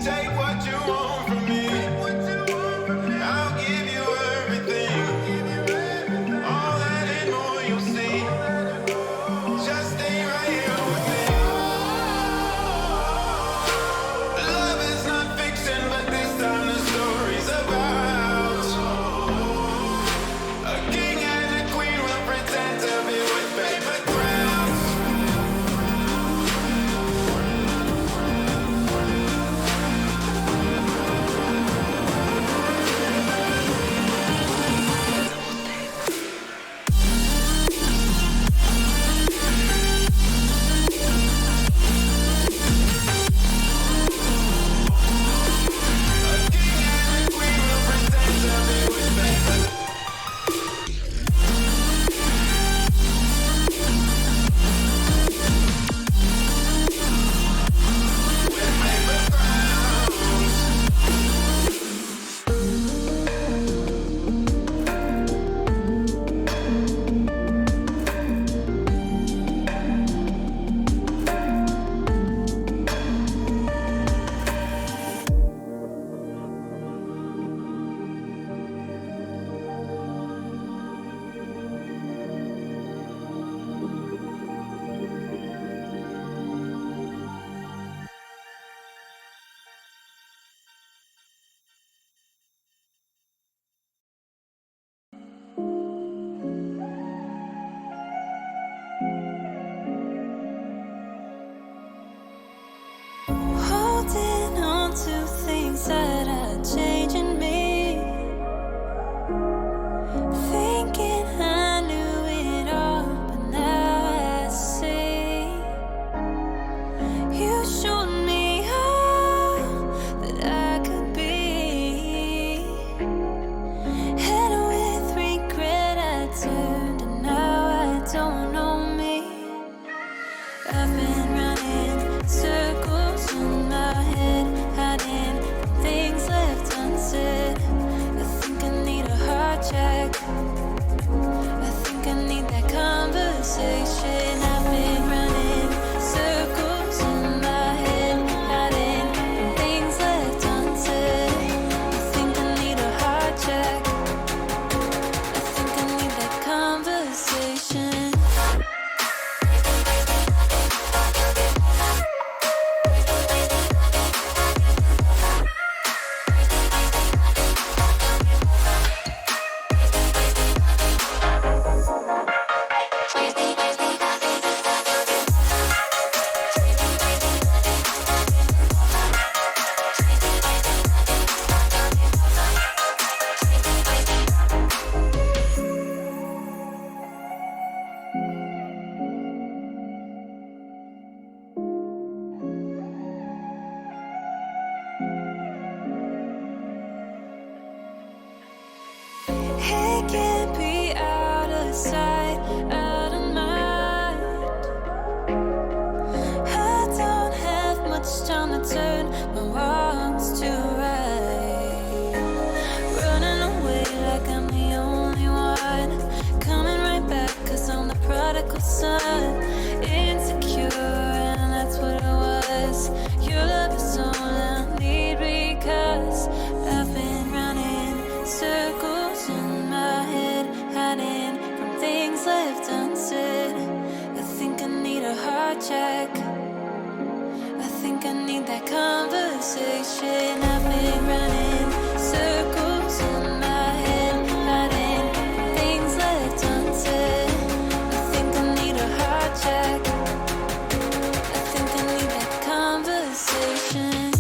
Take what you want from me. I'll give you everything. All that and more you'll see. Just stay right here with me. Love is not fiction, but this time the story's about a king and a queen will pretend to be with paper crowns. Holding on to things that are changing me. Thinking I knew it all, but now I see. You showed me all that I could be. And with regret I turned, and now I don't know me. I've been running circles in my head, hiding from things left unsaid. I think I need a heart check. I think I need that conversation. I've been running circles in my head, hiding from things left unsaid. I think I need a heart check. I think I need that conversation. It can't be out of sight, out of mind. I don't have much time to turn my wrongs to right. Running away like I'm the only one. Coming right back cause I'm the prodigal son. Insecure and that's what I was. Your love is all I need because I've been running circles in my head, hiding from things left unsaid. I think I need a heart check. I think I need that conversation. I've been running circles in my head, hiding from things left unsaid. I think I need a heart check. I think I need that conversation.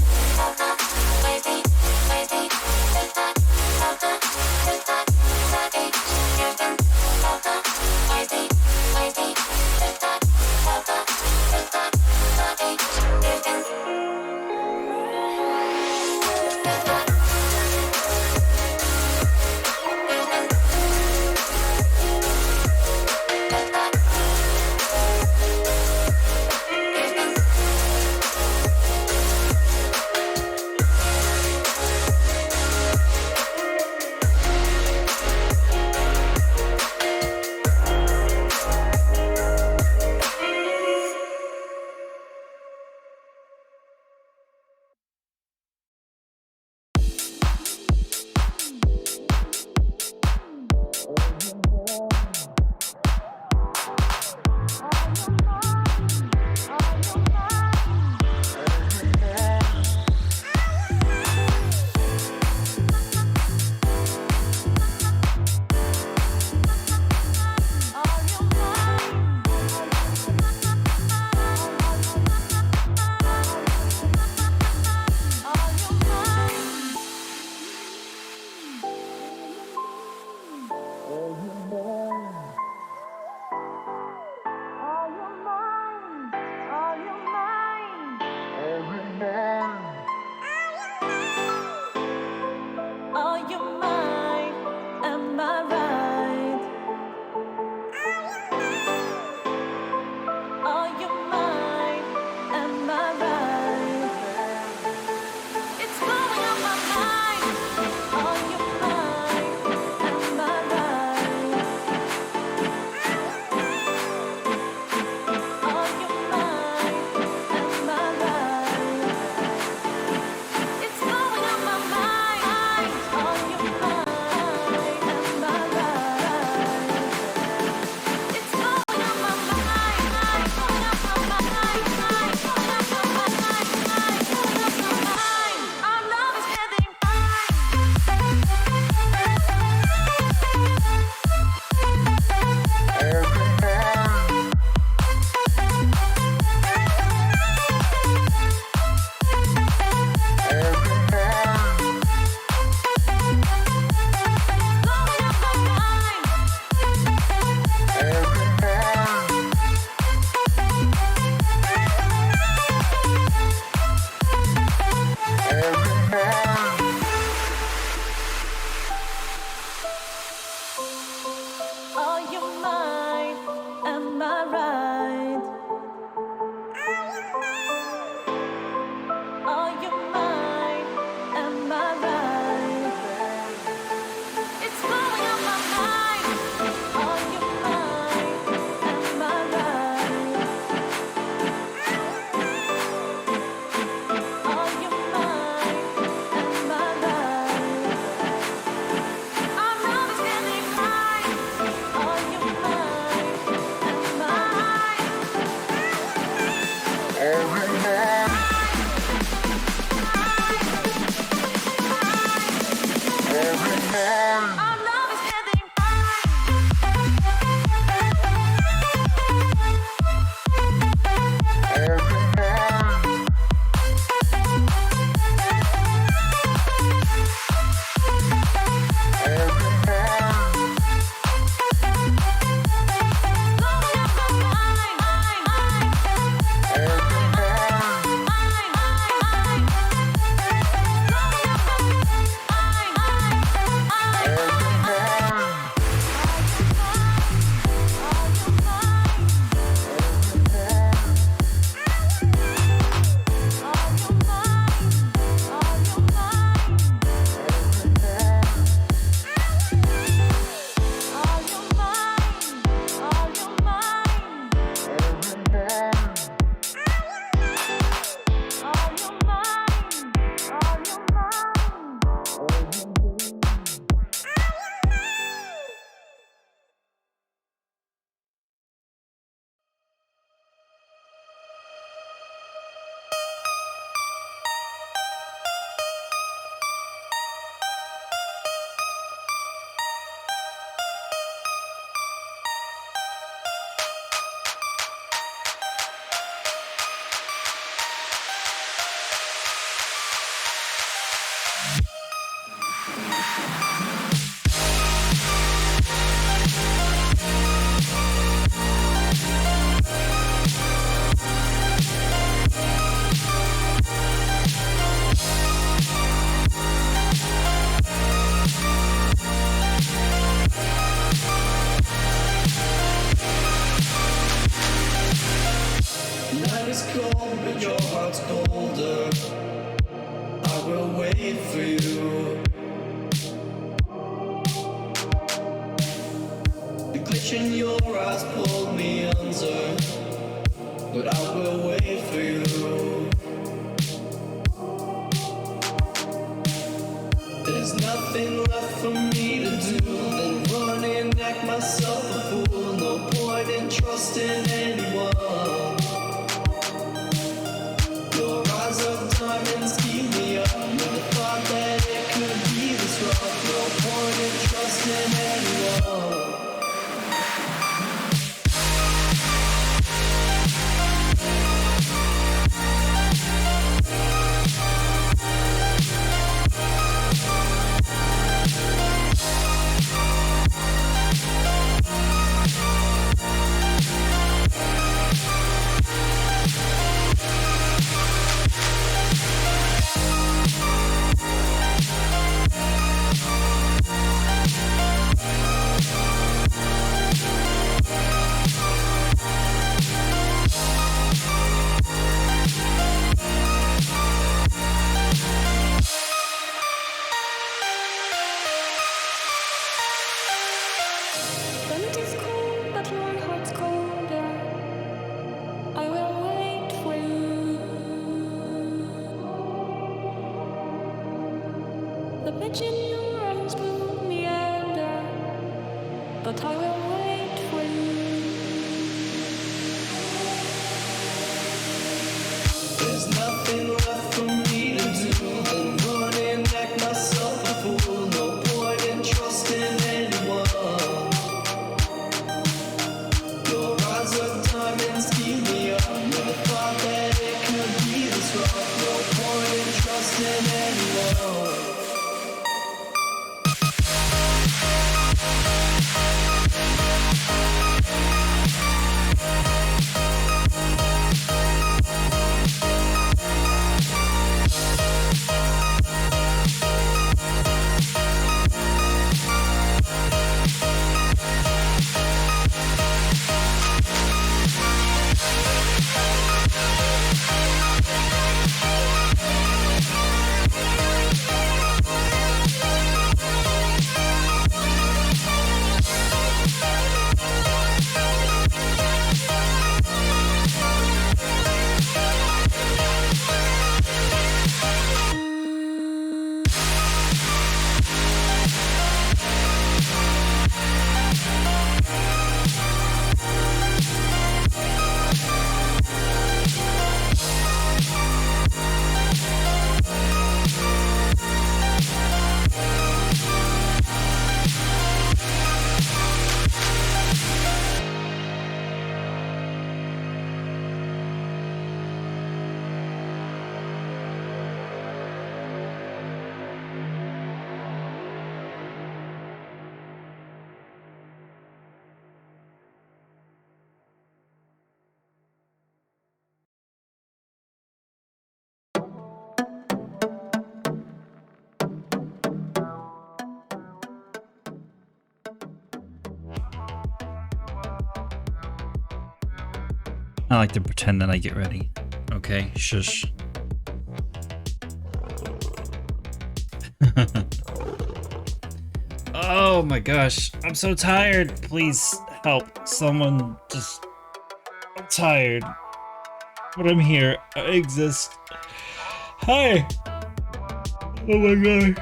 is cold, but your heart's colder. I will wait for you. The glitch in your eyes pulled me under, but I will wait for you. There's nothing left for me to do than run and act myself a fool. No point in trusting anyone. Your eyes of diamonds keep me up. Never thought that it could be this rough. No point in trusting anyone. I like to pretend that I get ready. Okay, shush. Oh my gosh, I'm so tired. Please help. Someone just... I'm tired. But I'm here. I exist. Hi! Oh my gosh.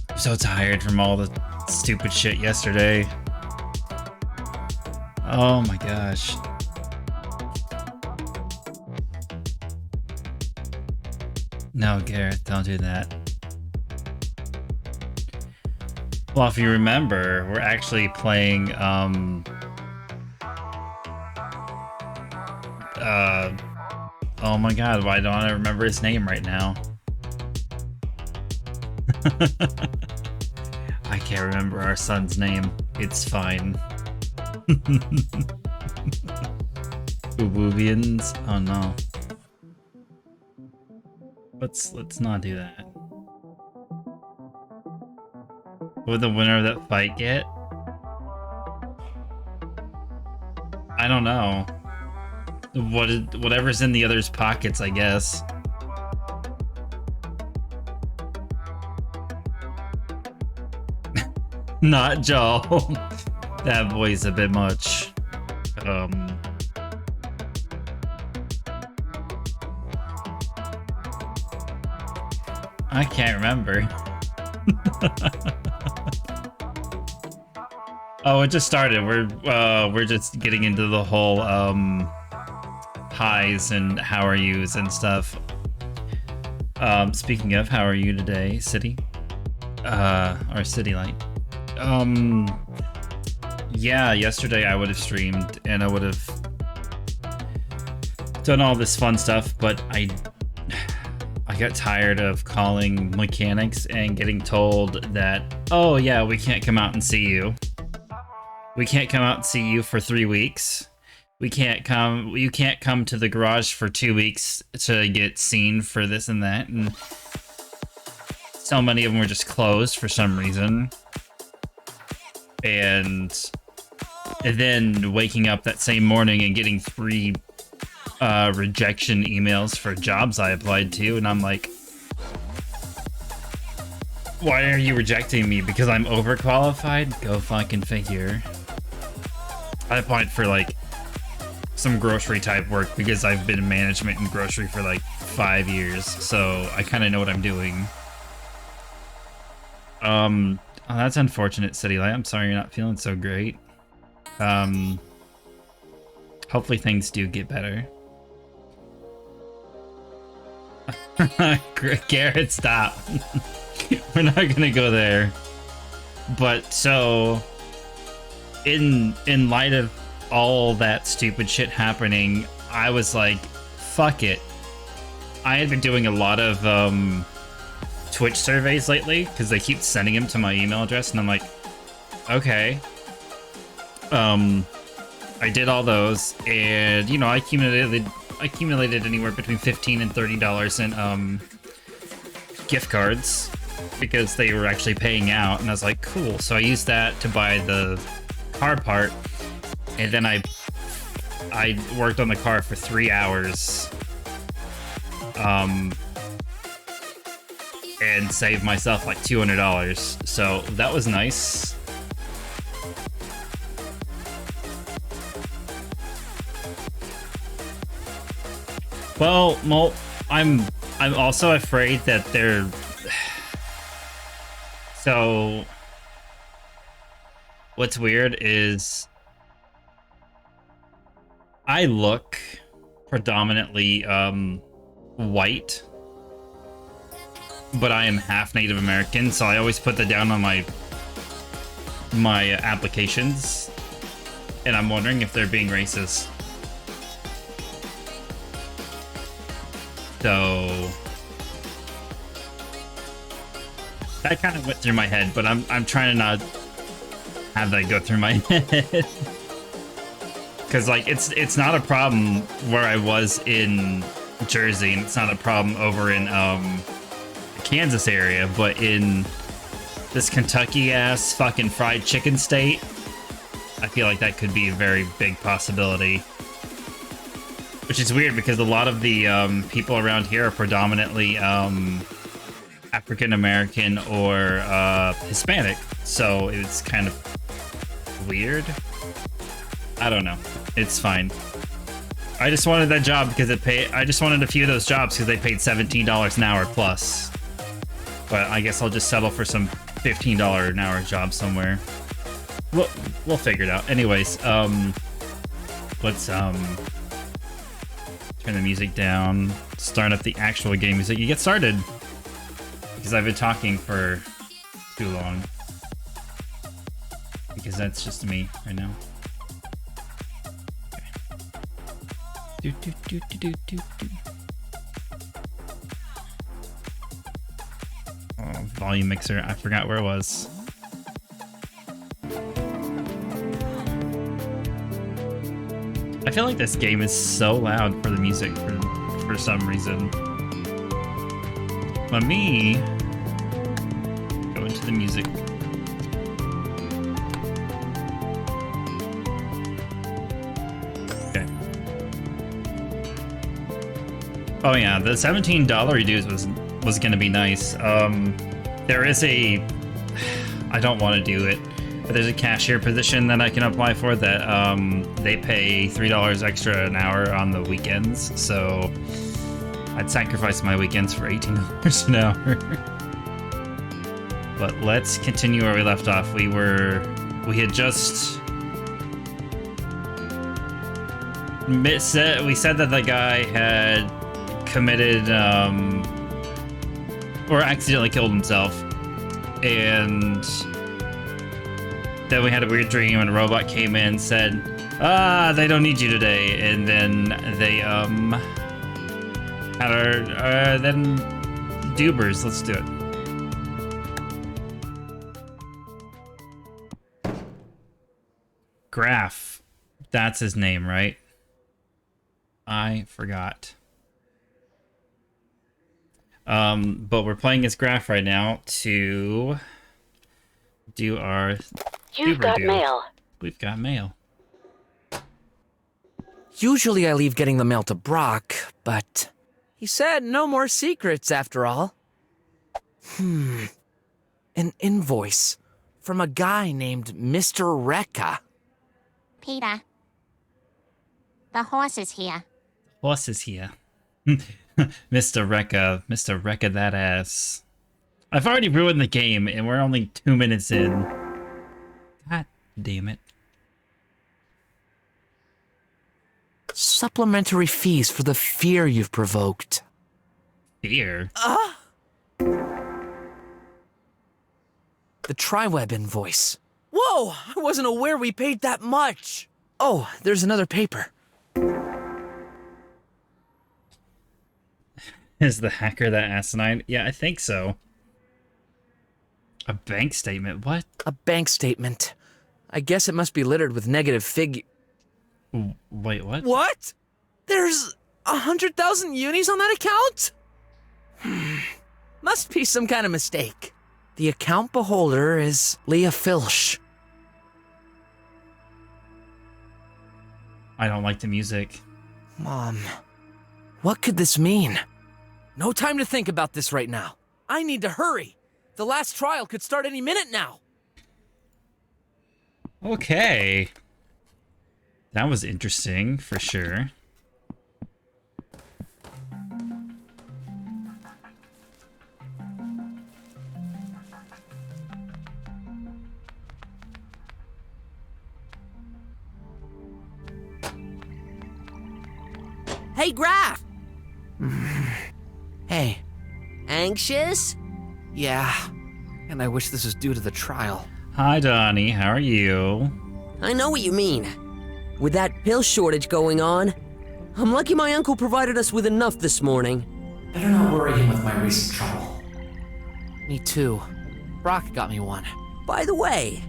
I'm so tired from all the stupid shit yesterday. Oh my gosh. No, Gareth, don't do that. Well, if you remember, we're actually playing, oh my god, why don't I remember his name right now? I can't remember our son's name. It's fine. Ubuvians? Oh no. Let's not do that. What would the winner of that fight get? I don't know. Whatever's in the other's pockets, I guess. Not Joel. That boy's a bit much. I can't remember. Oh, it just started. We're just getting into the whole highs and how are yous and stuff. Speaking of, how are you today, City? Or City Light. Yeah, yesterday I would have streamed and I would have done all this fun stuff, but I got tired of calling mechanics and getting told that, oh yeah, we can't come out and see you. We can't come out and see you for 3 weeks. You can't come to the garage for 2 weeks to get seen for this and that. And so many of them were just closed for some reason. And then waking up that same morning and getting 3 rejection emails for jobs I applied to, and I'm like, why are you rejecting me? Because I'm overqualified? Go fucking figure. I applied for like some grocery type work because I've been in management and grocery for like 5 years, so I kind of know what I'm doing. Oh, that's unfortunate, City Light. I'm sorry you're not feeling so great. Hopefully things do get better. Garrett, stop. We're not gonna go there. But so, in light of all that stupid shit happening, I was like, fuck it. I had been doing a lot of Twitch surveys lately because they keep sending them to my email address, and I'm like, okay. I did all those, and you know, I accumulated anywhere between $15 and $30 in gift cards because they were actually paying out, and I was like, cool. So I used that to buy the car part, and then I worked on the car for 3 hours, and saved myself like $200. So that was nice. Well, I'm also afraid that they're... So, what's weird is I look predominantly white, but I am half Native American, so I always put that down on my applications, and I'm wondering if they're being racist. So that kind of went through my head, but I'm trying to not have that go through my head. Cause like it's not a problem where I was in Jersey, and it's not a problem over in the Kansas area, but in this Kentucky ass fucking fried chicken state, I feel like that could be a very big possibility. Which is weird because a lot of the people around here are predominantly African American or Hispanic, so it's kind of weird. I don't know. It's fine. I just wanted that job because it paid. I just wanted a few of those jobs because they paid $17 an hour plus. But I guess I'll just settle for some $15 an hour job somewhere. We'll figure it out. Anyways, let's turn the music down, start up the actual game music. You get started because I've been talking for too long. Because that's just me right now. Okay. Oh, volume mixer. I forgot where it was. I feel like this game is so loud for the music for some reason. Let me go into the music. Oh yeah, the $17 reduce was gonna be nice. There is a, I don't want to do it, but there's a cashier position that I can apply for that they pay $3 extra an hour on the weekends. So I'd sacrifice my weekends for $18 an hour. But let's continue where we left off. We had just we said that the guy had committed or accidentally killed himself, and then we had a weird dream and a robot came in and said, they don't need you today, and then they had our then dubers. Let's do it. Graph, that's his name, right? I forgot. But we're playing as Graph right now to do our You've got mail. We've got mail. Usually I leave getting the mail to Brok, but he said no more secrets after all. An invoice from a guy named Mr. 𝃬. Peter. The horse is here. Horse is here. Mr. 𝃬, that ass. I've already ruined the game, and we're only 2 minutes in. God damn it. Supplementary fees for the fear you've provoked. Fear? The TriWeb invoice. Whoa! I wasn't aware we paid that much! Oh, there's another paper. Is the hacker that asinine? Yeah, I think so. A bank statement? What? A bank statement. I guess it must be littered with negative figure. Wait, what? What? There's 100,000 unis on that account? Must be some kind of mistake. The account beholder is Leah Filch. I don't like the music. Mom, what could this mean? No time to think about this right now. I need to hurry. The last trial could start any minute now. Okay. That was interesting, for sure. Hey, Graph! Hey, Anxious? yeah. And I wish this was due to the trial. Hi, Donnie. How are you? I know what you mean. With that pill shortage going on, I'm lucky my uncle provided us with enough this morning. Better not worry him with my recent trouble. Me too. Brok got me one. By the way,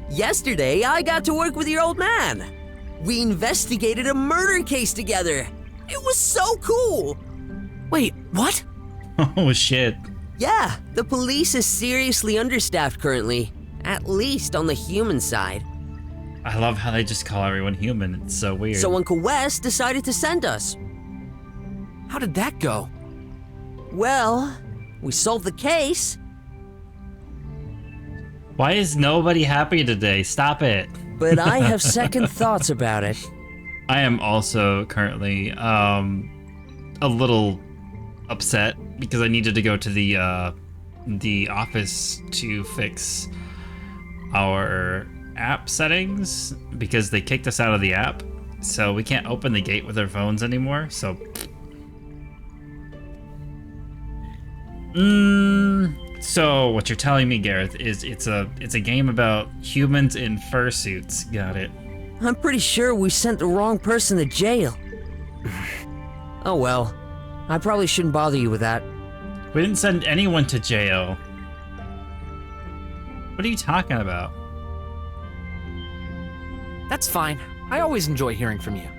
yesterday I got to work with your old man. We investigated a murder case together. It was so cool! Wait, what? Oh, shit. Yeah, the police is seriously understaffed currently, at least on the human side. I love how they just call everyone human. It's so weird. So Uncle Wes decided to send us. How did that go? Well, we solved the case, Why is nobody happy today? Stop it. but I have second thoughts about it. I am also currently a little upset because I needed to go to the office to fix our app settings because they kicked us out of the app, so we can't open the gate with our phones anymore. So so what you're telling me, Gareth, is it's a game about humans in fursuits. Got it. I'm pretty sure we sent the wrong person to jail. Oh well, I probably shouldn't bother you with that. We didn't send anyone to jail. What are you talking about? That's fine. I always enjoy hearing from you.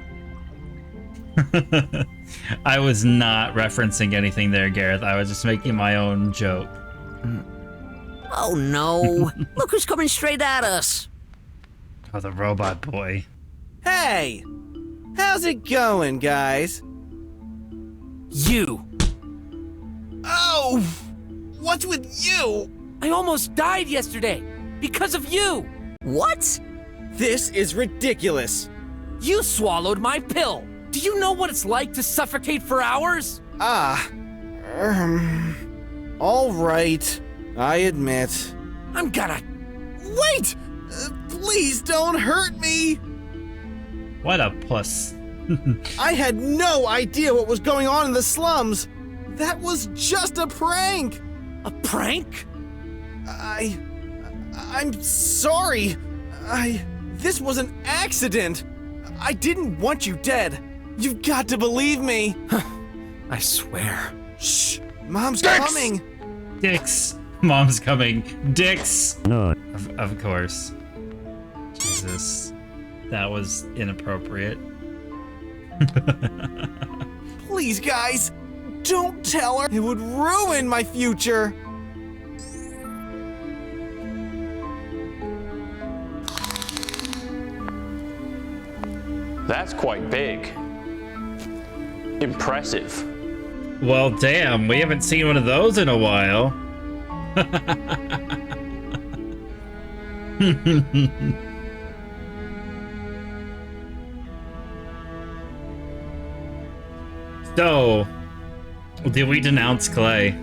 I was not referencing anything there, Gareth. I was just making my own joke. Oh no, look who's coming straight at us. Oh, the robot boy. Hey! How's it going, guys? You. Oh! What's with you? I almost died yesterday because of you. What? This is ridiculous. You swallowed my pill. Do you know what it's like to suffocate for hours? All right. I admit. I'm gonna... Wait! Please don't hurt me! What a puss. I had no idea what was going on in the slums. That was just a prank. A prank? I'm sorry. This was an accident. I didn't want you dead. You've got to believe me. I swear. Shh, Mom's coming. Dicks. Mom's coming. Dicks. No. Of course. Jesus. That was inappropriate. Please, guys, don't tell her. It would ruin my future. That's quite big. Impressive. Well, damn, we haven't seen one of those in a while. So, did we denounce Clay?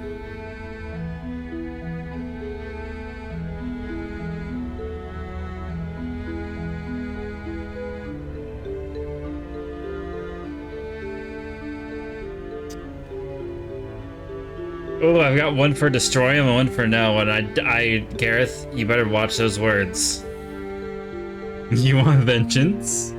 Oh, I've got one for destroy him and one for no, and Gareth, you better watch those words. You want vengeance?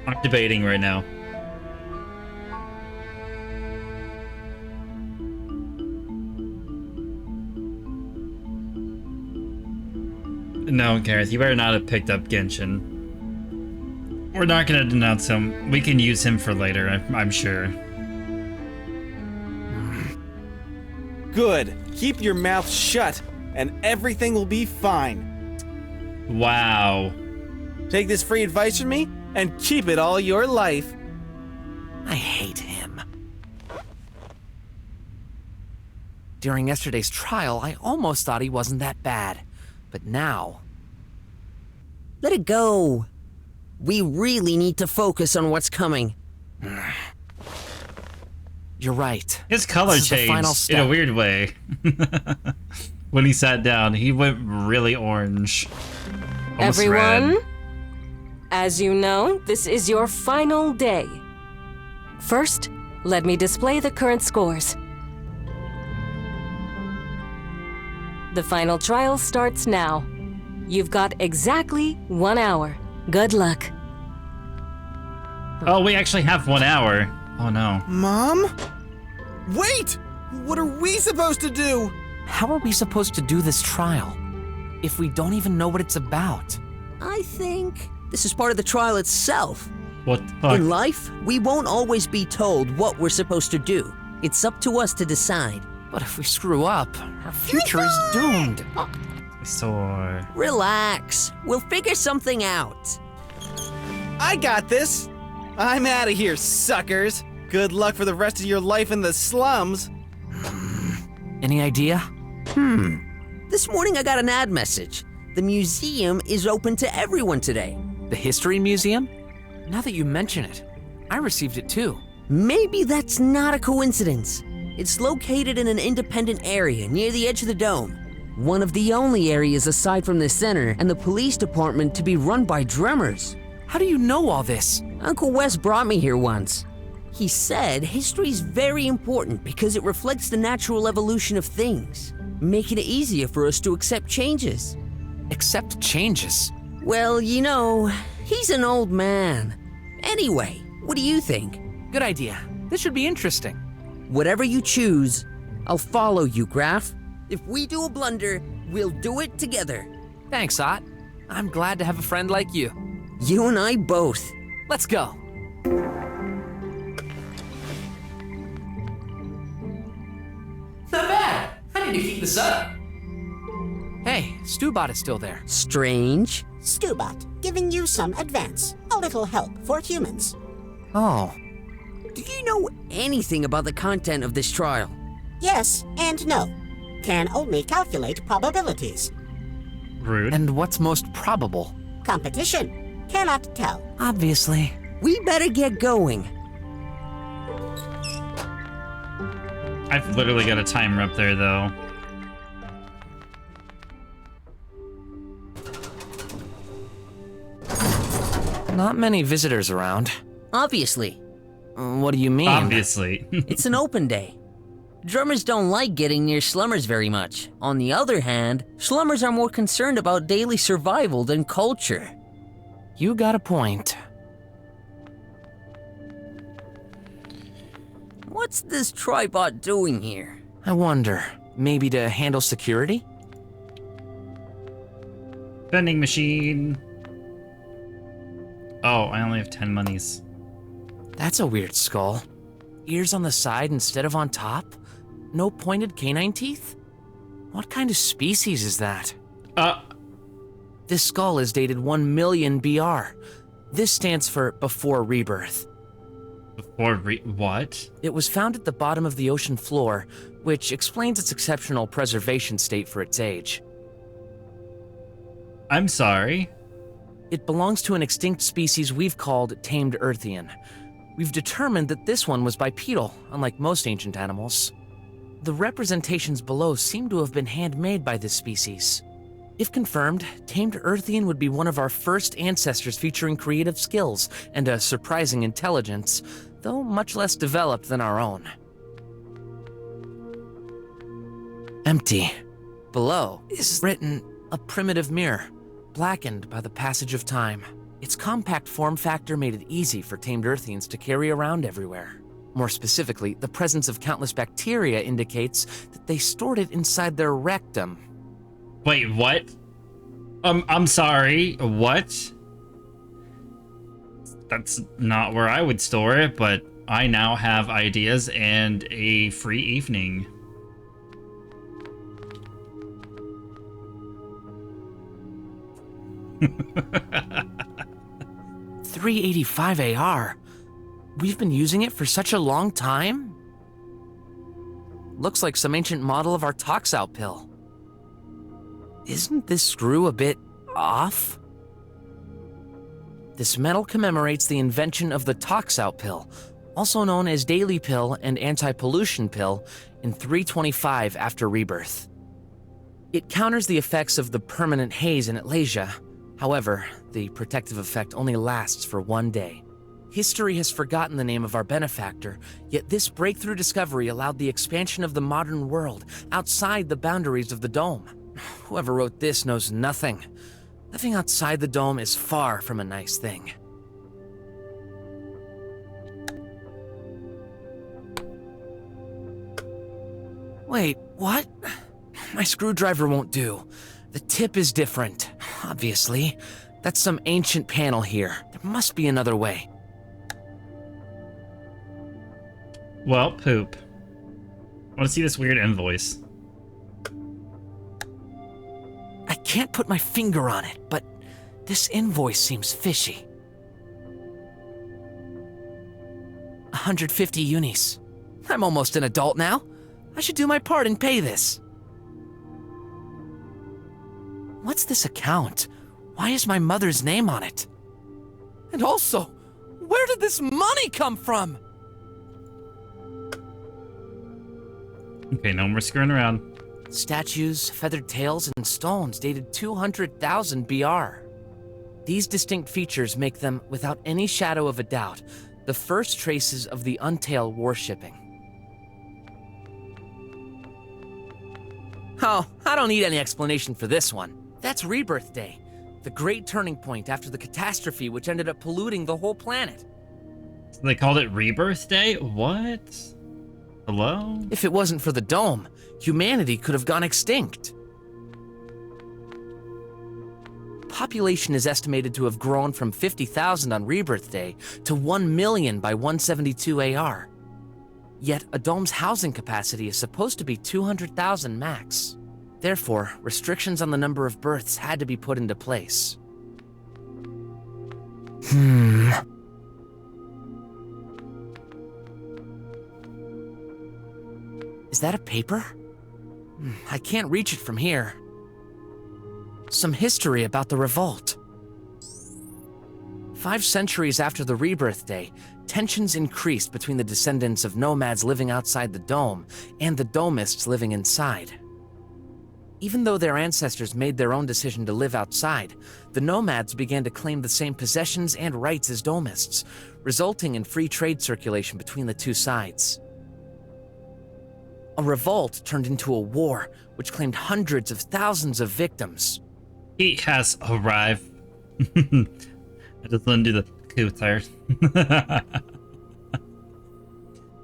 I'm debating right now. No, Gareth, you better not have picked up Genshin. We're not gonna denounce him. We can use him for later, I'm sure. Good. Keep your mouth shut, and everything will be fine. Wow. Take this free advice from me, and keep it all your life. I hate him. During yesterday's trial, I almost thought he wasn't that bad. But now... Let it go. We really need to focus on what's coming. You're right. His color This is the final changed in a step. weird way. When he sat down, he went really orange. Almost Everyone, red. as you know, this is your final day. First, let me display the current scores. The final trial starts now. You've got exactly 1 hour. Good luck. Oh, we actually have 1 hour. Oh no. Mom? Wait! What are we supposed to do? How are we supposed to do this trial if we don't even know what it's about? I think this is part of the trial itself. What the fuck? In life, we won't always be told what we're supposed to do. It's up to us to decide. But if we screw up, our future is doomed. So... Relax. We'll figure something out. I got this. I'm out of here, suckers. Good luck for the rest of your life in the slums. Any idea? This morning I got an ad message. The museum is open to everyone today. The History Museum? Now that you mention it, I received it too. Maybe that's not a coincidence. It's located in an independent area near the edge of the dome. One of the only areas aside from the center and the police department to be run by drummers. How do you know all this? Uncle Wes brought me here once. He said history is very important because it reflects the natural evolution of things, making it easier for us to accept changes. Accept changes. Well, you know, he's an old man. Anyway, what do you think? Good idea. This should be interesting. Whatever you choose, I'll follow you, Graf. If we do a blunder, we'll do it together. Thanks, Ott. I'm glad to have a friend like you. You and I both. Let's go. trying to keep this up. Hey, 𝃬bot is still there. Strange. 𝃬bot, giving you some advance. A little help for humans. Oh, Do you know anything about the content of this trial? Yes and no. Can only calculate probabilities. Rude. and what's most probable? Competition. Cannot tell. Obviously. We better get going. I've literally got a timer up there, though. Not many visitors around. Obviously. What do you mean? Obviously. It's an open day. Drummers don't like getting near slummers very much. On the other hand, slummers are more concerned about daily survival than culture. You got a point. What's this tribot doing here? I wonder, maybe to handle security? Vending machine. Oh, I only have 10 monies. That's a weird skull. Ears on the side instead of on top? No pointed canine teeth? What kind of species is that? This skull is dated 1 million BR. This stands for before rebirth. What? It was found at the bottom of the ocean floor, which explains its exceptional preservation state for its age. I'm sorry. It belongs to an extinct species we've called tamed 𝃬PC𝃬. We've determined that this one was bipedal, unlike most ancient animals. The representations below seem to have been handmade by this species. If confirmed, tamed 𝃬PC𝃬 would be one of our first ancestors featuring creative skills and a surprising intelligence, though much less developed than our own. Empty. Below is written a primitive mirror, blackened by the passage of time. Its compact form factor made it easy for tamed 𝃬PC𝃬s to carry around everywhere. More specifically, the presence of countless bacteria indicates that they stored it inside their rectum. Wait, what? I'm sorry, what? That's not where I would store it, but I now have ideas and a free evening. .385 AR. We've been using it for such a long time? Looks like some ancient model of our 𝃬 pill. Isn't this screw a bit off? This medal commemorates the invention of the 𝃬pill, also known as daily pill and anti-pollution pill, in 325 after rebirth. It counters the effects of the permanent haze in 𝃬PC𝃬. However, the protective effect only lasts for 1 day. History has forgotten the name of our benefactor, yet this breakthrough discovery allowed the expansion of the modern world outside the boundaries of the dome. Whoever wrote this knows nothing. Living outside the dome is far from a nice thing. Wait, what? My screwdriver won't do. The tip is different. Obviously. That's some ancient panel here. There must be another way. Well, poop. I want to see this weird invoice. I can't put my finger on it, but this invoice seems fishy. 150 unis. I'm almost an adult now. I should do my part and pay this. What's this account? Why is my mother's name on it? And also, where did this money come from? Okay, no more screwing around. Statues, feathered tails, and stones dated 200,000 BR. These distinct features make them, without any shadow of a doubt, the first traces of the Untail worshipping. Oh, I don't need any explanation for this one. That's Rebirth Day, the great turning point after the catastrophe which ended up polluting the whole planet. So they called it Rebirth Day? What? Hello? If it wasn't for the dome, humanity could have gone extinct. Population is estimated to have grown from 50,000 on Rebirth Day to 1 million by 172 AR. Yet a dome's housing capacity is supposed to be 200,000 max. Therefore, restrictions on the number of berths had to be put into place. Is that a paper? I can't reach it from here. Some history about the revolt. 5 centuries after the rebirth day, tensions increased between the descendants of nomads living outside the dome and the domists living inside. Even though their ancestors made their own decision to live outside, the nomads began to claim the same possessions and rights as domists, resulting in free trade circulation between the two sides. A revolt turned into a war, which claimed hundreds of thousands of victims. He has arrived. I just want to do the coup tired.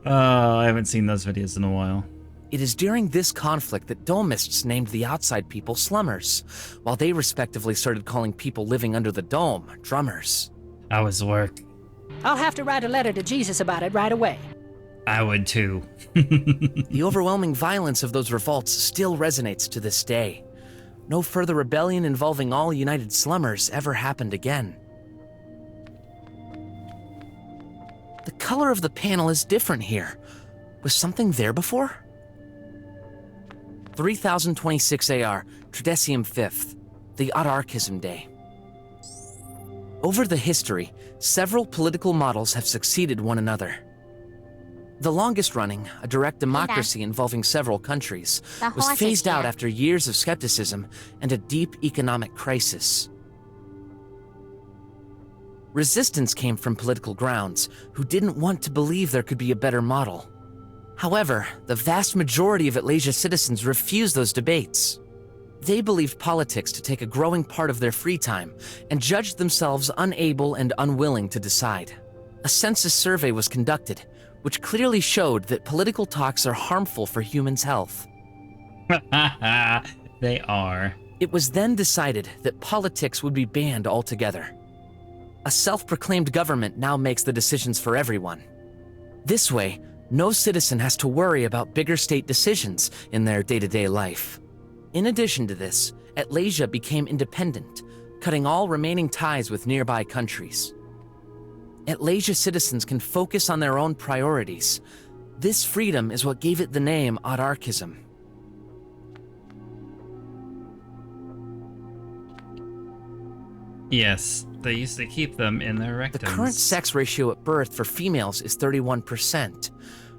Oh, I haven't seen those videos in a while. It is during this conflict that domists named the outside people slummers, while they respectively started calling people living under the dome drummers. How was work? I'll have to write a letter to Jesus about it right away. I would too. The overwhelming violence of those revolts still resonates to this day. No further rebellion involving all united slummers ever happened again. The color of the panel is different here. Was something there before? 3026 AR, 𝃬18+𝃬, the 𝃬PC𝃬 Day. Over the history, several political models have succeeded one another. The longest running, a direct democracy involving several countries, was phased out after years of skepticism and a deep economic crisis. Resistance came from political grounds, who didn't want to believe there could be a better model. However, the vast majority of 𝃬citizens refused those debates. They believed politics to take a growing part of their free time and judged themselves unable and unwilling to decide. A census survey was conducted, which clearly showed that political talks are harmful for humans' health. They are. It was then decided that politics would be banned altogether. A self-proclaimed government now makes the decisions for everyone. This way, no citizen has to worry about bigger state decisions in their day-to-day life. In addition to this, 𝃬 became independent, cutting all remaining ties with nearby countries. 𝃬citizens can focus on their own priorities. This freedom is what gave it the name 𝃬PC𝃬. Yes, they used to keep them in their rectums. The current sex ratio at birth for females is 31%.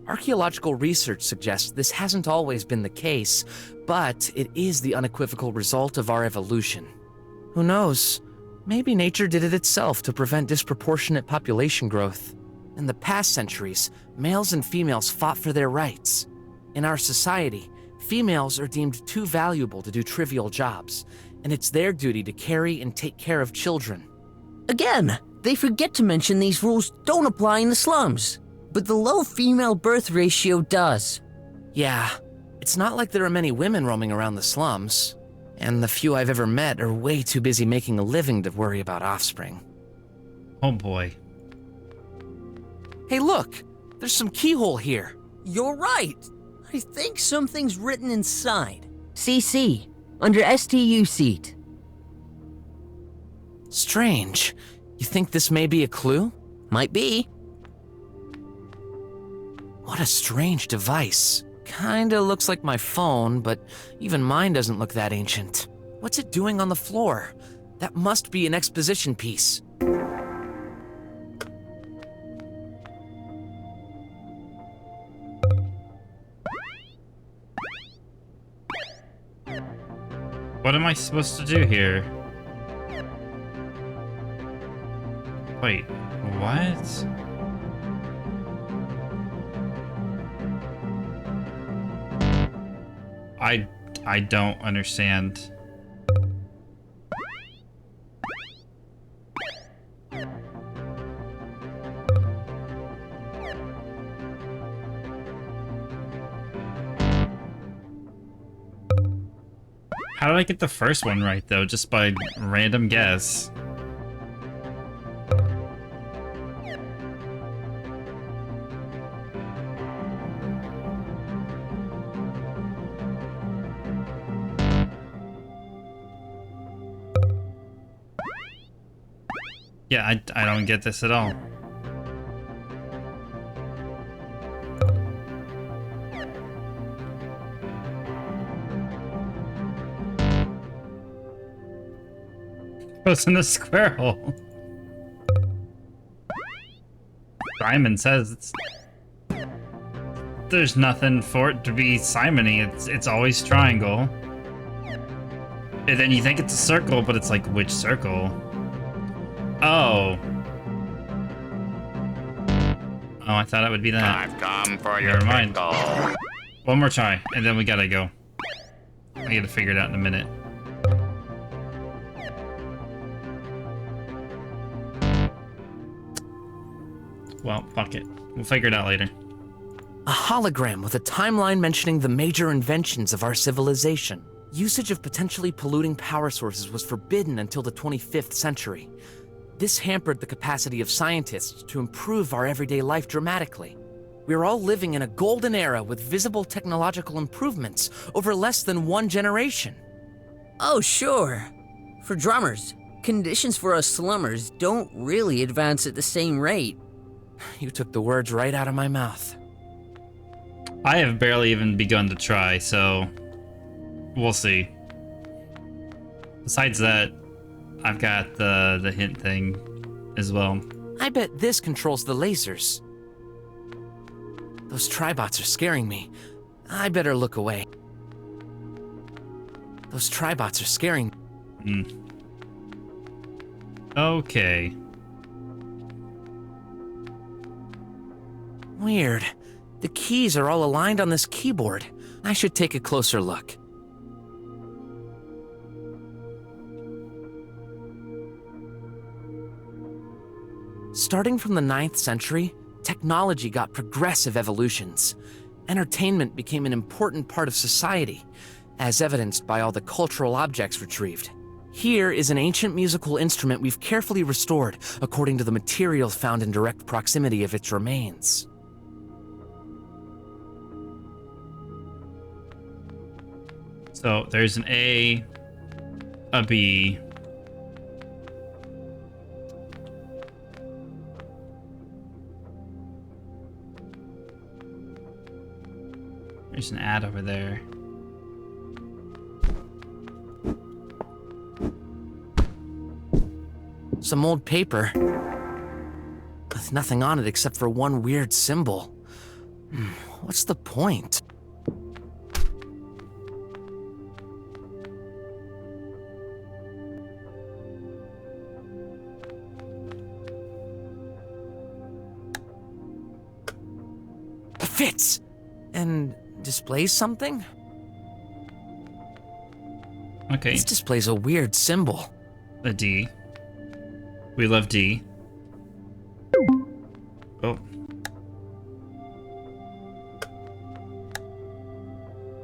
Archaeological research suggests this hasn't always been the case, but it is the unequivocal result of our evolution. Who knows? Maybe nature did it itself to prevent disproportionate population growth. In the past centuries, males and females fought for their rights. In our society, females are deemed too valuable to do trivial jobs, and it's their duty to carry and take care of children. Again, they forget to mention these rules don't apply in the slums, but the low female birth ratio does. Yeah, it's not like there are many women roaming around the slums, and the few I've ever met are way too busy making a living to worry about offspring. Oh boy. Hey look, there's some keyhole here. You're right. I think something's written inside. CC, under STU seat. Strange. You think this may be a clue? Might be. What a strange device. Kinda looks like my phone, but even mine doesn't look that ancient. What's it doing on the floor? That must be an exposition piece. What am I supposed to do here? Wait, what? I don't understand. How did I get the first one right, though? Just by random guess. Yeah, I don't get this at all. Goes in the squirrel. Simon says there's nothing for it to be simony. It's always triangle. And then you think it's a circle, but it's like, which circle? Oh. Oh, I thought it would be that. I've come for your Never mind. pickle. One more try, and then we gotta go. I gotta figure it out in a minute. Well, fuck it. We'll figure it out later. A hologram with a timeline mentioning the major inventions of our civilization. Usage of potentially polluting power sources was forbidden until the 25th century. This hampered the capacity of scientists to improve our everyday life dramatically. We are all living in a golden era with visible technological improvements over less than one generation. Oh, sure. For drummers, conditions for us slummers don't really advance at the same rate. You took the words right out of my mouth. I have barely even begun to try, so we'll see. Besides that, I've got the hint thing as well. I bet this controls the lasers. Those tribots are scaring me. I better look away. Those tribots are scaring me. Okay. Weird. The keys are all aligned on this keyboard. I should take a closer look. Starting from the 9th century, technology got progressive evolutions. Entertainment became an important part of society, as evidenced by all the cultural objects retrieved. Here is an ancient musical instrument we've carefully restored according to the materials found in direct proximity of its remains. So there's an A, a B. There's an ad over there. Some old paper with nothing on it except for one weird symbol. What's the point? It fits and displays something? Okay. This displays a weird symbol. A D. We love D. Oh.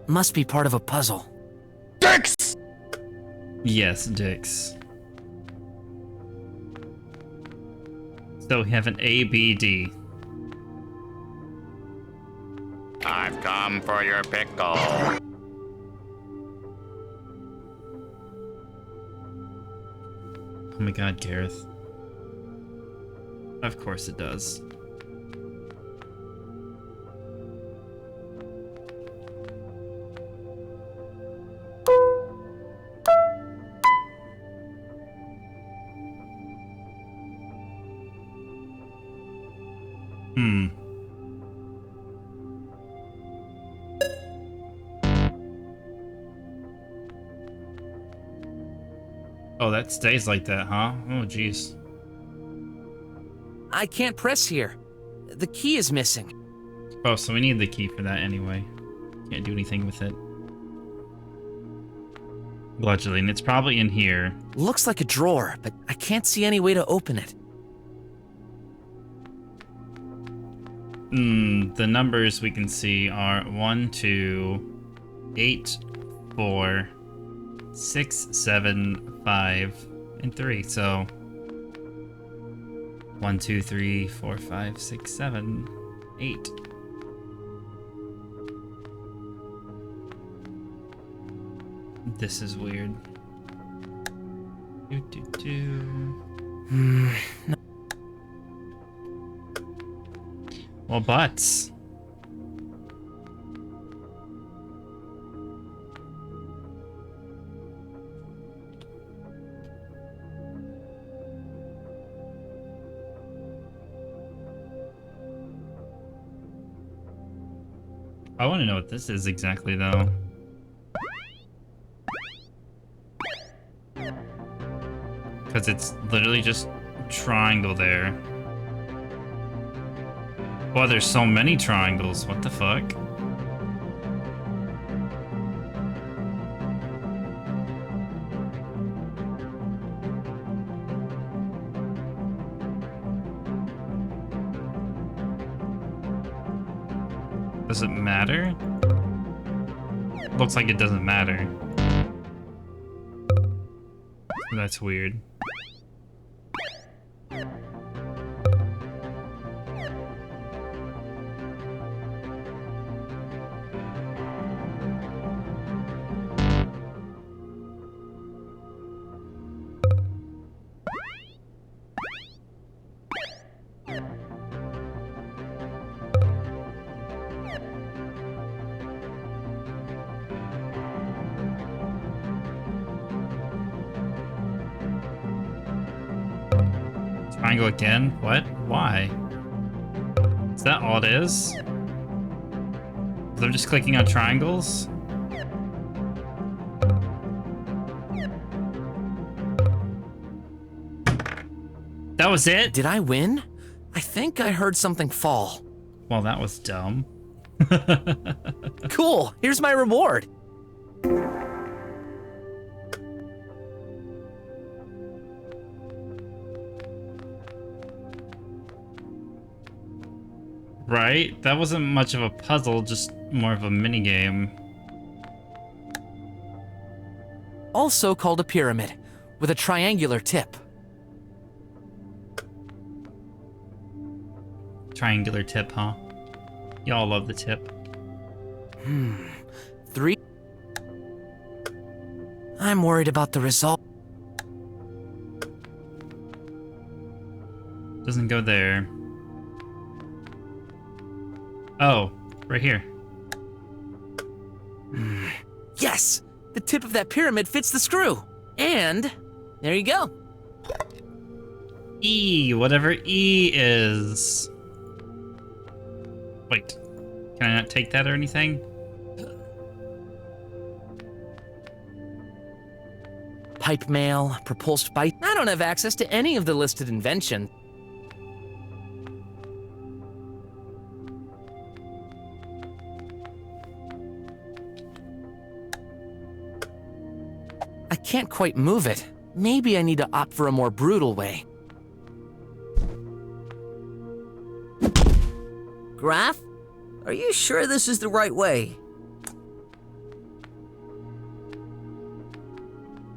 Must be part of a puzzle. Dicks! Yes, dicks. So we have an A, B, D. I've come for your pickle. Oh my god, Gareth. Of course it does. Oh, that stays like that, huh? Oh, jeez. I can't press here. The key is missing. Oh, so we need the key for that anyway. Can't do anything with it. Allegedly, and it's probably in here. Looks like a drawer, but I can't see any way to open it. The numbers we can see are 1, 2, 8, 4, 6, 7, 5, and 3. So 1, 2, 3, 4, 5, 6, 7, 8. This is weird. Well, butts. I want to know what this is exactly, though. Because it's literally just triangle there. Wow, there's so many triangles. What the fuck? Does it matter? Looks like it doesn't matter. That's weird. Triangle again? What? Why? Is that all it is? 'Cause I'm just clicking on triangles? That was it? Did I win? I think I heard something fall. Well, that was dumb. Cool, here's my reward. Right? That wasn't much of a puzzle, just more of a minigame. Also called a pyramid, with a triangular tip. Triangular tip, huh? Y'all love the tip. 3. I'm worried about the result. Doesn't go there. Oh, right here. Yes! The tip of that pyramid fits the screw. And there you go. E, whatever E is. Wait, can I not take that or anything? Pipe mail, propulsed bike. I don't have access to any of the listed inventions. I can't quite move it. Maybe I need to opt for a more brutal way. Graph? Are you sure this is the right way?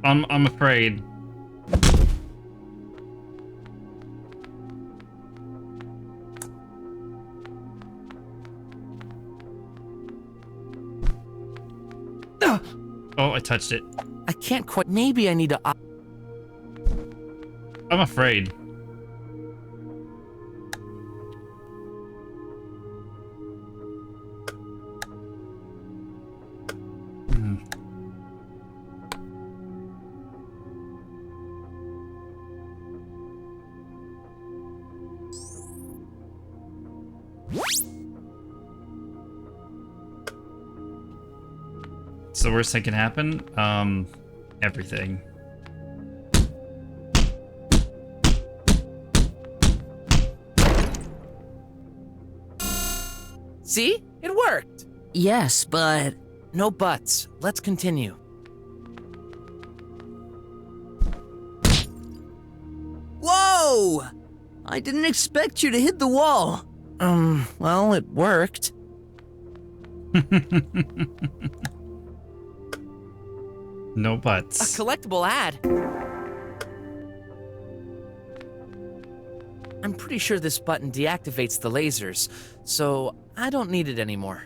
I'm afraid. Oh, I touched it. I can't quite. Maybe I need to opt. I'm afraid. So the worst that can happen? Everything. See? It worked. Yes, but... No buts. Let's continue. Whoa! I didn't expect you to hit the wall. Well, it worked. No A buts. collectible ad. I'm pretty sure this button deactivates the lasers, so I don't need it anymore.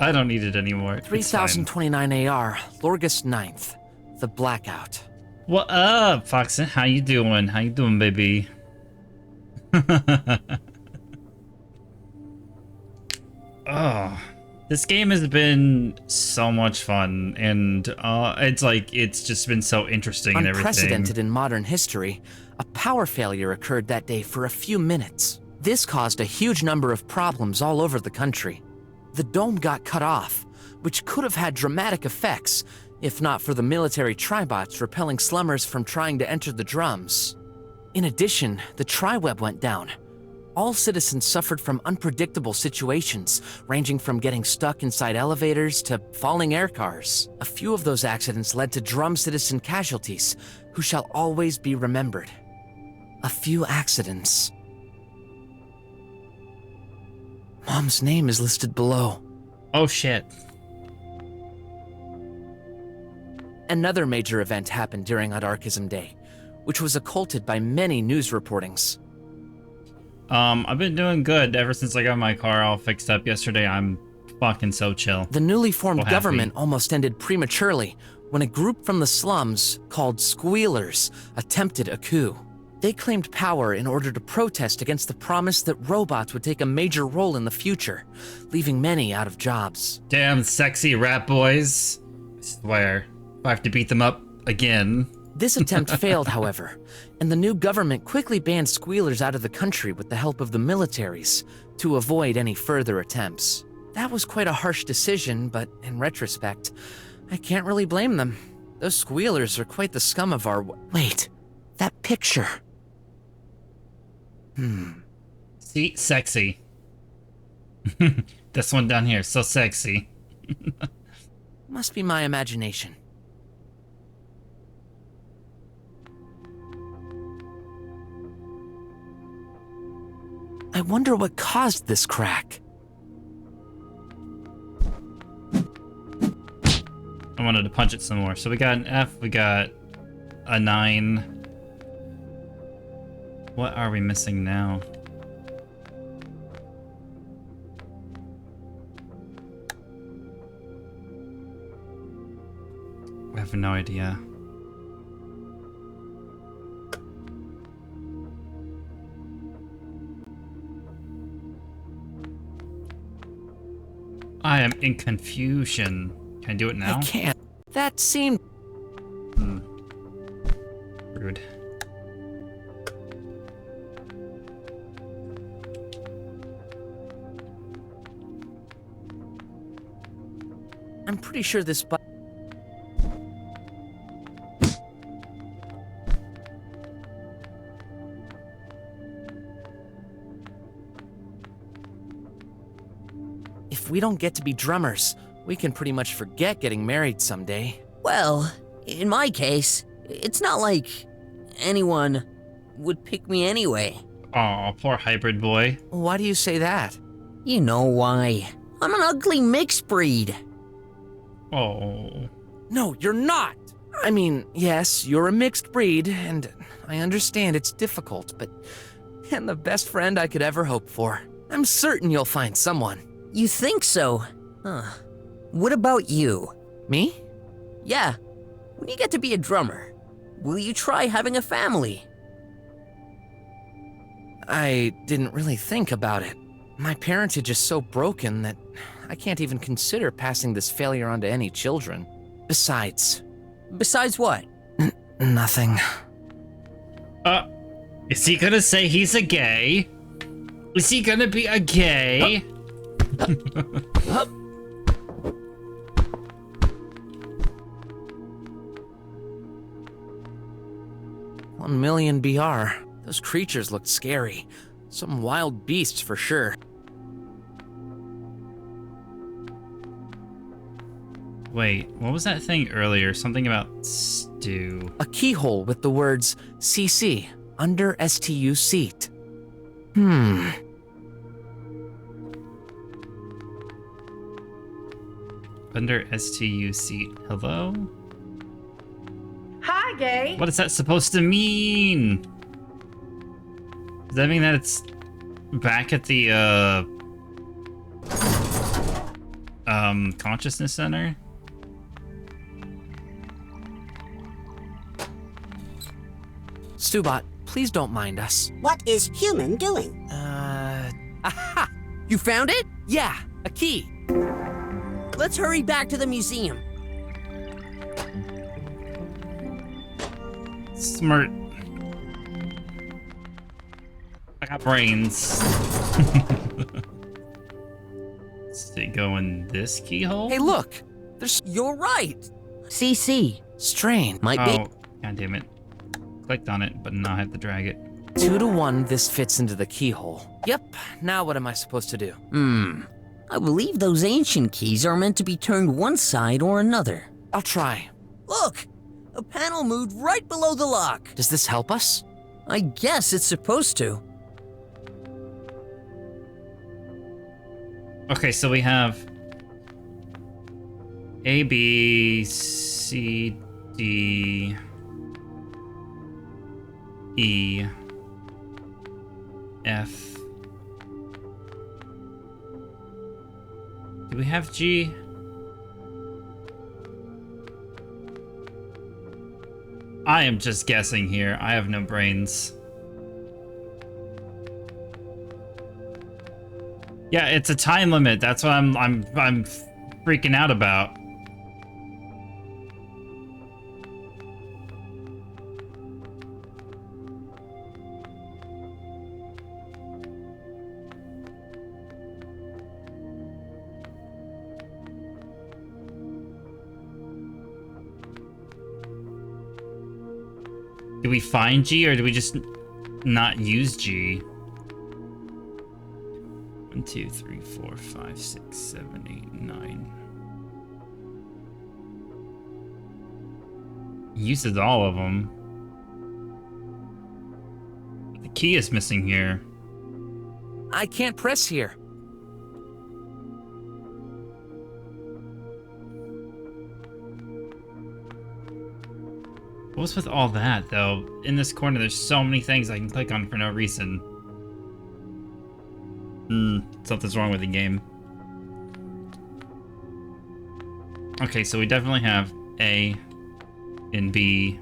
I don't need it anymore. It's fine. 3029 AR, Lorgus 9th, the Blackout. What up, Foxen? How you doing? How you doing, baby? Oh, this game has been so much fun, and it's just been so interesting and everything. Unprecedented in modern history, a power failure occurred that day for a few minutes. This caused a huge number of problems all over the country. The dome got cut off, which could have had dramatic effects, if not for the military tribots repelling slummers from trying to enter the drums. In addition, the tri-web went down. All citizens suffered from unpredictable situations, ranging from getting stuck inside elevators to falling air cars. A few of those accidents led to drum citizen casualties, who shall always be remembered. A few accidents. Mom's name is listed below. Oh shit. Another major event happened during 𝃬18+𝃬 Day, which was occulted by many news reportings. I've been doing good ever since I got my car all fixed up yesterday. I'm fucking so chill. The newly formed government almost ended prematurely when a group from the slums called 𝃬lers attempted a coup. They claimed power in order to protest against the promise that robots would take a major role in the future, leaving many out of jobs. Damn sexy rat boys. I swear, if I have to beat them up again. This attempt failed, however, and the new government quickly banned 𝃬lers out of the country with the help of the militaries to avoid any further attempts. That was quite a harsh decision, but in retrospect, I can't really blame them. Those 𝃬lers are quite the scum of our... Wait, that picture. See, sexy. This one down here, so sexy. Must be my imagination. I wonder what caused this crack. I wanted to punch it some more. So we got an F, we got a 9. What are we missing now? I have no idea. I am in confusion. Can I do it now? I can't. That seemed... Rude. I'm pretty sure this If we don't get to be drummers, we can pretty much forget getting married someday. Well, in my case, it's not like anyone would pick me anyway. Aw, poor hybrid boy. Why do you say that? You know why. I'm an ugly mixed breed. Oh. No, you're not! I mean, yes, you're a mixed breed, and I understand it's difficult, but you're the best friend I could ever hope for. I'm certain you'll find someone. You think so? Huh. What about you? Me? Yeah. When you get to be a drummer, will you try having a family? I didn't really think about it. My parentage is so broken that I can't even consider passing this failure on to any children. Besides... Besides what? Nothing. Is he gonna say he's a gay? Is he gonna be a gay? 1 million BR. Those creatures looked scary. Some wild beasts for sure. Wait, what was that thing earlier? Something about stew. A keyhole with the words CC under STU seat. Under STU seat. Hello? Hi, gay. What is that supposed to mean? Does that mean that it's back at the consciousness center? Stubot, please don't mind us. What is human doing? Aha! You found it? Yeah, a key. Let's hurry back to the museum. Smart. I got brains. Does it go in this keyhole? Hey, look! You're right. CC. Strange. Might be. Oh, god damn it. Clicked on it, but now I have to drag it. 2 to 1, this fits into the keyhole. Yep, now what am I supposed to do? I believe those ancient keys are meant to be turned one side or another. I'll try. Look! A panel moved right below the lock. Does this help us? I guess it's supposed to. Okay, so we have A, B, C, D, E, F. Do we have G? I am just guessing here. I have no brains. Yeah, it's a time limit. That's what I'm freaking out about. Do we find G or do we just not use G? 1, 2, 3, 4, 5, 6, 7, 8, 9. Uses all of them. The key is missing here. I can't press here. What's with all that, though? In this corner, there's so many things I can click on for no reason. Something's wrong with the game. Okay, so we definitely have A and B.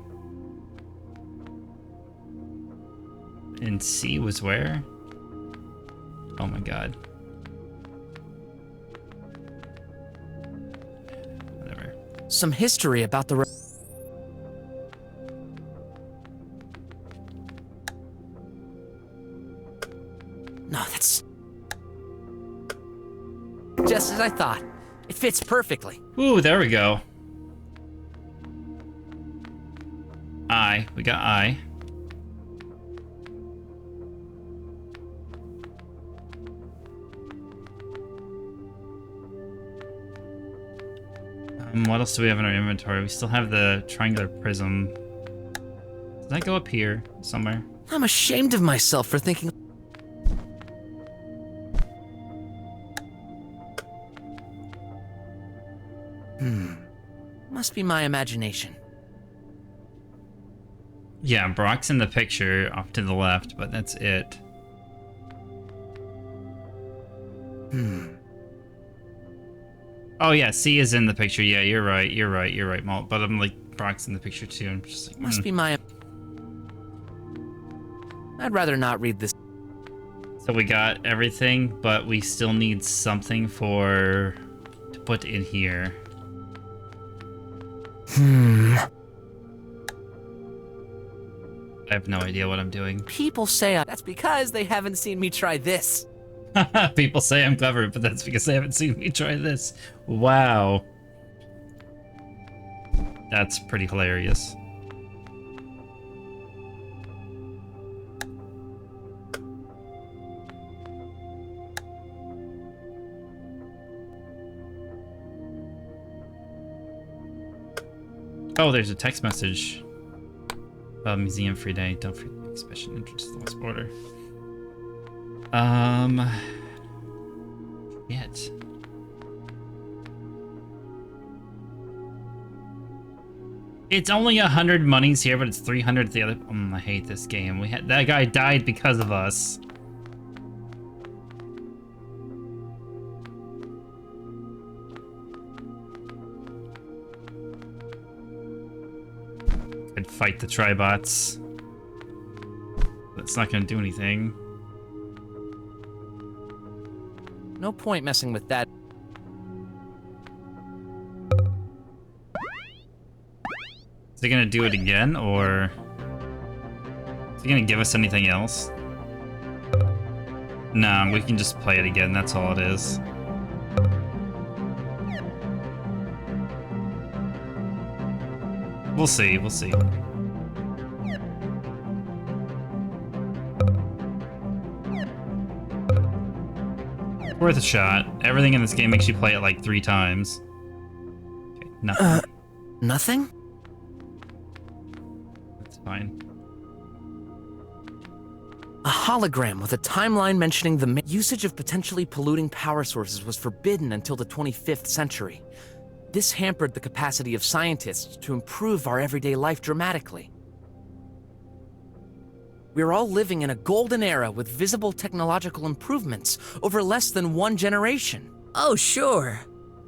And C was where? Oh my god. Whatever. Some history about the... No, that's... just as I thought. It fits perfectly. Ooh, there we go. I. We got I. What else do we have in our inventory? We still have the triangular prism. Does that go up here somewhere? I'm ashamed of myself for thinking... Must be my imagination. Yeah, Brok's in the picture off to the left, but that's it. Oh yeah, C is in the picture. Yeah, you're right, Malt. But I'm like, Brok's in the picture too. I'm just like, Must be my... I'd rather not read this. So we got everything, but we still need something to put in here. I have no idea what I'm doing. People say that's because they haven't seen me try this. People say I'm clever, but that's because they haven't seen me try this. Wow. That's pretty hilarious. Oh, there's a text message. Museum free day. Don't forget exhibition entrance to the west border. Yet. It's only 100 monies here, but it's 300 at the other. I hate this game. That guy died because of us. Could fight the Tribots. It's not gonna do anything. No point messing with that. Is he gonna do it again, or is he gonna give us anything else? No, we can just play it again, that's all it is. We'll see, we'll see. Worth a shot. Everything in this game makes you play it like 3 times. Okay, nothing. Nothing? That's fine. A hologram with a timeline mentioning the usage of potentially polluting power sources was forbidden until the 25th century. This hampered the capacity of scientists to improve our everyday life dramatically. We're all living in a golden era with visible technological improvements over less than 1 generation. Oh, sure.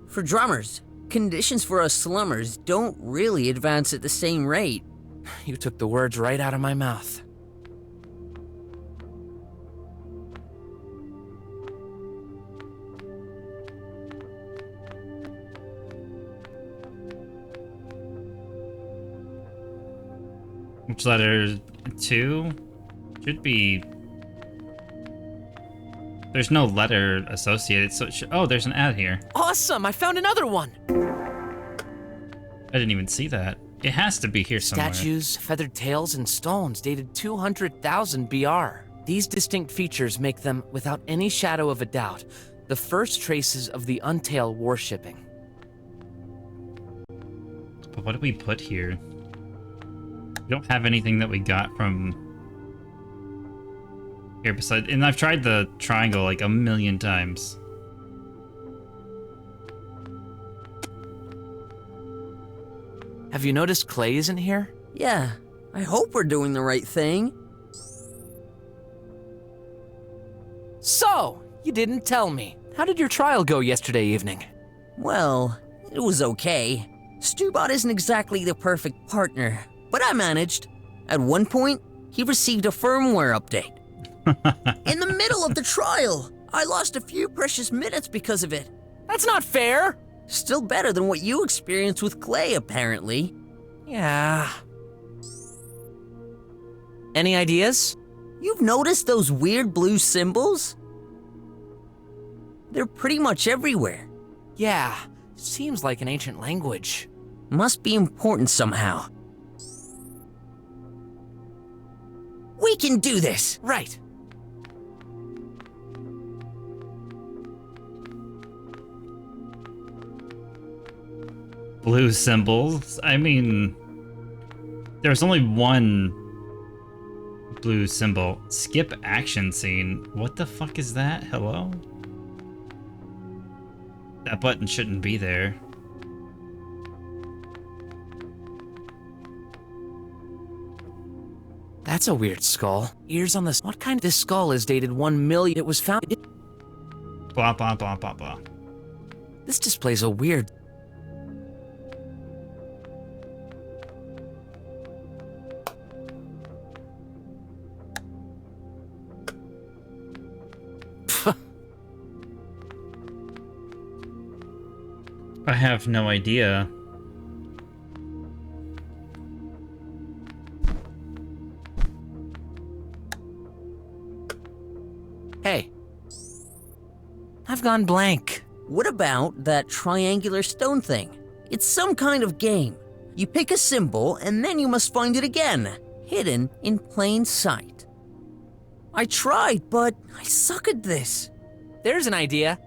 For drummers, conditions for us slummers don't really advance at the same rate. You took the words right out of my mouth. Which letter? 2? Should be... There's no letter associated, so it should... Oh, there's an ad here. Awesome! I found another one! I didn't even see that. It has to be here somewhere. Statues, feathered tails, and stones dated 200,000 BR. These distinct features make them, without any shadow of a doubt, the first traces of the Untail worshipping. But what did we put here? We don't have anything that we got from... here besides... And I've tried the triangle like 1,000,000 times. Have you noticed Clay isn't here? Yeah, I hope we're doing the right thing. So, you didn't tell me. How did your trial go yesterday evening? Well, it was okay. 𝃬bot isn't exactly the perfect partner, but I managed. At one point, he received a firmware update. In the middle of the trial, I lost a few precious minutes because of it. That's not fair! Still better than what you experienced with Clay, apparently. Yeah. Any ideas? You've noticed those weird blue symbols? They're pretty much everywhere. Yeah, seems like an ancient language. Must be important somehow. We can do this! Right. Blue symbols? I mean... There's only one blue symbol. Skip action scene. What the fuck is that? Hello? That button shouldn't be there. That's a weird skull. Ears on this. What kind of this skull is dated 1 million? It was found. Blah, blah, blah, blah, blah. This displays a weird. I have no idea. Hey. I've gone blank. What about that triangular stone thing? It's some kind of game. You pick a symbol, and then you must find it again, hidden in plain sight. I tried, but I suck at this. There's an idea.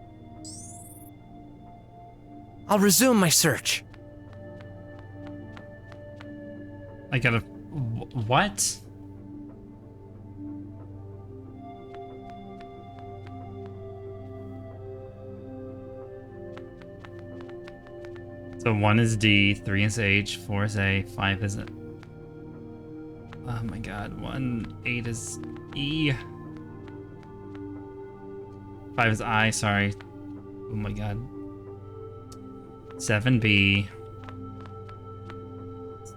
I'll resume my search. I gotta... What? So 1 is D, 3 is H, 4 is A, 5 is... Oh my god, 8 is E. 5 is I, sorry. Oh my god. 7B.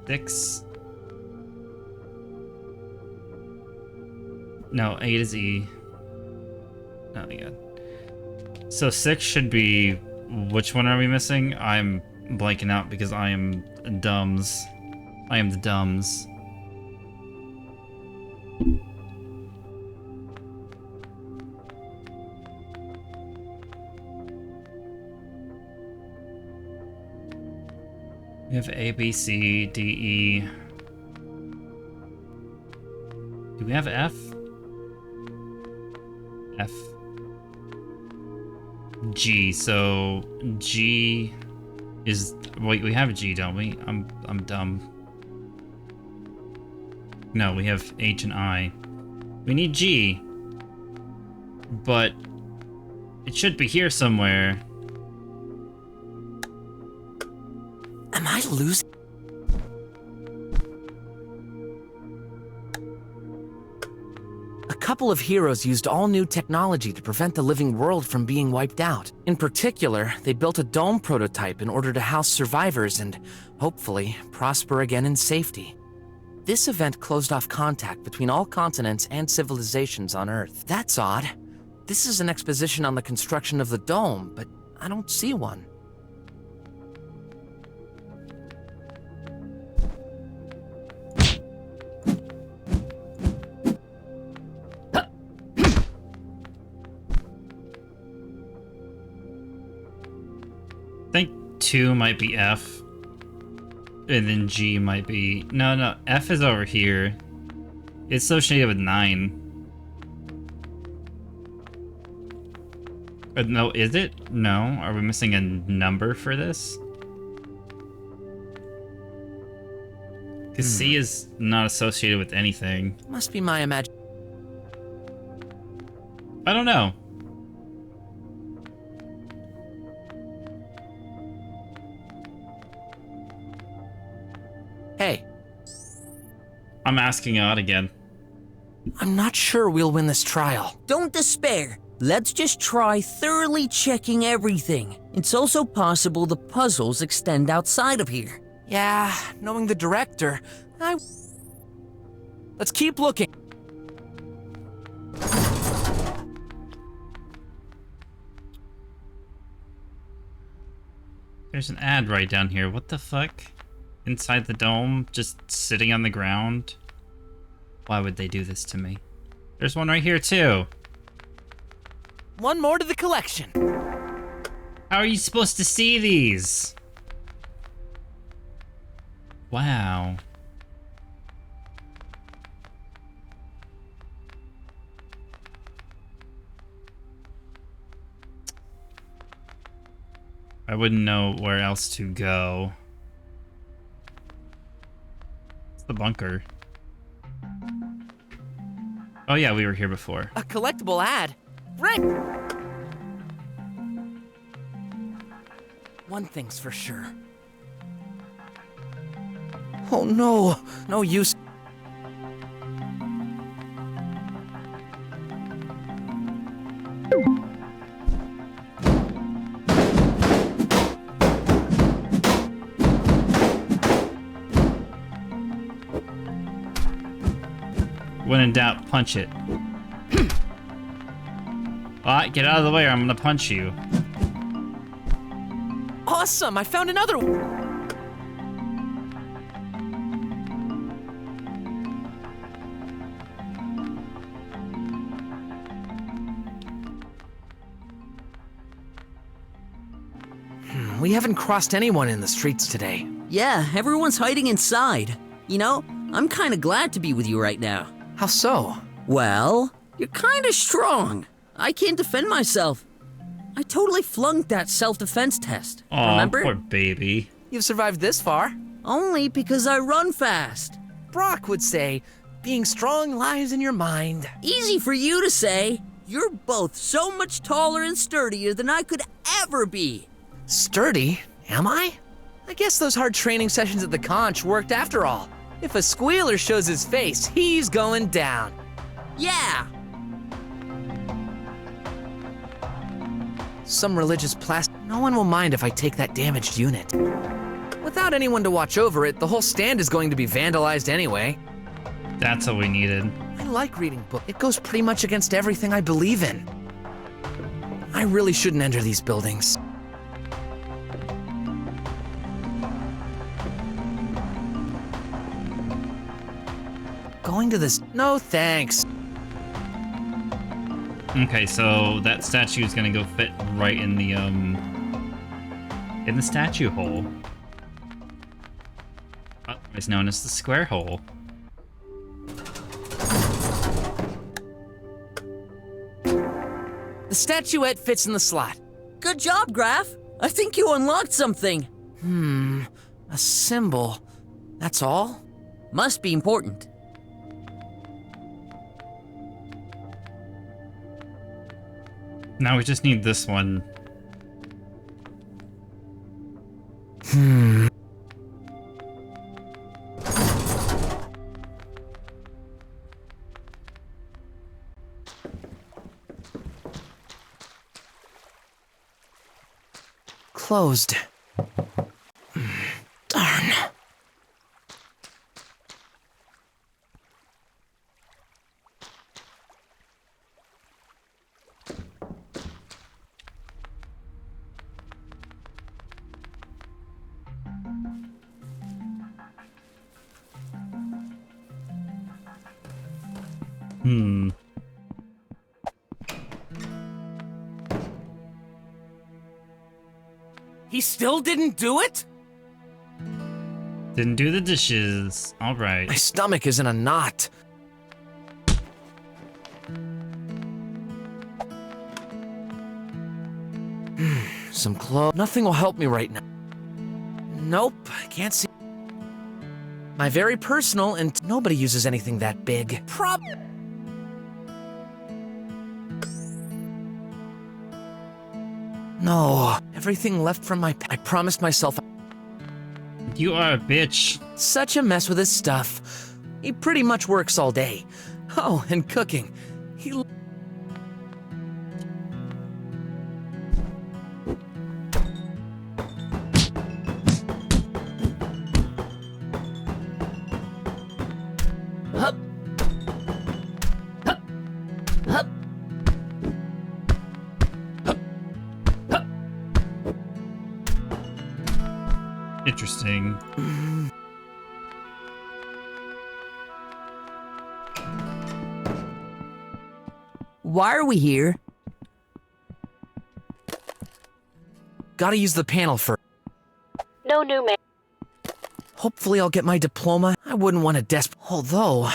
6. No, A to Z. Oh my god. So 6 should be... Which one are we missing? I'm blanking out because I am dumbs. I am the dumbs. We have A, B, C, D, E. Do we have F? F. G, so G is... Wait, we have G, don't we? I'm dumb. No, we have H and I. We need G. But it should be here somewhere. Am I losing? A couple of heroes used all new technology to prevent the living world from being wiped out. In particular, they built a dome prototype in order to house survivors and, hopefully, prosper again in safety. This event closed off contact between all continents and civilizations on Earth. That's odd. This is an exposition on the construction of the dome, but I don't see one. I think 2 might be F. And then G might be... No, F is over here. It's associated with 9. No, is it? No. Are we missing a number for this? Because C is not associated with anything. Must be my imagination. I don't know. Hey. I'm asking out again. I'm not sure we'll win this trial. Don't despair. Let's just try thoroughly checking everything. It's also possible the puzzles extend outside of here. Yeah, knowing the director, Let's keep looking. There's an ad right down here. What the fuck? Inside the dome, just sitting on the ground? Why would they do this to me? There's one right here too. One more to the collection. How are you supposed to see these? Wow. I wouldn't know where else to go. It's the bunker. Oh yeah, we were here before. A collectible ad. Right. One thing's for sure. Oh no, no use. When in doubt, punch it. Alright, get out of the way or I'm gonna punch you. Awesome, I found another one. We haven't crossed anyone in the streets today. Yeah, everyone's hiding inside. You know, I'm kinda glad to be with you right now. How so? Well, you're kinda strong. I can't defend myself. I totally flunked that self-defense test. Aw, remember? poor baby. You've survived this far. Only because I run fast. Brok would say, being strong lies in your mind. Easy for you to say. You're both so much taller and sturdier than I could ever be. Sturdy? Am I? I guess those hard training sessions at the conch worked after all. If a squealer shows his face, he's going down. Yeah! Some religious plastic. No one will mind if I take that damaged unit. Without anyone to watch over it, the whole stand is going to be vandalized anyway. That's what we needed. I like reading books. It goes pretty much against everything I believe in. I really shouldn't enter these buildings. Going to this... No, thanks. Okay, so that statue is gonna go fit right in the statue hole. Otherwise known as the square hole. The statuette fits in the slot. Good job, Graf. I think you unlocked something. A symbol. That's all? Must be important. Now we just need this one. Closed. Darn. He still didn't do it? Didn't do the dishes. All right. My stomach is in a knot. Some clothes. Nothing will help me right now. Nope, I can't see. My very personal, and nobody uses anything that big. No, everything left from my... I promised myself... You are a bitch. Such a mess with his stuff. He pretty much works all day. Oh, and cooking. He... Hup. Hup. Hup. Interesting. Why are we here? Gotta use the panel for... No new man. Hopefully I'll get my diploma. I wouldn't want to Although...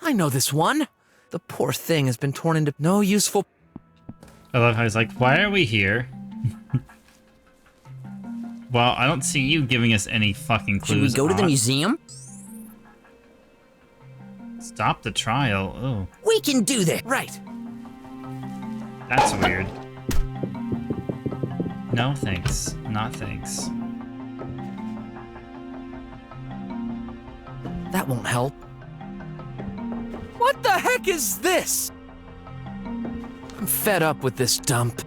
I know this one. The poor thing has been torn into no useful... I love how he's like, why are we here? Well, I don't see you giving us any fucking clues. Should we go to the museum? Stop the trial. Oh, We can do this. Right. that's weird. No thanks. Not thanks. That won't help. What the heck is this? I'm fed up with this dump.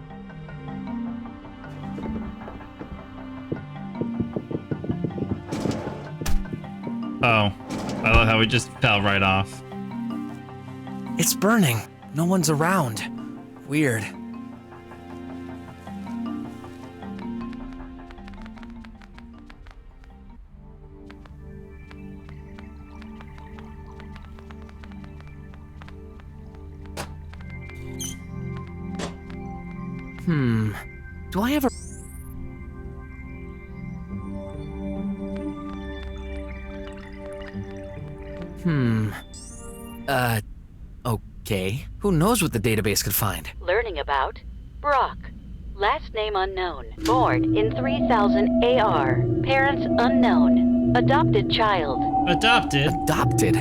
Oh, I love how we just fell right off. It's burning. No one's around. Weird. Do I have a... Okay. Who knows what the database could find? Learning about Brok. Last name unknown. Born in 3000 AR. Parents unknown. Adopted child. Adopted? Adopted?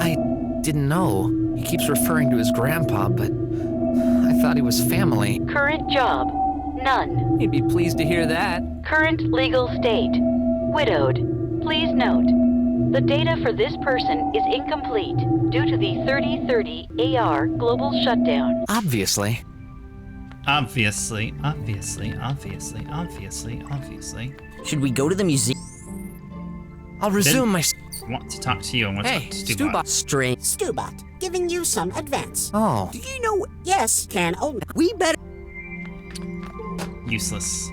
I didn't know. He keeps referring to his grandpa, but I thought he was family. Current job. None. He'd be pleased to hear that. Current legal state. Widowed. Please note, the data for this person is incomplete due to the 3030 AR global shutdown. Obviously. Obviously. Should we go to the museum? I'll resume my... I want to talk to you. I want to Hey, talk to Stubot. Strange. Stubot, giving you some advance. Oh. Do you know? Yes, can only. We better. Useless.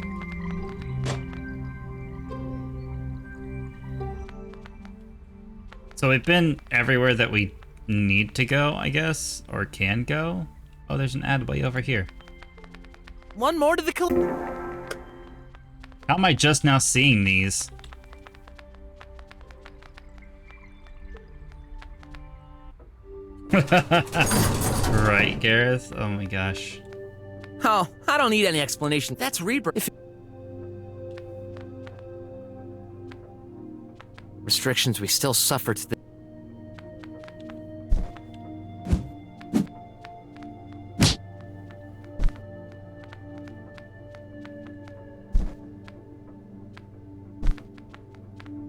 So we've been everywhere that we need to go, I guess, or can go. Oh, there's an ad way over here. One more to the... How am I just now seeing these? Right, Gareth? Oh my gosh. Oh, I don't need any explanation. That's Reaper. If... Restrictions we still suffer to the...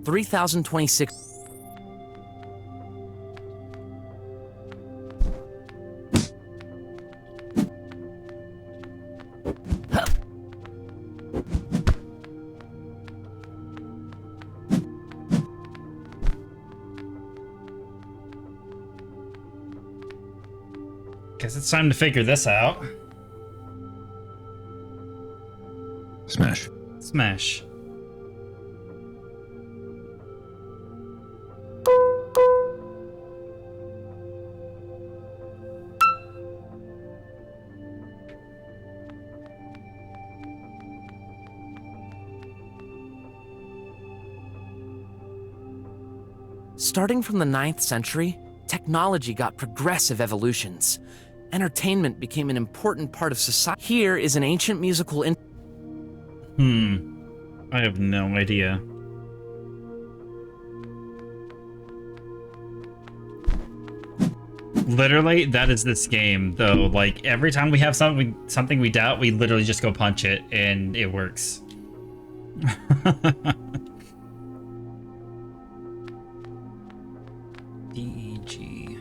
$3,026. Guess it's time to figure this out. Smash. Smash. Starting from the 9th century, technology got progressive evolutions. Entertainment became an important part of society. Here is an ancient musical I have no idea. Literally, that is this game, though. Like, every time we have something we doubt, we literally just go punch it, and it works. DEG.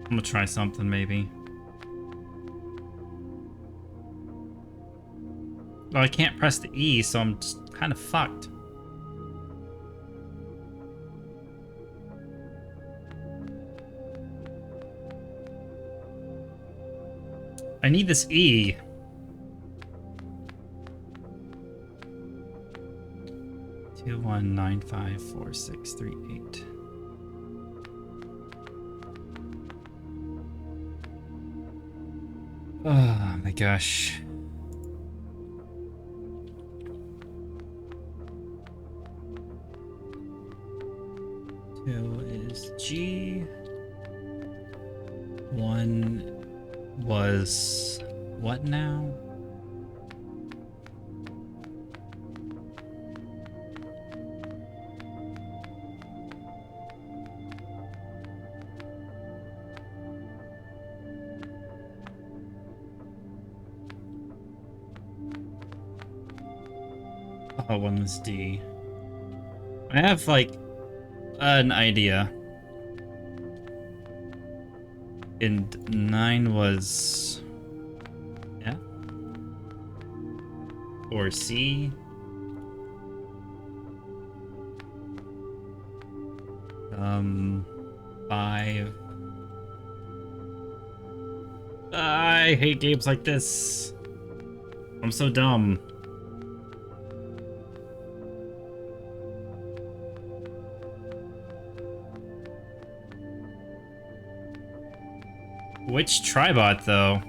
I'm gonna try something, maybe. Well, I can't press the E, so I'm just kind of fucked. I need this E. Two, 1, 9, 5, 4, 6, 3, 8. Oh my gosh. Two is G. One was what now? Oh, one was D. I have like an idea. And 9 was F or C. 5. I hate games like this. I'm so dumb. Which tribot, though?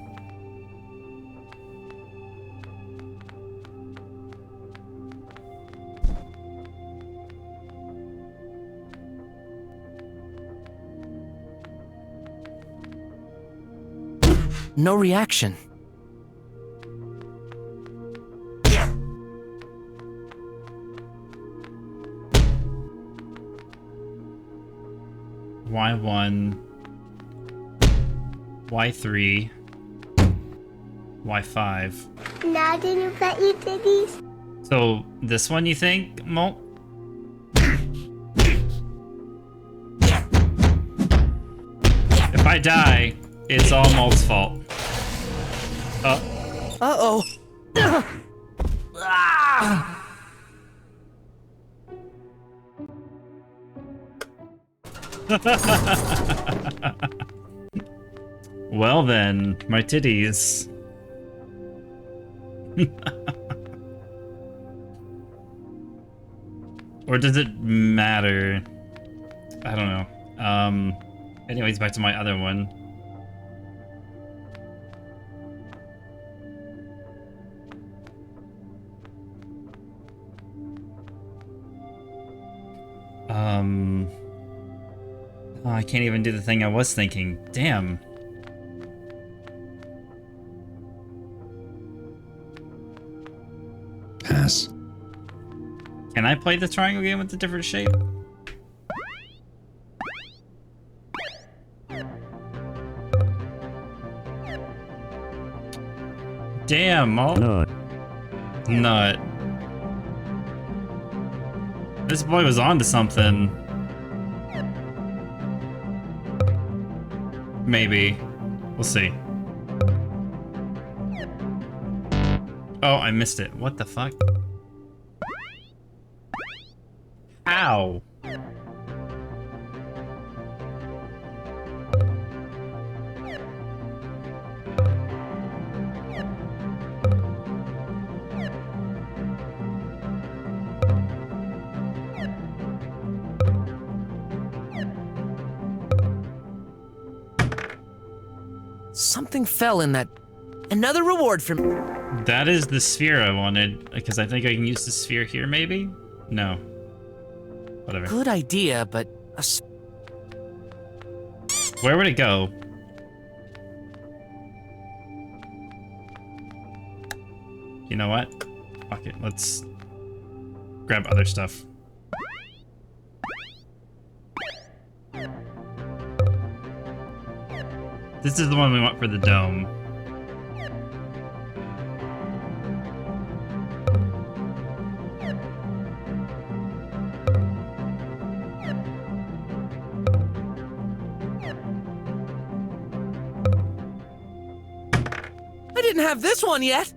No reaction. Y1. Y3. Why 5? Now can you pet your titties? So, this one you think, Molt? If I die, it's all Molt's fault. Uh-oh. Well then, my titties. Or does it matter? I don't know. Anyways, back to my other one. Oh, I can't even do the thing I was thinking. Damn. Pass. Can I play the triangle game with the different shape? Damn, Malt. Nut. This boy was onto something. Maybe. We'll see. Oh, I missed it. What the fuck? Ow. Something fell in that. Another reward from. That is the sphere I wanted, because I think I can use the sphere here, maybe? No. Whatever. Good idea, but. Where would it go? You know what? Fuck it, let's grab other stuff. This is the one we want for the dome. I didn't have this one yet.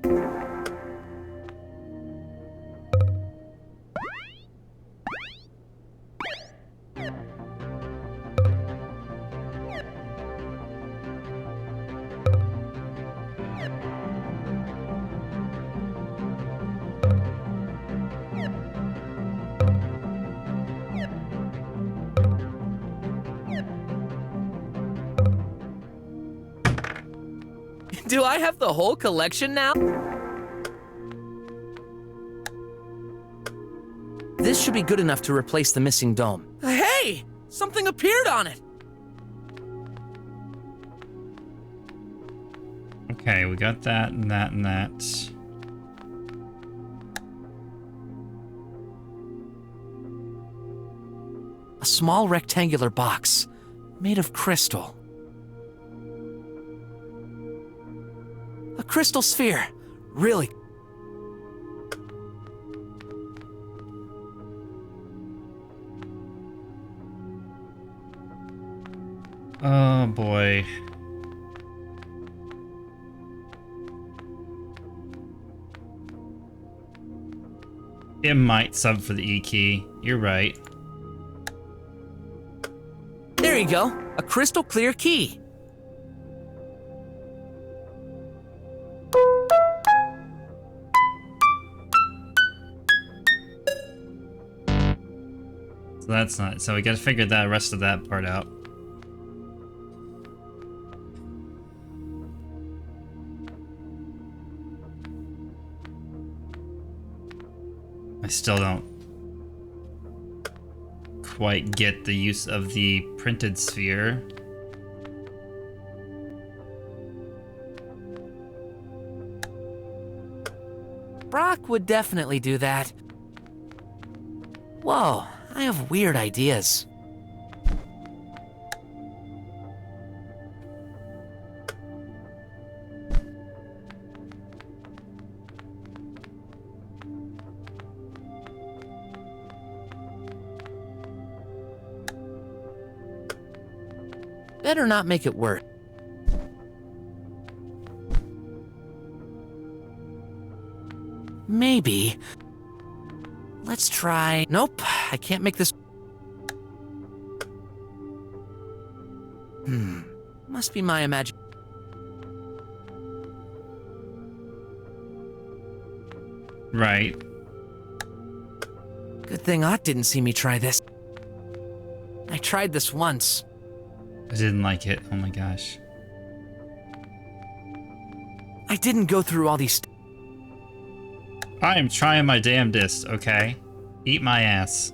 Do I have the whole collection now? This should be good enough to replace the missing dome. Hey! Something appeared on it! Okay, we got that and that and that. A small rectangular box, made of crystal. A crystal sphere. Really. Oh boy. It might sub for the E key. You're right. There you go. A crystal clear key. So that's not. So we gotta figure that rest of that part out. I still don't quite get the use of the printed sphere. Brok would definitely do that. Whoa, I have weird ideas. Better not make it worse. Maybe. Let's try... Nope, I can't make this... Must be my imagination. Right. Good thing Ott didn't see me try this. I tried this once. I didn't like it. Oh my gosh. I didn't go through all these... I am trying my damnedest, okay? Eat my ass.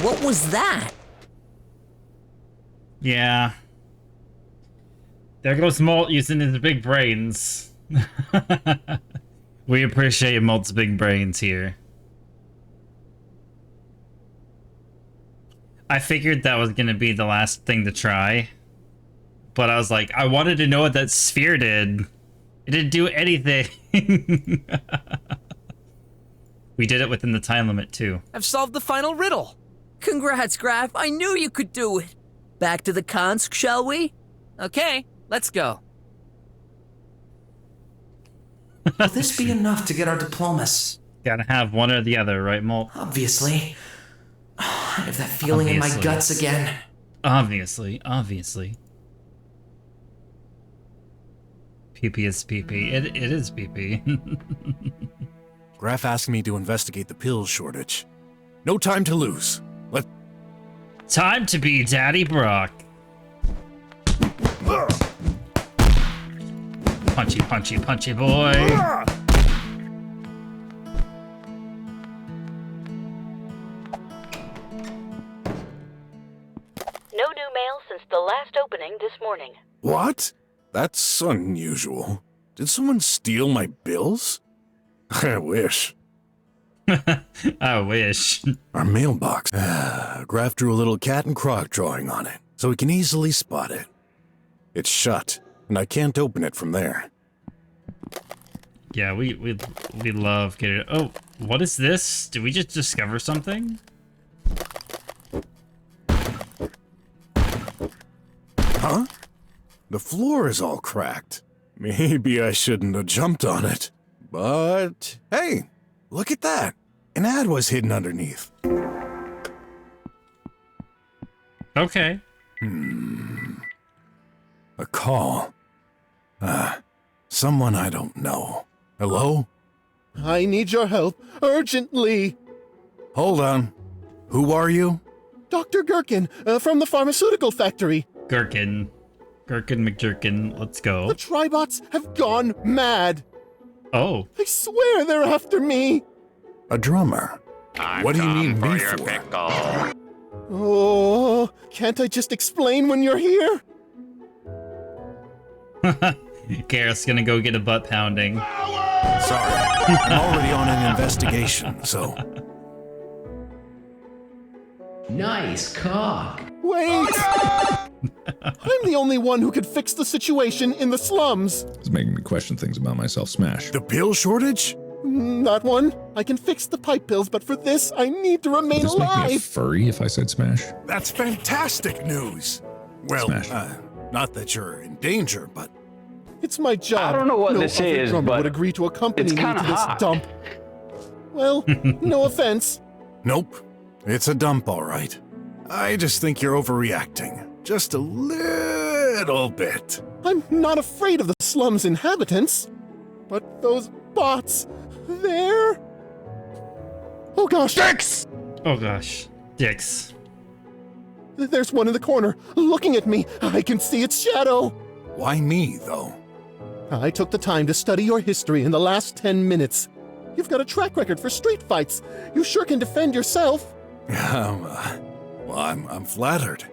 What was that? Yeah. There goes Molt using his big brains. We appreciate Molt's big brains here. I figured that was gonna be the last thing to try. But I was like, I wanted to know what that sphere did. It didn't do anything. We did it within the time limit too. I've solved the final riddle. Congrats, Graf. I knew you could do it. Back to the Kansk, shall we? Okay, let's go. Will this be enough to get our diplomas? Gotta have one or the other, right, Molt? Obviously. I have that feeling in my guts again. Obviously. PP is PP. It is PP. Graf asked me to investigate the pills shortage. No time to lose. Time to be Daddy Brok. Punchy, punchy, punchy boy. No new mail since the last opening this morning. What? That's unusual. Did someone steal my bills? I wish. I wish. Our mailbox. Graf drew a little cat and croc drawing on it, so we can easily spot it. It's shut, and I can't open it from there. Yeah, we love getting. Oh, what is this? Did we just discover something? Huh? The floor is all cracked. Maybe I shouldn't have jumped on it. But hey, look at that. An ad was hidden underneath. Okay. A call. Someone I don't know. Hello? I need your help urgently. Hold on. Who are you? Dr. Gherkin from the pharmaceutical factory. Gherkin McJerkin, let's go. The Tribots have gone mad. Oh. I swear they're after me. A drummer. What do you need me for? Pickle. Oh, can't I just explain when you're here? Gareth's gonna go get a butt pounding. Sorry, I'm already on an investigation, so... Nice cock. Wait! I'm the only one who could fix the situation in the slums. It's making me question things about myself, Smash. The pill shortage? Not one. I can fix the pipe pills, but for this, I need to remain Does this make me a alive. furry if I said Smash? That's fantastic news. Well, Smash. Not that you're in danger, but... It's my job. I don't know what no this other is, drummer but would agree to accompany it's me to kinda this hot. dump. Well, no offense. Nope. It's a dump, all right. I just think you're overreacting. Just a little bit. I'm not afraid of the slum's inhabitants. But those bots, they're... Oh gosh. Dicks! Oh gosh. Dicks. There's one in the corner, looking at me. I can see its shadow. Why me, though? I took the time to study your history in the last 10 minutes. You've got a track record for street fights. You sure can defend yourself. Well, I'm flattered.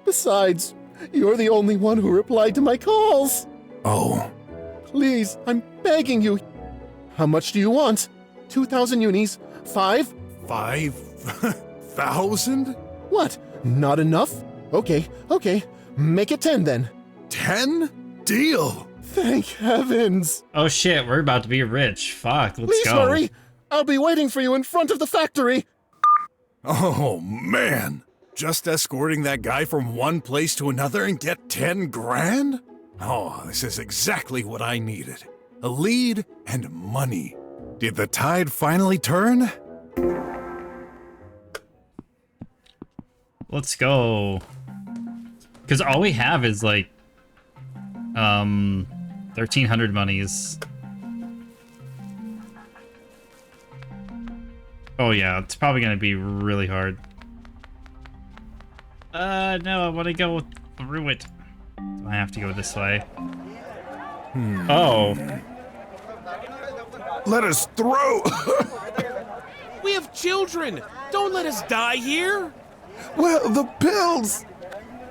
Besides, you're the only one who replied to my calls. Oh. Please, I'm begging you. How much do you want? 2,000 unis? 5? 5,000? What? Not enough? Okay. Make it 10 then. 10? Deal. Thank heavens. Oh shit, we're about to be rich. Fuck, let's Please go. hurry. I'll be waiting for you in front of the factory. Oh, man. Just escorting that guy from one place to another and get 10 grand? Oh, this is exactly what I needed. A lead and money. Did the tide finally turn? Let's go. Because all we have is like 1,300 monies. Oh yeah, it's probably gonna be really hard. No, I want to go through it. I have to go this way. Oh. Let us through! We have children! Don't let us die here! Well, the pills!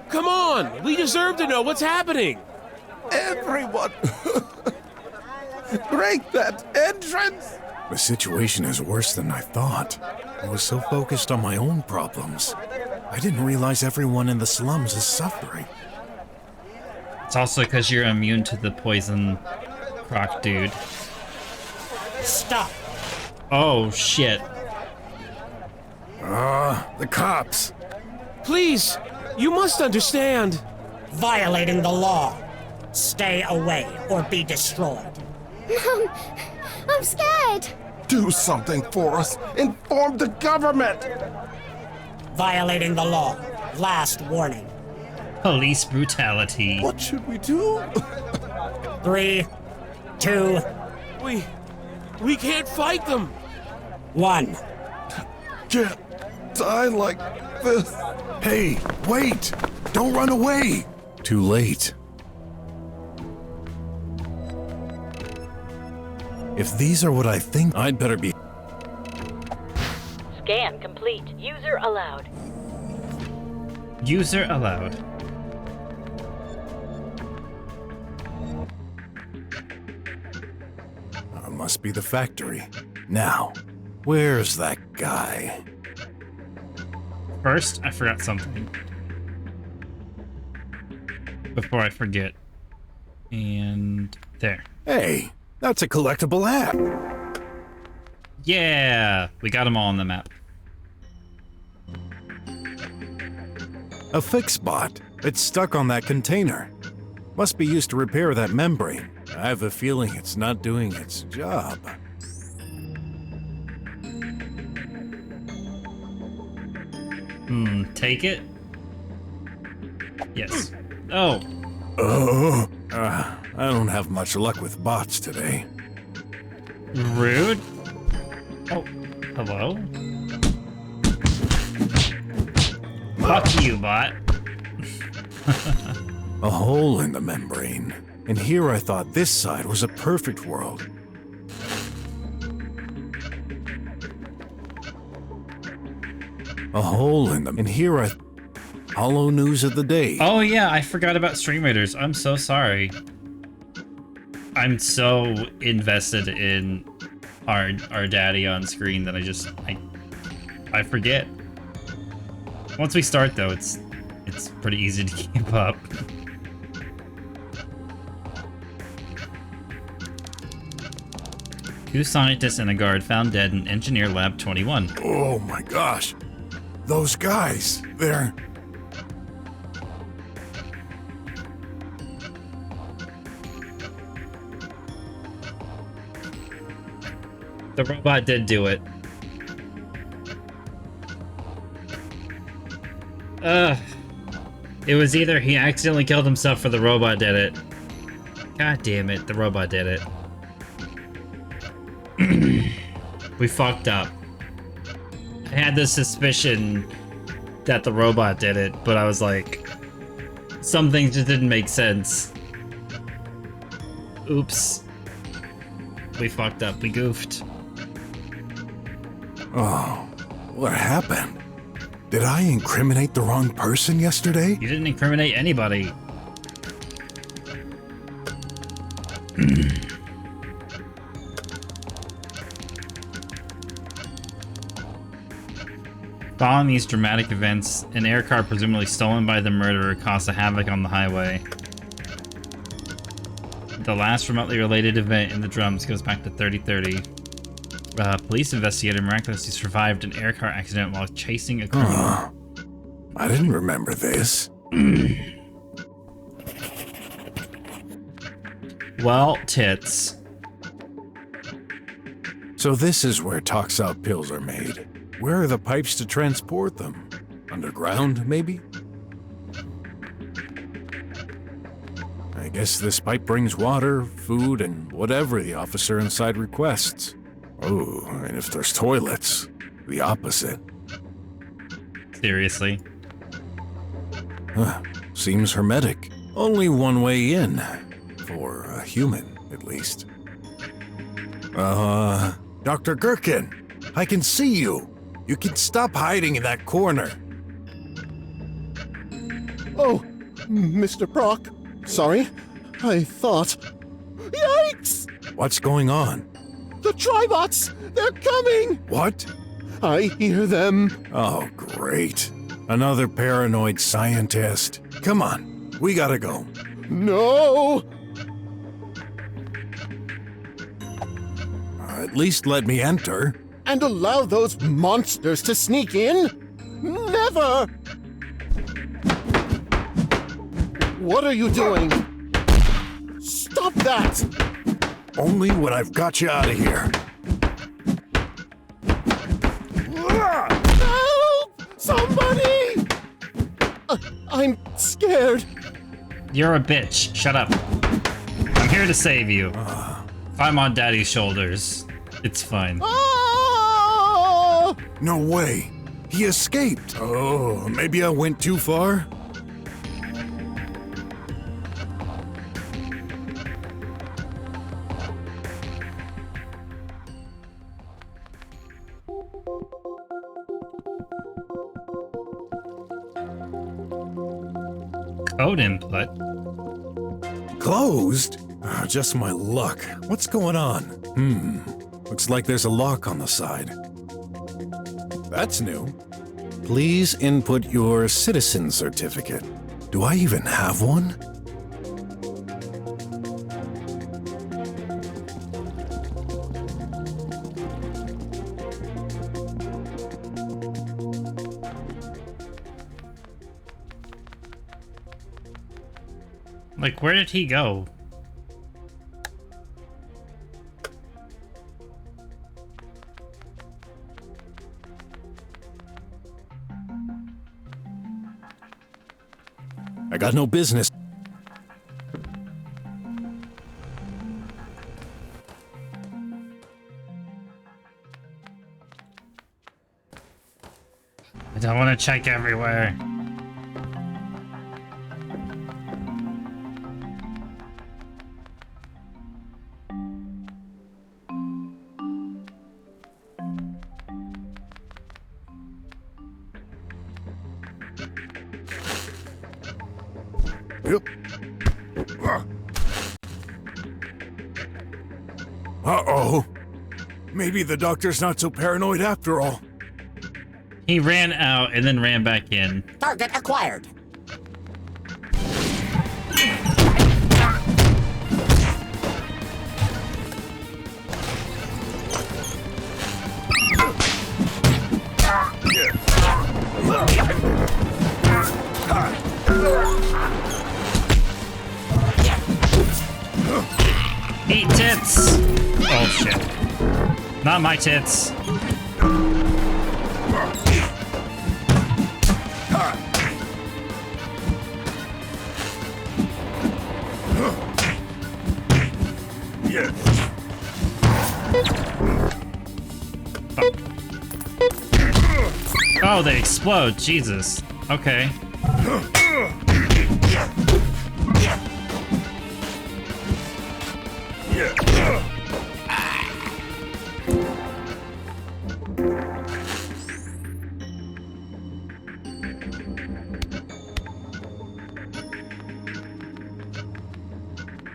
Come on! We deserve to know what's happening! Everyone! Break that entrance! The situation is worse than I thought. I was so focused on my own problems. I didn't realize everyone in the slums is suffering. It's also because you're immune to the poison croc dude. Stop! Oh, shit. The cops. Please, you must understand. Violating the law. Stay away or be destroyed. Mom, I'm scared. Do something for us. Inform the government. Violating the law. Last warning. Police brutality. What should we do? 3, 2, We can't fight them. 1. Can't die like this. Hey, wait! Don't run away! Too late. If these are what I think, I'd better be. Scan complete. User allowed. User allowed. Must be the factory. Now, where's that guy? First, I forgot something. Before I forget. And there. Hey, that's a collectible app. Yeah, we got them all on the map. A fix bot. It's stuck on that container. Must be used to repair that membrane. I have a feeling it's not doing its job. Take it? Yes. Oh. I don't have much luck with bots today. Rude? Oh, hello? Fuck you, bot. A hole in the membrane. And here I thought this side was a perfect world. A hole in them. And here I... Hollow news of the day. Oh yeah, I forgot about Stream Raiders. I'm so sorry. I'm so invested in our daddy on screen that I forget. Once we start though, it's pretty easy to keep up. Two scientists and a guard found dead in Engineer Lab 21. Oh my gosh. Those guys, they're... The robot did do it. It was either he accidentally killed himself or the robot did it. God damn it, the robot did it. We fucked up. I had this suspicion that the robot did it, but I was like, some things just didn't make sense. Oops. We fucked up, we goofed. Oh, what happened? Did I incriminate the wrong person yesterday? You didn't incriminate anybody. Following these dramatic events, an air car presumably stolen by the murderer caused a havoc on the highway. The last remotely related event in the drums goes back to 3030. A police investigator miraculously survived an air car accident while chasing a criminal. I didn't remember this. Well, tits. So this is where Toxop pills are made. Where are the pipes to transport them? Underground, maybe? I guess this pipe brings water, food, and whatever the officer inside requests. Oh, and if there's toilets, the opposite. Seriously? Huh, seems hermetic. Only one way in. For a human, at least. Dr. Gherkin, I can see you. You can stop hiding in that corner. Oh, Mr. Brok. Sorry. I thought... Yikes! What's going on? The Tribots! They're coming! What? I hear them. Oh, great. Another paranoid scientist. Come on, we gotta go. No! At least let me enter. And allow those monsters to sneak in? Never! What are you doing? Stop that! Only when I've got you out of here. Help! Somebody! I'm scared. You're a bitch. Shut up. I'm here to save you. If I'm on Daddy's shoulders, it's fine. No way. He escaped. Oh, maybe I went too far? Code input? Closed? Oh, just my luck. What's going on? Looks like there's a lock on the side. That's new. Please input your citizen certificate. Do I even have one? Like, where did he go? I got no business. I don't want to check everywhere. Uh-oh. Maybe the doctor's not so paranoid after all. He ran out and then ran back in. Target acquired. Eat tits! Oh shit. Not my tits. Oh, they explode. Jesus. Okay.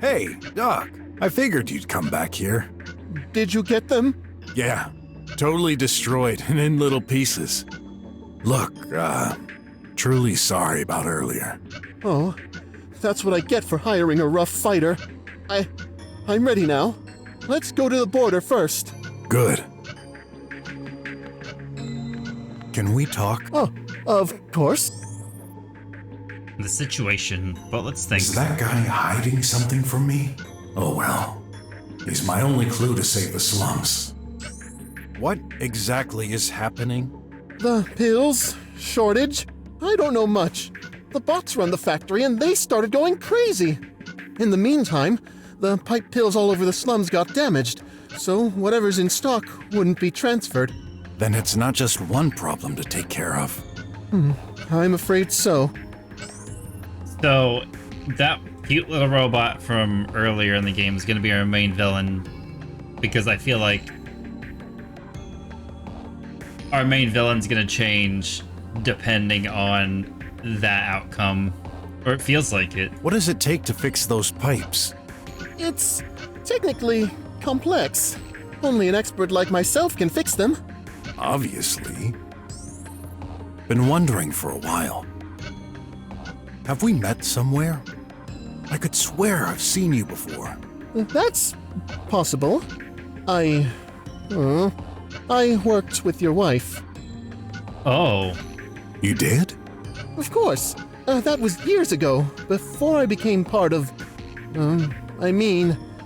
Hey, Doc. I figured you'd come back here. Did you get them? Yeah, totally destroyed and in little pieces. Look, truly sorry about earlier. Oh, that's what I get for hiring a rough fighter. I'm ready now. Let's go to the border first. Good. Can we talk? Oh, of course. The situation, but let's think. Is that guy hiding something from me? Oh well. He's my only clue to save the slums. What exactly is happening? The pills shortage? I don't know much. The bots run the factory and they started going crazy. In the meantime, the pipe pills all over the slums got damaged, so whatever's in stock wouldn't be transferred. Then it's not just one problem to take care of. I'm afraid so. So, that cute little robot from earlier in the game is going to be our main villain, because I feel like our main villain's going to change depending on that outcome, or it feels like it. What does it take to fix those pipes? It's technically complex. Only an expert like myself can fix them. Obviously. Been wondering for a while. Have we met somewhere? I could swear I've seen you before. That's possible. I worked with your wife. Oh. You did? Of course. That was years ago, before I became part of...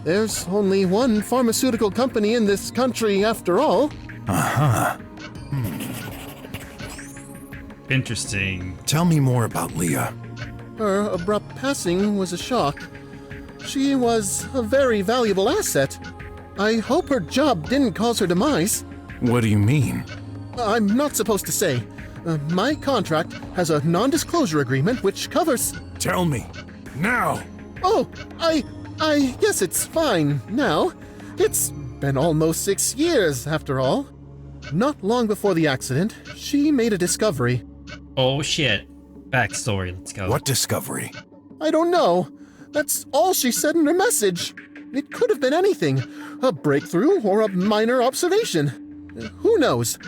there's only one pharmaceutical company in this country after all. Uh-huh. Interesting. Tell me more about 𝃬. Her abrupt passing was a shock. She was a very valuable asset. I hope her job didn't cause her demise. What do you mean? I'm not supposed to say. My contract has a non-disclosure agreement which covers... Tell me. Now! Oh, I guess it's fine now. It's been almost 6 years, after all. Not long before the accident, she made a discovery. Oh shit. Backstory, let's go. What discovery? I don't know. That's all she said in her message. It could have been anything. A breakthrough or a minor observation. Who knows?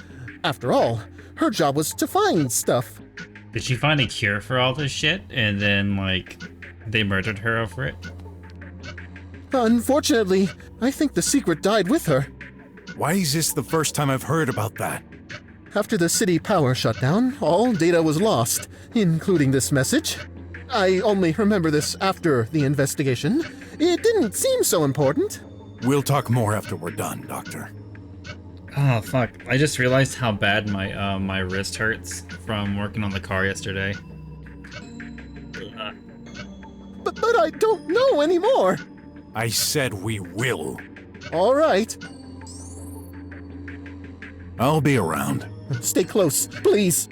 After all, her job was to find stuff. Did she find a cure for all this shit and then, like, they murdered her over it? Unfortunately, I think the secret died with her. Why is this the first time I've heard about that? After the city power shut down, all data was lost, including this message. I only remember this after the investigation. It didn't seem so important. We'll talk more after we're done, Doctor. Oh, fuck. I just realized how bad my wrist hurts from working on the car yesterday. But I don't know anymore. I said we will. All right. I'll be around. Stay close, please.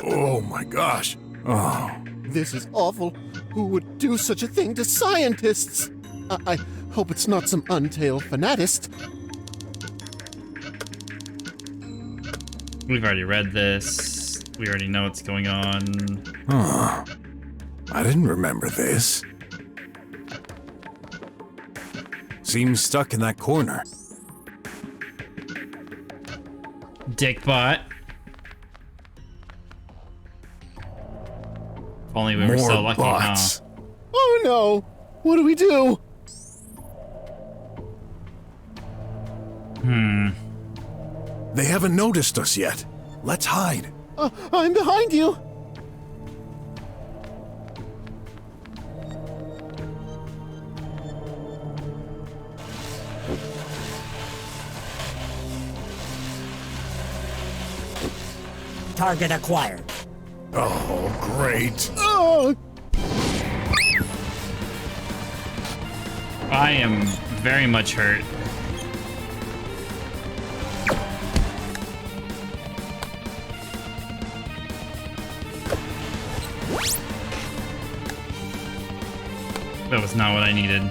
Oh my gosh. Oh. This is awful. Who would do such a thing to scientists? I hope it's not some untailed fanatist. We've already read this. We already know what's going on. Huh. I didn't remember this. Seems stuck in that corner. Dickbot. If only we were so lucky, bots. huh? Oh no! What do we do? They haven't noticed us yet. Let's hide. I'm behind you. Target acquired. Oh, great. Oh! I am very much hurt. That was not what I needed.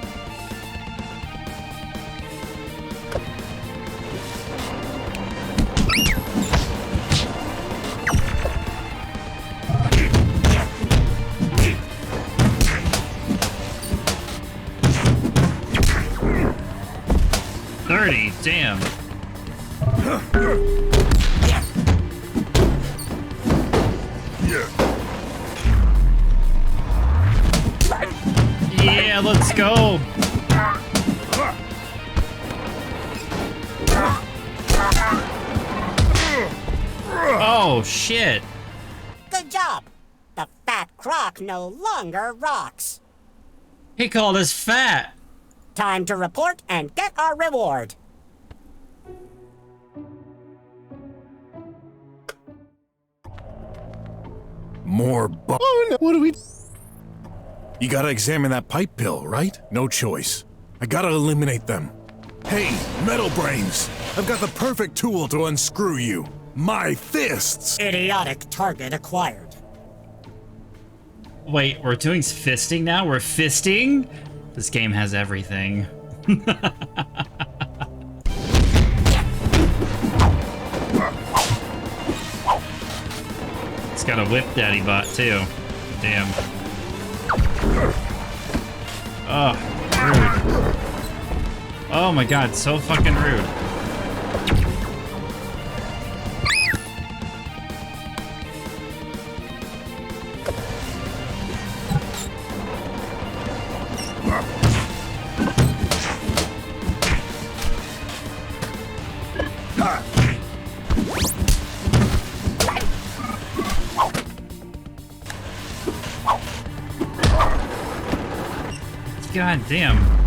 Yeah, let's go. Oh, shit. Good job. The fat croc no longer rocks. He called us fat. Time to report and get our reward. More Oh no, what do we... You gotta examine that pipe pill, right? No choice. I gotta eliminate them. Hey, metal brains! I've got the perfect tool to unscrew you. My fists! Idiotic target acquired. Wait, we're doing fisting now? We're fisting? This game has everything. It's got a whip daddy bot too. Damn. Oh, rude. Oh my god, so fucking rude. God damn.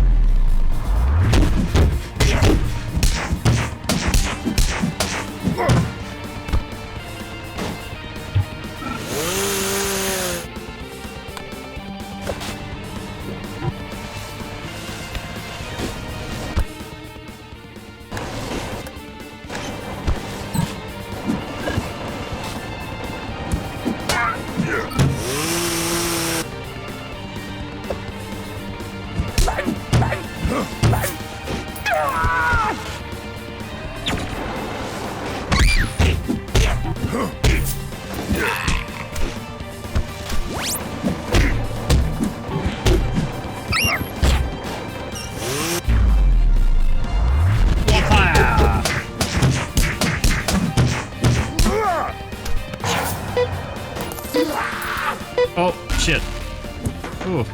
Oh, shit. Ooh.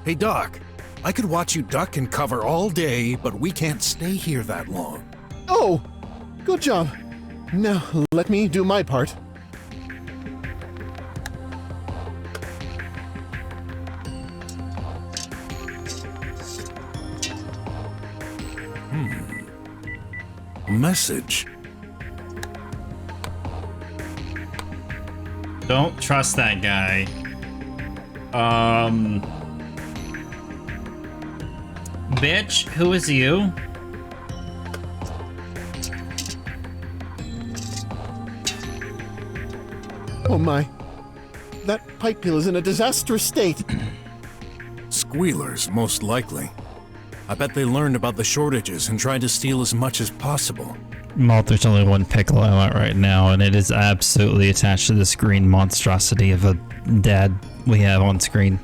Hey, Doc. I could watch you duck and cover all day, but we can't stay here that long. Oh, good job. Now, let me do my part. A message. Don't trust that guy. Bitch, who is you? Oh my. That pipe peel is in a disastrous state. Squealers, most likely. I bet they learned about the shortages and tried to steal as much as possible. Well, there's only one pickle out right now, and it is absolutely attached to this green monstrosity of a dad we have on screen.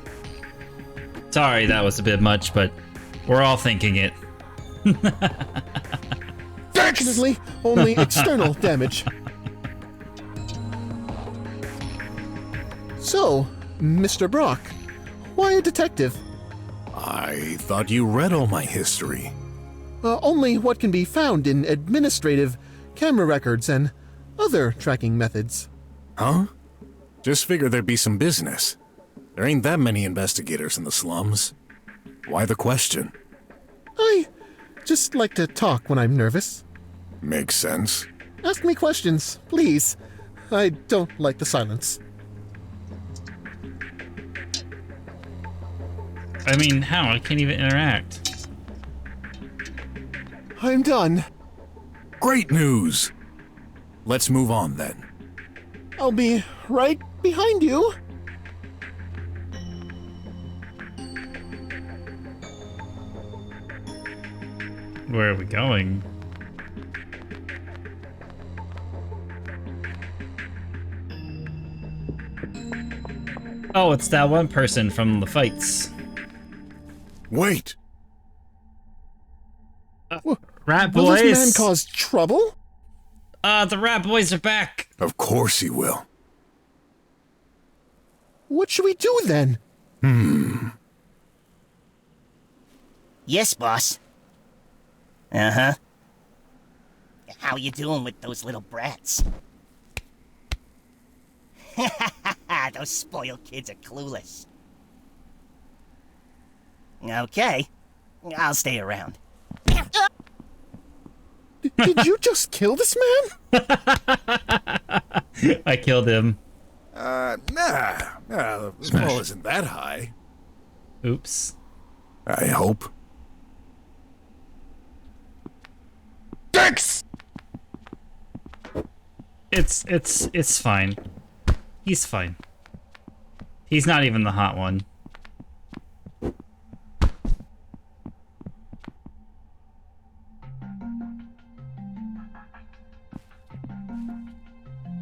Sorry, that was a bit much, but we're all thinking it. Fortunately, only external damage. So, Mr. Brok, why a detective? I thought you read all my history. Only what can be found in administrative, camera records, and other tracking methods. Huh? Just figured there'd be some business. There ain't that many investigators in the slums. Why the question? I just like to talk when I'm nervous. Makes sense. Ask me questions, please. I don't like the silence. I mean, how? I can't even interact. I'm done. Great news! Let's move on then. I'll be right behind you. Where are we going? Oh, it's that one person from the fights. Wait! Rat Will boys. this man cause trouble? The rat boys are back. Of course he will. What should we do then? Yes, boss. Uh-huh. How you doing with those little brats? Those spoiled kids are clueless. Okay. I'll stay around. Did you just kill this man? I killed him. Nah, the ball isn't that high. Oops. I hope. Dicks! It's fine. He's fine. He's not even the hot one.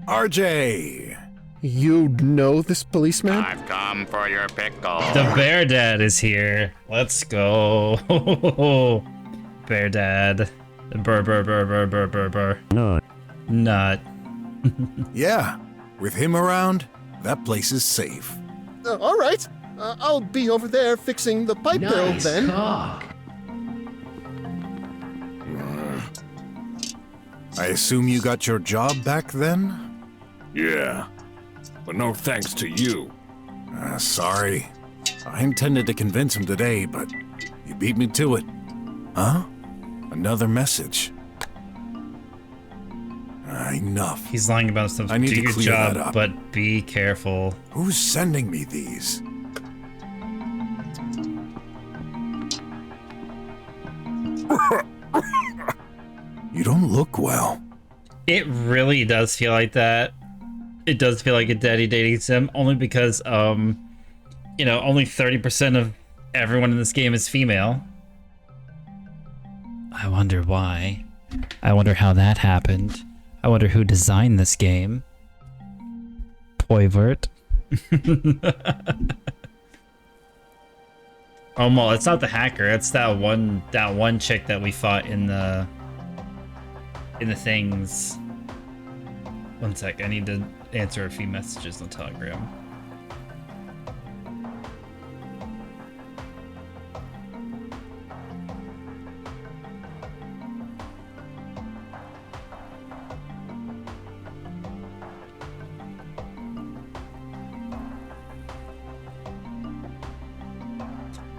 RJ! You know this policeman? I've come for your pickle. The bear dad is here. Let's go. Bear dad. Burr, burr, burr, burr, burr, burr, burr. Nut. Yeah, with him around, that place is safe. All right. I'll be over there fixing the pipe drill then. I assume you got your job back then? Yeah, but no thanks to you. Sorry. I intended to convince him today, but you beat me to it. Huh? Another message. Enough. He's lying about stuff. I need Do to your clear job, that up. but be careful. Who's sending me these? You don't look well. It really does feel like that. It does feel like a daddy dating sim, only because, you know, only 30% of everyone in this game is female. I wonder why. I wonder how that happened. I wonder who designed this game. Poivert. Oh, well, it's not the hacker. It's that one chick that we fought in the things. One sec. I need to answer a few messages on Telegram.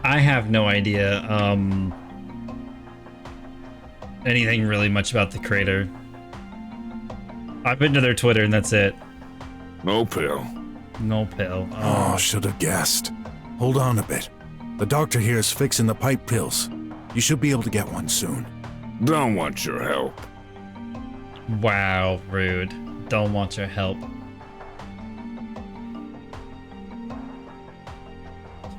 I have no idea anything really much about the creator. I've been to their Twitter and that's it. No pill. No pill. Oh, should have guessed. Hold on a bit. The doctor here is fixing the pipe pills. You should be able to get one soon. Don't want your help. Wow, rude. Don't want your help.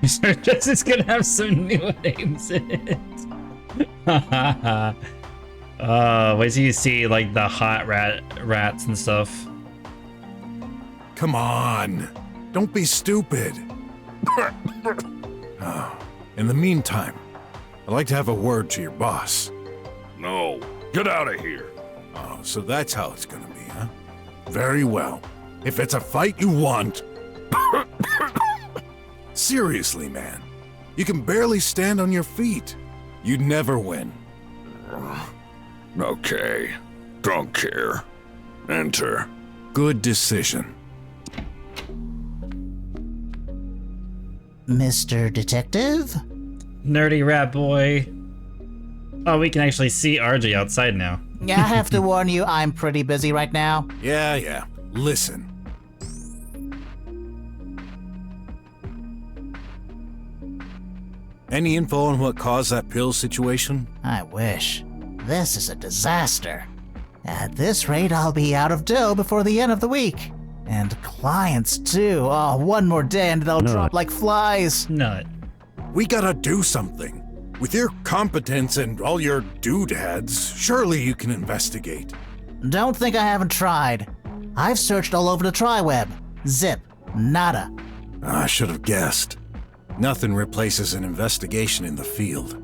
This is gonna have some new names in it. Wait till you see like the hot rats and stuff. Come on. Don't be stupid. In the meantime, I'd like to have a word to your boss. No. Get out of here. Oh, so that's how it's gonna be, huh? Very well. If it's a fight you want. Seriously, man. You can barely stand on your feet. You'd never win. Okay. Don't care. Enter. Good decision. Mr. Detective? Nerdy rat boy. Oh, we can actually see RJ outside now. Yeah, I have to warn you, I'm pretty busy right now. Yeah. Listen. Any info on what caused that pill situation? I wish. This is a disaster. At this rate, I'll be out of dough before the end of the week. And clients, too. Oh, one more day and they'll drop like flies. Nut. We gotta do something. With your competence and all your doodads, surely you can investigate. Don't think I haven't tried. I've searched all over the tri-web. Zip. Nada. I should have guessed. Nothing replaces an investigation in the field.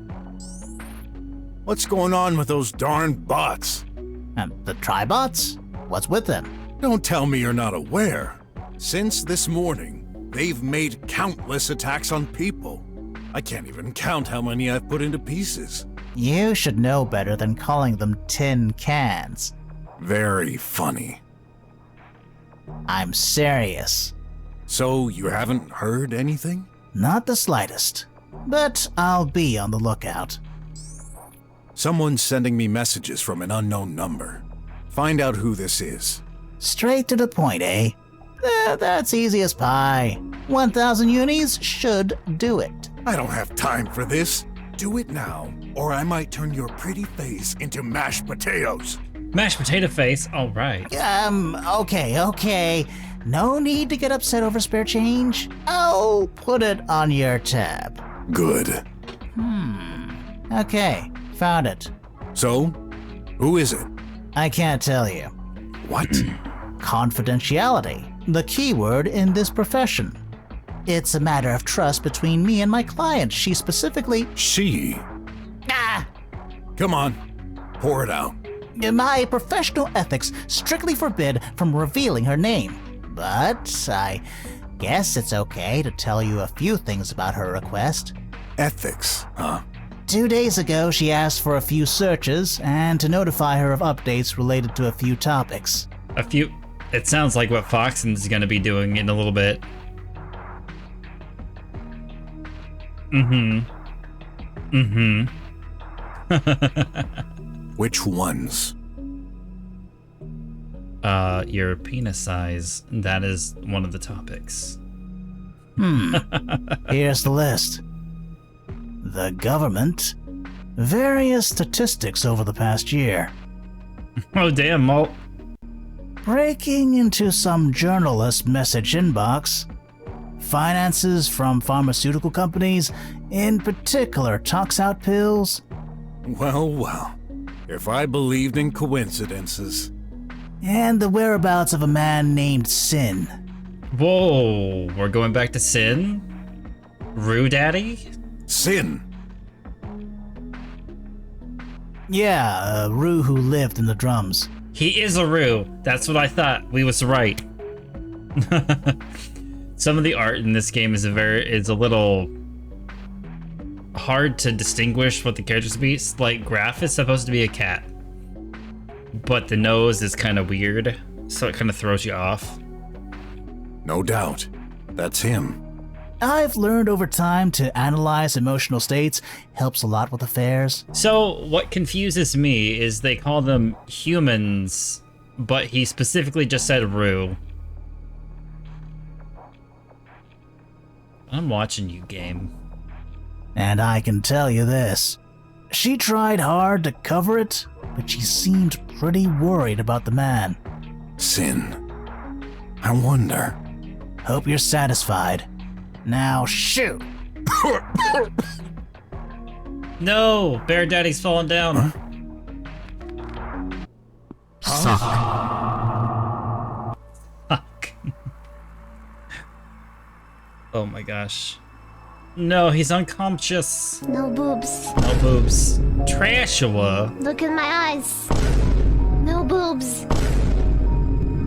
What's going on with those darn bots? The Tribots? What's with them? Don't tell me you're not aware. Since this morning, they've made countless attacks on people. I can't even count how many I've put into pieces. You should know better than calling them tin cans. Very funny. I'm serious. So you haven't heard anything? Not the slightest. But I'll be on the lookout. Someone's sending me messages from an unknown number. Find out who this is. Straight to the point, eh? That's easy as pie. 1,000 unis should do it. I don't have time for this. Do it now, or I might turn your pretty face into mashed potatoes. Mashed potato face? All right. Okay. No need to get upset over spare change. I'll put it on your tab. Good. Okay, found it. So, who is it? I can't tell you. What? Confidentiality, the key word in this profession. It's a matter of trust between me and my client. She specifically... She? Come on, pour it out. My professional ethics strictly forbid from revealing her name. But I guess it's okay to tell you a few things about her request. Ethics, huh? 2 days ago, she asked for a few searches and to notify her of updates related to a few topics. A few? It sounds like what Foxen's gonna be doing in a little bit. Which ones? Your penis size. That is one of the topics. Here's the list. The government. Various statistics over the past year. Oh, damn, Malt. Breaking into some journalist message inbox. Finances from pharmaceutical companies, in particular tox out pills. Well. If I believed in coincidences. And the whereabouts of a man named Sin. Whoa, we're going back to Sin? Rue Daddy? Sin? Yeah, a Rue who lived in the drums. He is a Rue. That's what I thought. We was right. Some of the art in this game is a little hard to distinguish what the characters be. Like, Graph is supposed to be a cat, but the nose is kind of weird, so it kind of throws you off. No doubt. That's him. I've learned over time to analyze emotional states. Helps a lot with affairs. So what confuses me is they call them humans, but he specifically just said Rue. I'm watching you, game. And I can tell you this. She tried hard to cover it, but she seemed pretty worried about the man. Sin. I wonder. Hope you're satisfied. Now shoot! No! Bear Daddy's falling down. Suck. Fuck. Oh my gosh. No, he's unconscious. No boobs. No boobs. Trashua. Look in my eyes. No boobs.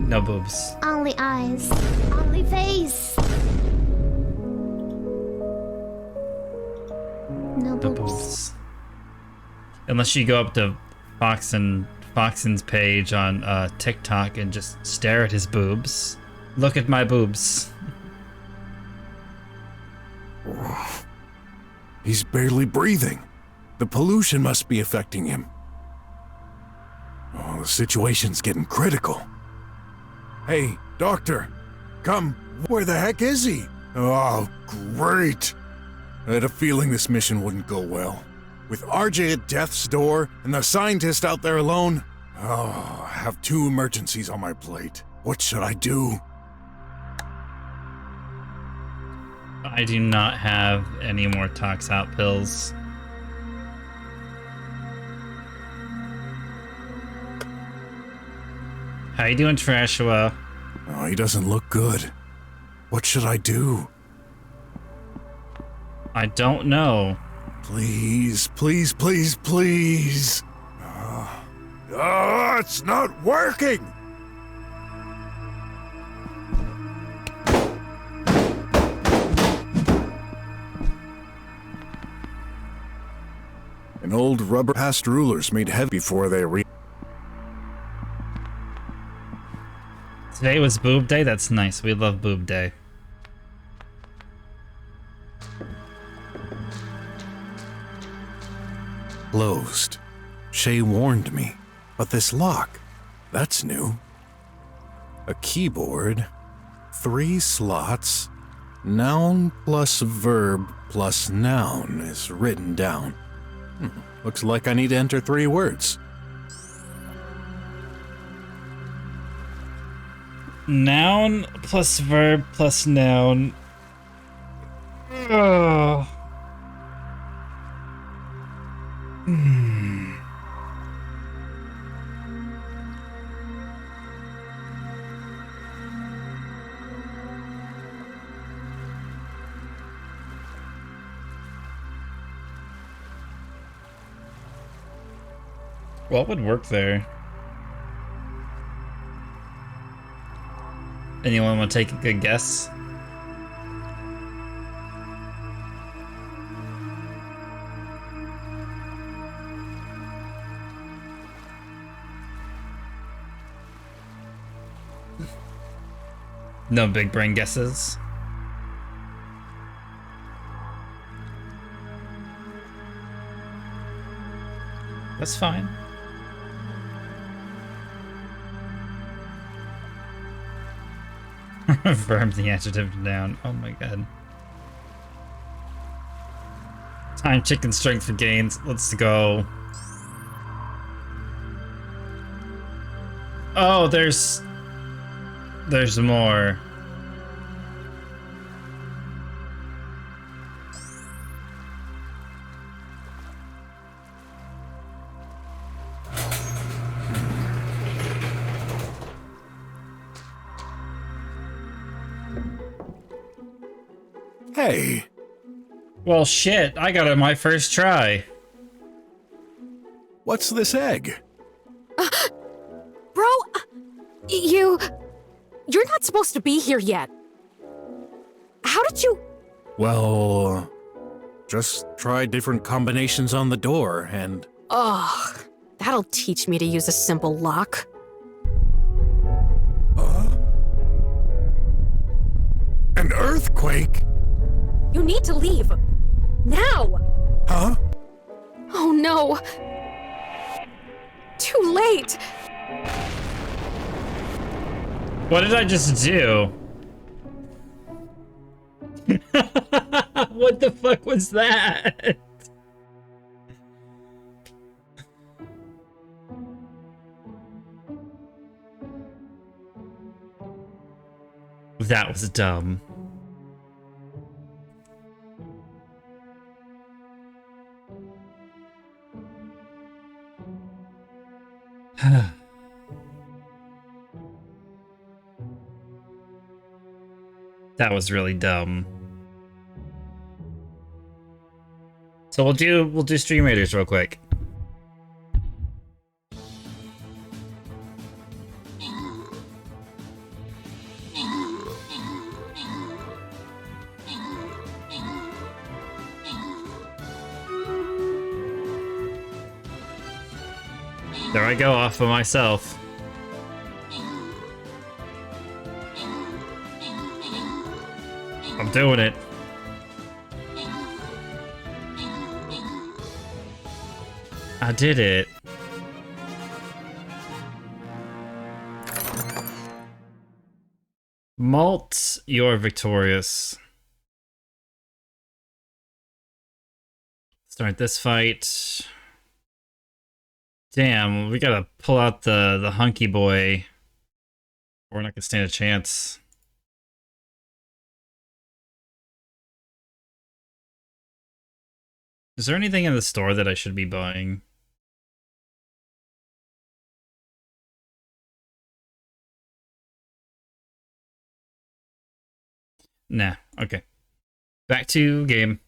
No boobs. Only eyes. Only face. No boobs. No boobs. Unless you go up to Foxen's page on TikTok and just stare at his boobs. Look at my boobs. He's barely breathing. The pollution must be affecting him. Oh, the situation's getting critical. Hey, doctor, come. Where the heck is he? Oh, great. I had a feeling this mission wouldn't go well. With RJ at death's door and the scientist out there alone, I have 2 emergencies on my plate. What should I do? I do not have any more tox out pills. How you doing, Trashua? Oh, he doesn't look good. What should I do? I don't know. Please, please, please, please. It's not working! An old rubber past rulers made heavy before they Today was boob day? That's nice. We love boob day. closed. Shay warned me. But this lock, that's new. A keyboard, 3 slots, noun plus verb plus noun is written down. Looks like I need to enter 3 words. Noun plus verb plus noun. Ugh. What would work there? Anyone want to take a good guess? No big brain guesses. That's fine. Verb the adjective down. Oh my god. Time, chicken, strength for gains. Let's go. Oh, there's more. Hey. Well, shit, I got it my first try. What's this egg? Bro, you're not supposed to be here yet. How did you... Well, just try different combinations on the door and... Ugh, that'll teach me to use a simple lock. An earthquake? You need to leave. Now! Huh? Oh no! Too late! What did I just do? What the fuck was that? That was dumb. That was really dumb. So we'll do Stream Raiders real quick. There I go, off of myself. I'm doing it. I did it. Malt, you're victorious. Start this fight. Damn, we gotta pull out the hunky boy. We're not gonna stand a chance. Is there anything in the store that I should be buying? Nah, okay. Back to game.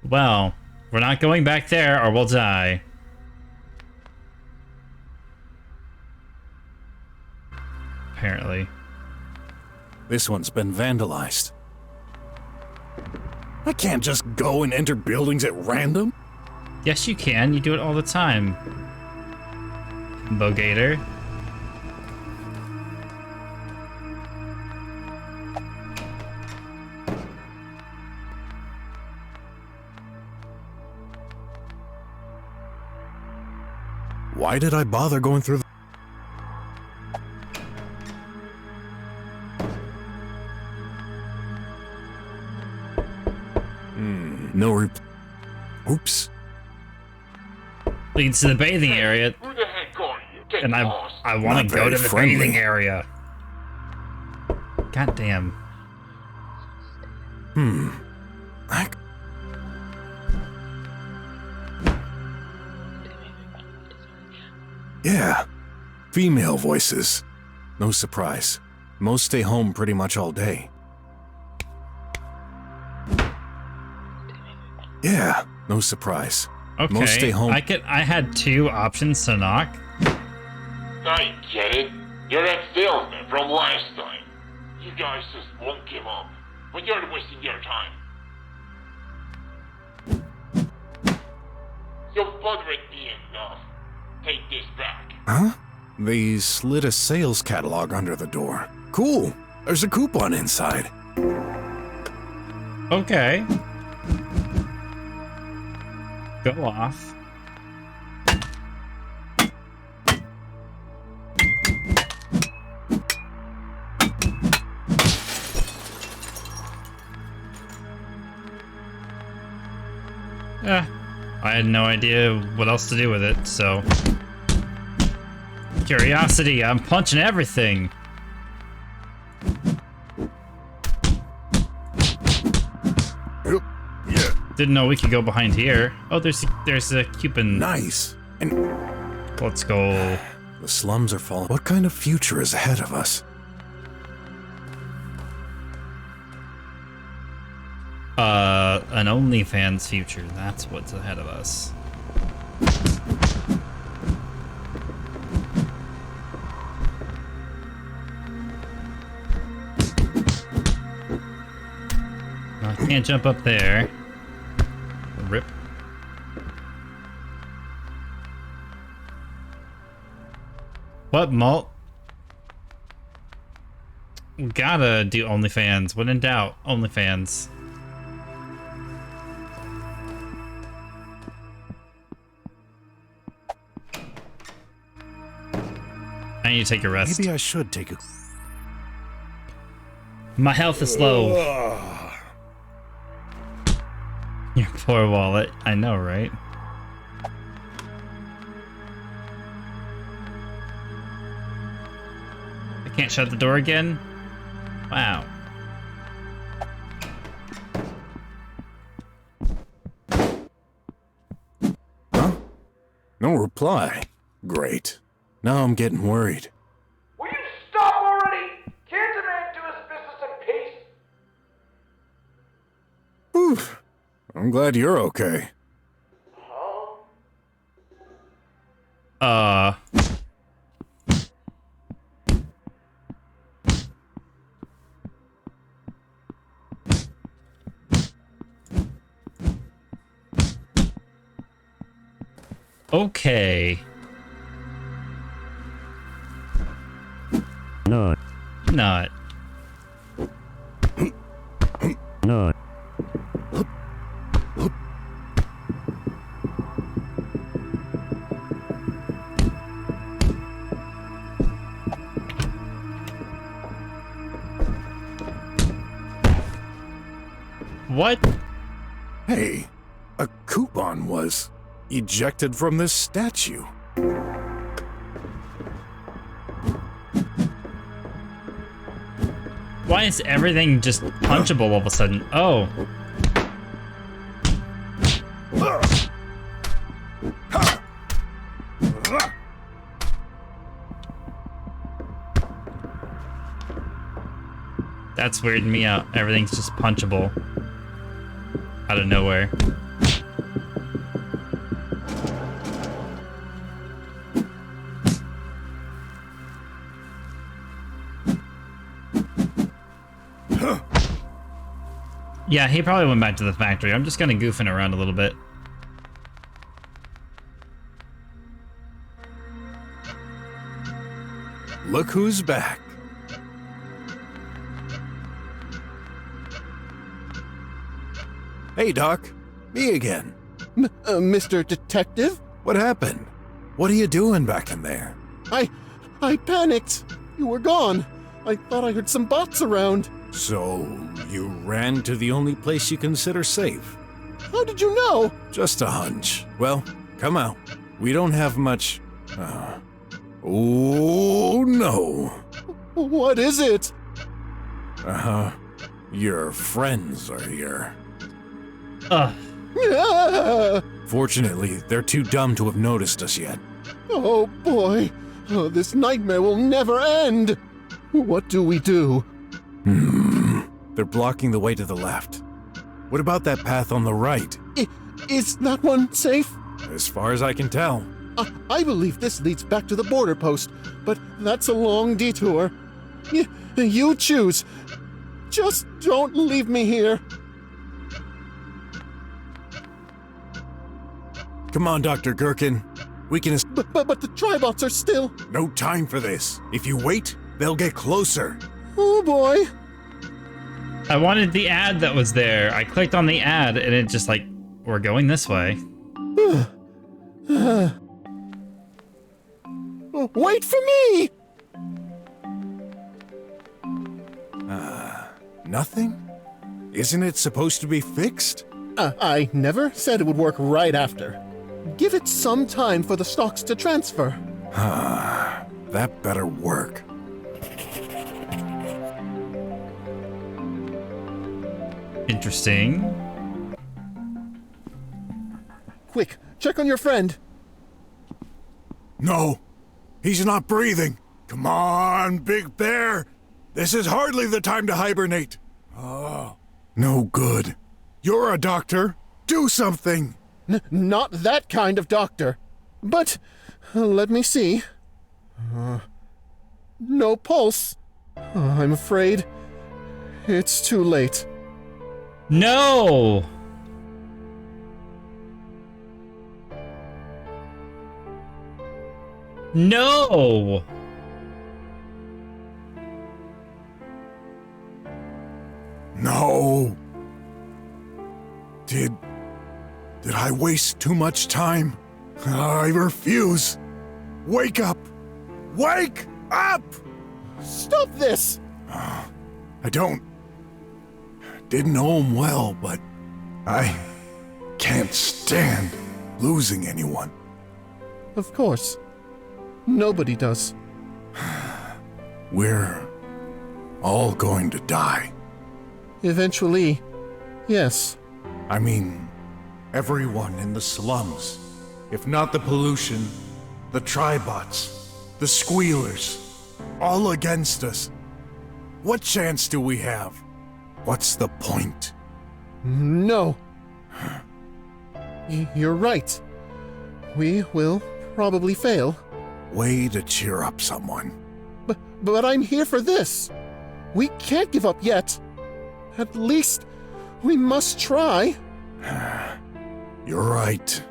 Well, we're not going back there or we'll die. Apparently. This one's been vandalized. I can't just go and enter buildings at random. Yes, you can. You do it all the time. Gator. Why did I bother going through the... No Oops. Leads to the bathing area. Who the heck are you? Get And lost. I want to go to the bathing area. God damn. Yeah. Female voices. No surprise. Most stay home pretty much all day. Yeah, no surprise. Okay. Most stay home. I had two options to knock. I get it. You're that salesman from last time. You guys just won't give up. But you're wasting your time. You're bothering me enough. Take this back. Huh? They slid a sales catalog under the door. Cool. There's a coupon inside. Okay. Go off. Yeah, I had no idea what else to do with it, so... Curiosity, I'm punching everything! Yeah. Didn't know we could go behind here. Oh, there's a coupon. Nice. And let's go. The slums are falling. What kind of future is ahead of us? An OnlyFans future. That's what's ahead of us. I can't jump up there. Rip. What, Malt? Gotta do OnlyFans. When in doubt, OnlyFans. I need to take a rest. Maybe I should take a... My health is low. Your poor wallet. I know, right? I can't shut the door again? Wow. Huh? No reply. Great. Now I'm getting worried. Will you stop already? Can't a man do his business in peace? Whew. I'm glad you're okay. Okay. Not. Not. Not. What? Hey, a coupon was ejected from this statue. Why is everything just punchable all of a sudden? Oh. That's weirding me out. Everything's just punchable. Out of nowhere. Yeah, he probably went back to the factory. I'm just kind of goofing around a little bit. Look who's back. Hey, Doc. Me again. Mr. Detective? What happened? What are you doing back in there? I panicked. You were gone. I thought I heard some bots around. So, you ran to the only place you consider safe? How did you know? Just a hunch. Well, come out. We don't have much... Oh, no. What is it? Your friends are here. Ah! Fortunately, they're too dumb to have noticed us yet. Oh, boy. Oh, this nightmare will never end. What do we do? They're blocking the way to the left. What about that path on the right? Is that one safe? As far as I can tell. I believe this leads back to the border post, but that's a long detour. You choose. Just don't leave me here. Come on, Dr. Gherkin. We can... But the Tribots are still... No time for this. If you wait, they'll get closer. Oh, boy. I wanted the ad that was there. I clicked on the ad, and it just like, we're going this way. Wait for me! Nothing? Isn't it supposed to be fixed? I never said it would work right after. Give it some time for the stocks to transfer. That better work. Interesting. Quick, check on your friend. No, he's not breathing. Come on, Big Bear. This is hardly the time to hibernate. Oh, no good. You're a doctor. Do something. Not that kind of doctor. But, let me see. No pulse. I'm afraid it's too late. No! No! No. Did I waste too much time? I refuse. Wake up! Wake up! Stop this! I didn't know him well, but I can't stand losing anyone. Of course. Nobody does. We're all going to die. Eventually, yes. I mean, everyone in the slums. If not the pollution, the Tribots, the Squealers, all against us. What chance do we have? What's the point? No. You're right. We will probably fail. Way to cheer up someone. But I'm here for this. We can't give up yet. At least, we must try. You're right.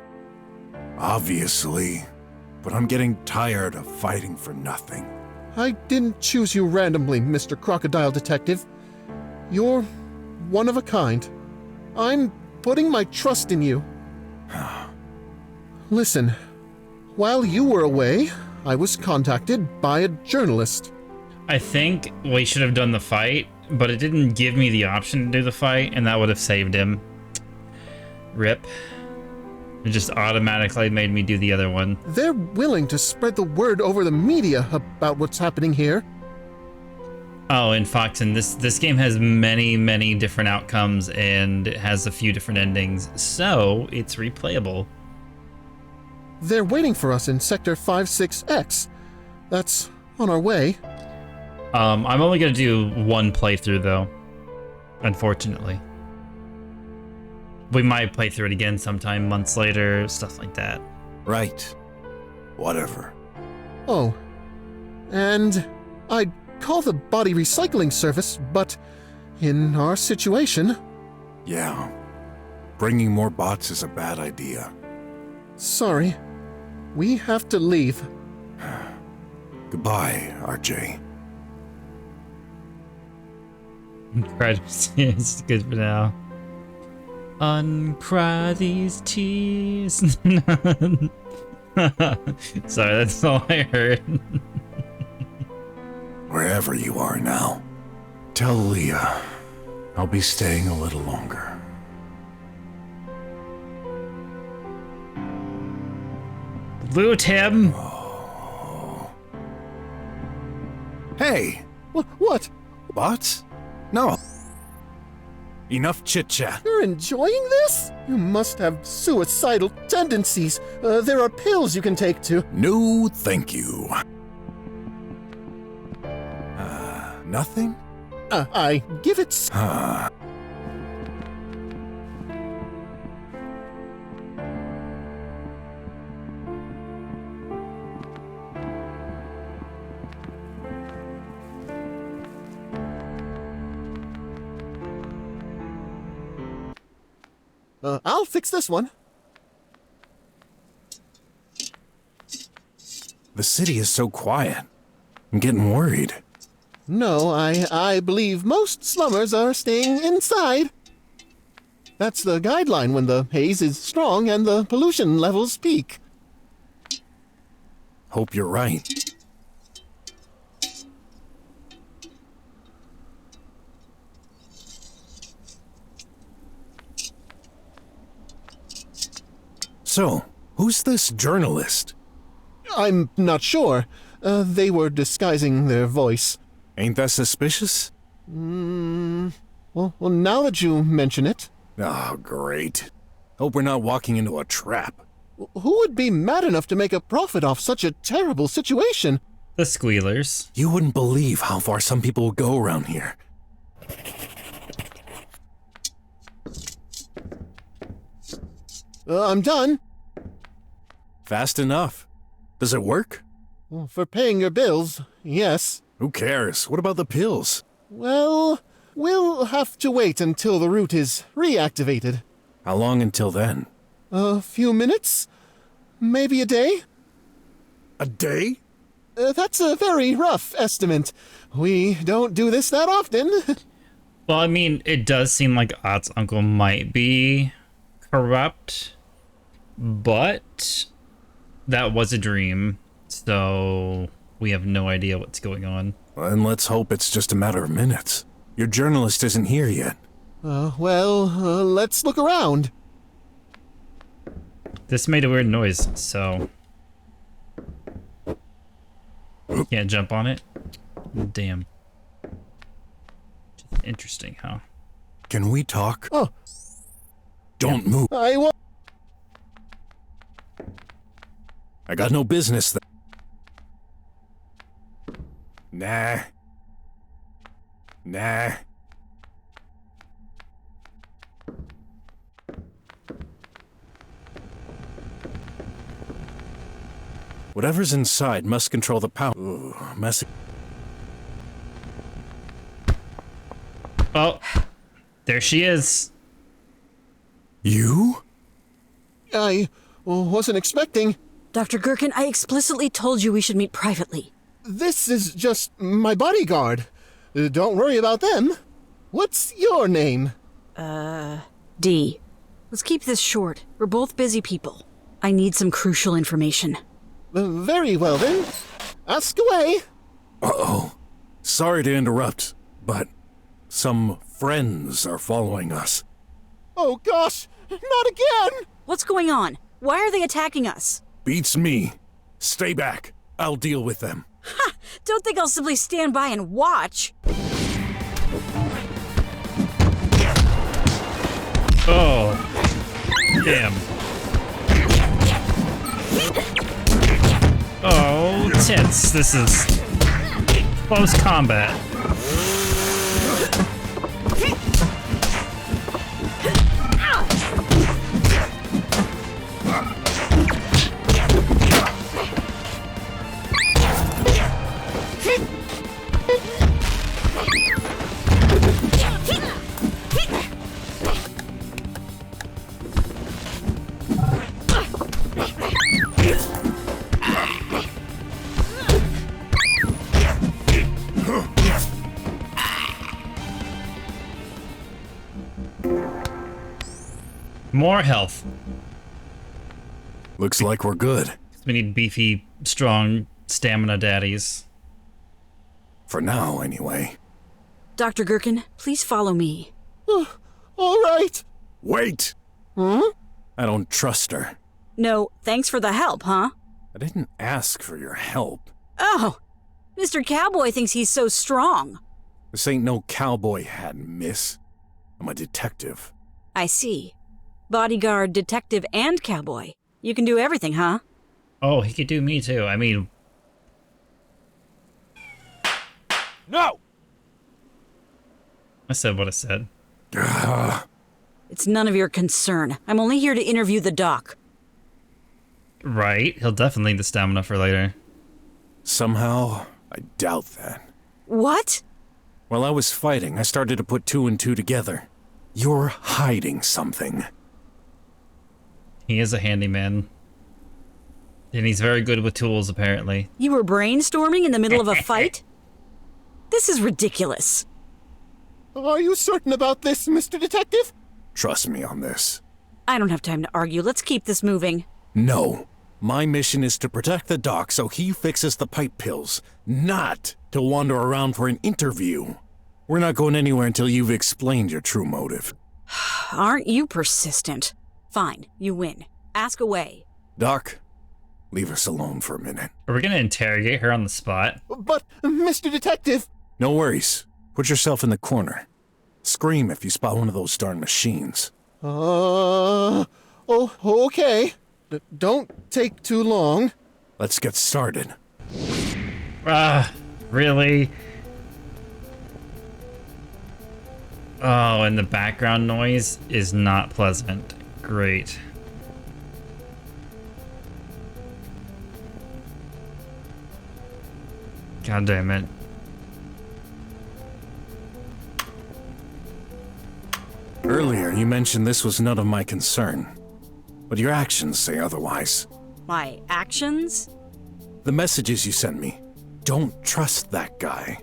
Obviously. But I'm getting tired of fighting for nothing. I didn't choose you randomly, Mr. Crocodile Detective. You're one of a kind. I'm putting my trust in you. Listen, while you were away, I was contacted by a journalist. I think we should have done the fight, but it didn't give me the option to do the fight, and that would have saved him. Rip. It just automatically made me do the other one. They're willing to spread the word over the media about what's happening here. Oh, and Foxen, this game has many different outcomes, and it has a few different endings, so it's replayable. They're waiting for us in Sector 56X. That's on our way. I'm only gonna do one playthrough, though. Unfortunately. We might play through it again sometime, months later, stuff like that. Right. Whatever. Oh. And I'd call the body recycling service, but in our situation, Yeah. Bringing more bots is a bad idea. Sorry. We have to leave. Goodbye, RJ. Credits. It's good for now. Uncry these tears. Sorry, that's all I heard. Wherever you are now, tell Leah I'll be staying a little longer. Loot him! Hey! What? Bots? No. Enough chit-chat. You're enjoying this? You must have suicidal tendencies. There are pills you can take to... No, thank you. Nothing? I give it... I'll fix this one. The city is so quiet. I'm getting worried. No, I believe most slummers are staying inside. That's the guideline when the haze is strong and the pollution levels peak. Hope you're right. So, who's this journalist? I'm not sure. They were disguising their voice. Ain't that suspicious? Well, now that you mention it... Oh, great. Hope we're not walking into a trap. Who would be mad enough to make a profit off such a terrible situation? The squealers. You wouldn't believe how far some people will go around here. I'm done. Fast enough. Does it work? Well, for paying your bills, yes. Who cares? What about the pills? Well, we'll have to wait until the route is reactivated. How long until then? A few minutes? Maybe a day? A day? That's a very rough estimate. We don't do this that often. Well, I mean, it does seem like Ott's uncle might be corrupt, but that was a dream, so we have no idea what's going on. And let's hope it's just a matter of minutes. Your journalist isn't here yet. Let's look around. This made a weird noise, so... Can't jump on it? Damn. Just interesting, huh? Can we talk? Oh. Don't move. I won't. I got no business there. Nah. Whatever's inside must control the power. Ooh, messy. Oh, there she is. You? I wasn't expecting... Dr. Gherkin, I explicitly told you we should meet privately. This is just my bodyguard. Don't worry about them. What's your name? D. Let's keep this short. We're both busy people. I need some crucial information. Very well then. Ask away. Uh-oh. Sorry to interrupt, but some friends are following us. Oh gosh, not again! What's going on? Why are they attacking us? Beats me. Stay back. I'll deal with them. Ha! Don't think I'll simply stand by and watch. Oh. Damn. Oh, tits. This is close combat. more health. Looks like we're good. We need beefy, strong stamina daddies. For now, anyway. Dr. Gherkin, please follow me. All right. Wait! Huh? I don't trust her. No, thanks for the help, huh? I didn't ask for your help. Oh, Mr. Cowboy thinks he's so strong. This ain't no cowboy hat, miss. I'm a detective. I see. Bodyguard, detective, and cowboy. You can do everything, huh? Oh, he could do me too. I mean... No! I said what I said. It's none of your concern. I'm only here to interview the doc. Right, he'll definitely need the stamina for later. Somehow, I doubt that. What? While I was fighting, I started to put 2 and 2 together. You're hiding something. He is a handyman. And he's very good with tools, apparently. You were brainstorming in the middle of a fight? This is ridiculous. Are you certain about this, Mr. Detective? Trust me on this. I don't have time to argue. Let's keep this moving. No. My mission is to protect the doc so he fixes the pipe pills, not to wander around for an interview. We're not going anywhere until you've explained your true motive. Aren't you persistent? Fine, you win. Ask away. Doc, leave us alone for a minute. Are we gonna interrogate her on the spot? But, Mr. Detective... No worries. Put yourself in the corner. Scream if you spot one of those darn machines. Oh, okay. Don't take too long. Let's get started. Really? Oh, and the background noise is not pleasant. Great. God damn it. Earlier, you mentioned this was none of my concern, but your actions say otherwise. My actions? The messages you sent me. Don't trust that guy.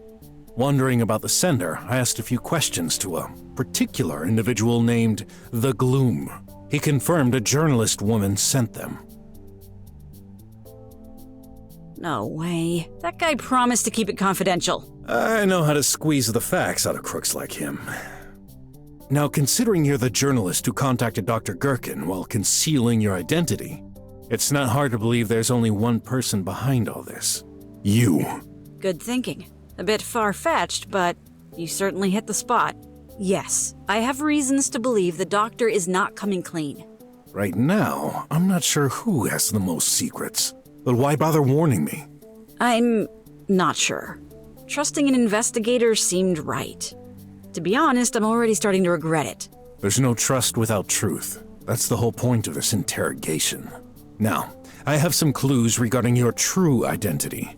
Wondering about the sender, I asked a few questions to a particular individual named The Gloom. He confirmed a journalist woman sent them. No way. That guy promised to keep it confidential. I know how to squeeze the facts out of crooks like him. Now, considering you're the journalist who contacted Dr. Gherkin while concealing your identity, it's not hard to believe there's only one person behind all this. You. Good thinking. A bit far-fetched, but you certainly hit the spot. Yes, I have reasons to believe the doctor is not coming clean. Right now, I'm not sure who has the most secrets, but why bother warning me? I'm not sure. Trusting an investigator seemed right. To be honest, I'm already starting to regret it. There's no trust without truth. That's the whole point of this interrogation. Now, I have some clues regarding your true identity.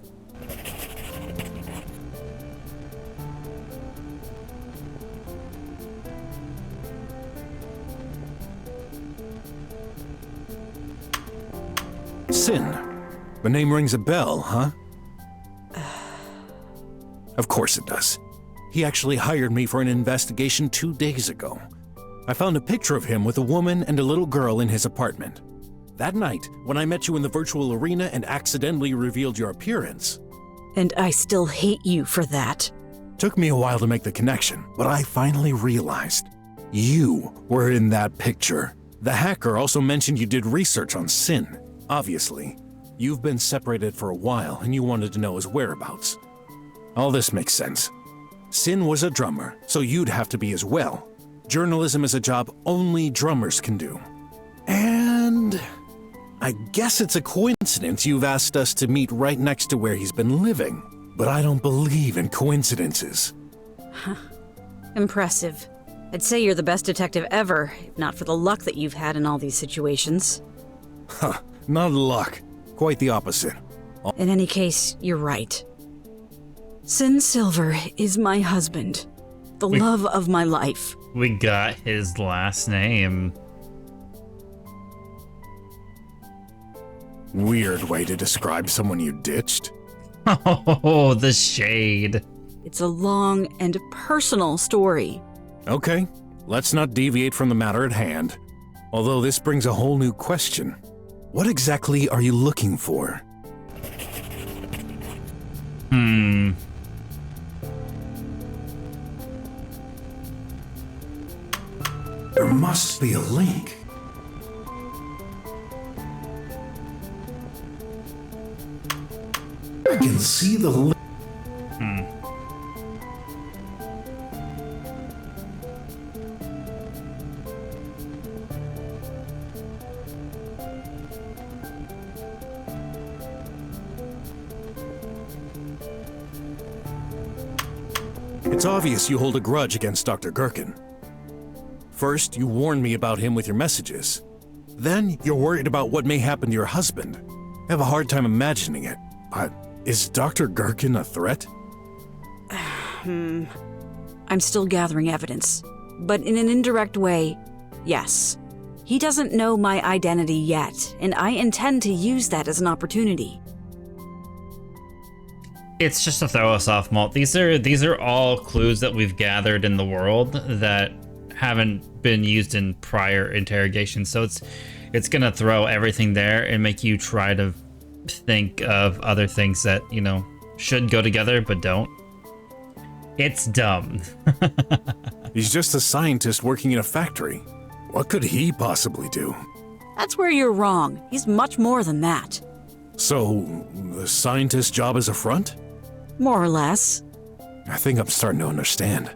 Sin. The name rings a bell, huh? Of course it does. He actually hired me for an investigation 2 days ago. I found a picture of him with a woman and a little girl in his apartment. That night, when I met you in the virtual arena and accidentally revealed your appearance. And I still hate you for that. Took me a while to make the connection, but I finally realized. You were in that picture. The hacker also mentioned you did research on Sin. Obviously, you've been separated for a while and you wanted to know his whereabouts. All this makes sense. Sin was a drummer, so you'd have to be as well. Journalism is a job only drummers can do. And I guess it's a coincidence you've asked us to meet right next to where he's been living. But I don't believe in coincidences. Huh. Impressive. I'd say you're the best detective ever, if not for the luck that you've had in all these situations. Huh, not luck. Quite the opposite. In any case, you're right. Sin Silver is my husband. The love of my life. We got his last name. Weird way to describe someone you ditched. Oh, the shade. It's a long and personal story. Okay, let's not deviate from the matter at hand. Although this brings a whole new question. What exactly are you looking for? There must be a link. I can see the link. It's obvious you hold a grudge against Dr. Gherkin. First, you warned me about him with your messages. Then, you're worried about what may happen to your husband. I have a hard time imagining it, but is Dr. Gherkin a threat? I'm still gathering evidence, but in an indirect way, yes. He doesn't know my identity yet, and I intend to use that as an opportunity. It's just to throw us off, Malt. These are all clues that we've gathered in the world that haven't been used in prior interrogations. So it's gonna throw everything there and make you try to think of other things that, you know, should go together but don't. It's dumb. He's just a scientist working in a factory. What could he possibly do? That's where you're wrong. He's much more than that. So, the scientist's job is a front? More or less. I think I'm starting to understand.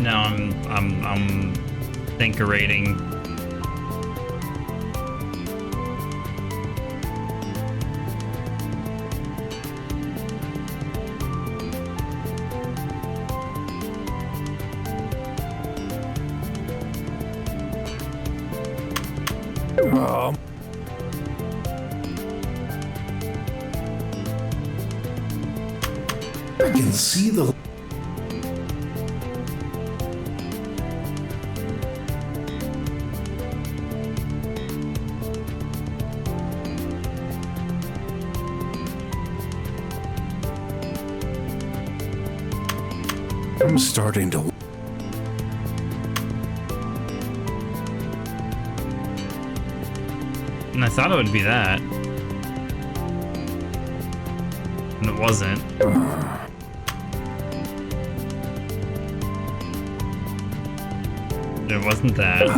Now I'm 𝃬PC𝃬. I can see the... I'm starting to... And I thought it would be that. And it wasn't. It wasn't that.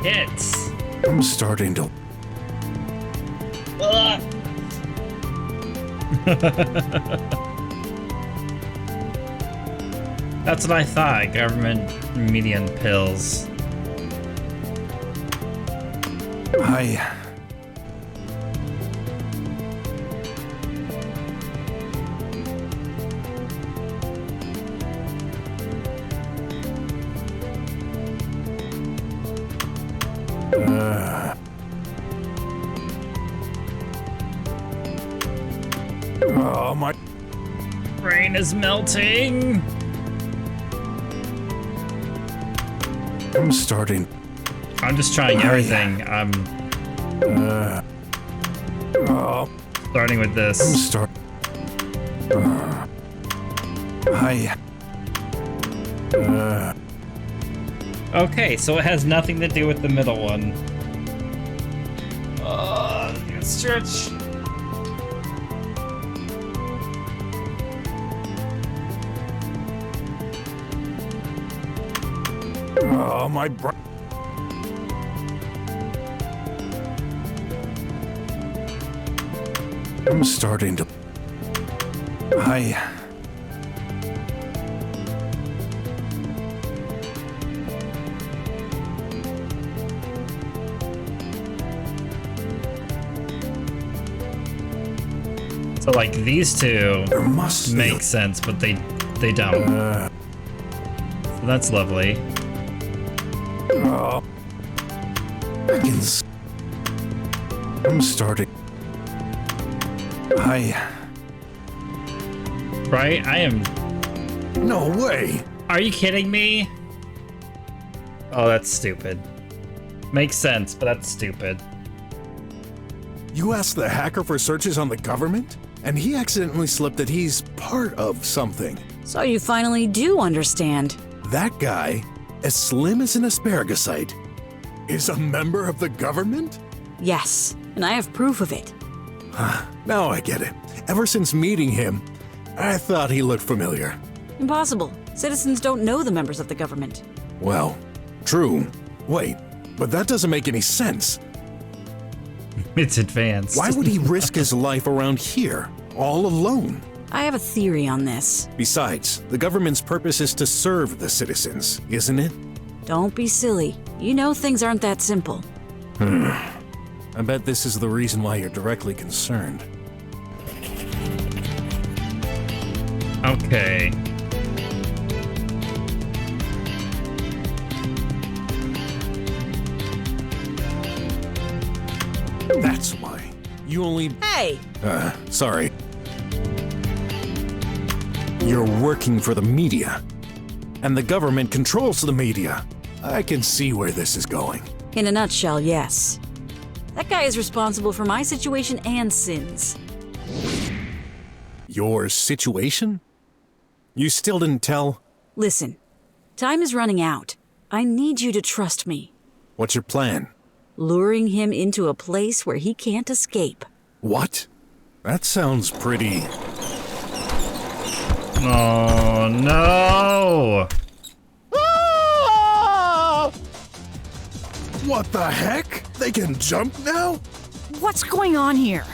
Hits. I'm starting to... That's what I thought. Government median pills. My brain is melting. I'm starting. I'm just trying everything. I'm starting with this. Okay, so it has nothing to do with the middle one. Stretch. My brain. I'm starting to... So like these two make sense, but they don't. So that's lovely. I'm starting. Right? I am. No way. Are you kidding me? Oh, that's stupid. Makes sense, but that's stupid. You asked the hacker for searches on the government, and he accidentally slipped that he's part of something. So you finally do understand. That guy, as slim as an asparagus-ite, is a member of the government? Yes, and I have proof of it. Now I get it. Ever since meeting him, I thought he looked familiar. Impossible. Citizens don't know the members of the government. Well, true. Wait, but that doesn't make any sense. It's advanced. Why would he risk his life around here, all alone? I have a theory on this. Besides, the government's purpose is to serve the citizens, isn't it? Don't be silly. You know things aren't that simple. I bet this is the reason why you're directly concerned. Okay. That's why. You only... Hey! Sorry. You're working for the media. And the government controls the media. I can see where this is going. In a nutshell, yes. That guy is responsible for my situation and sins. Your situation? You still didn't tell? Listen, time is running out. I need you to trust me. What's your plan? Luring him into a place where he can't escape. What? That sounds pretty... Oh, no! Ah! What the heck? They can jump now? What's going on here?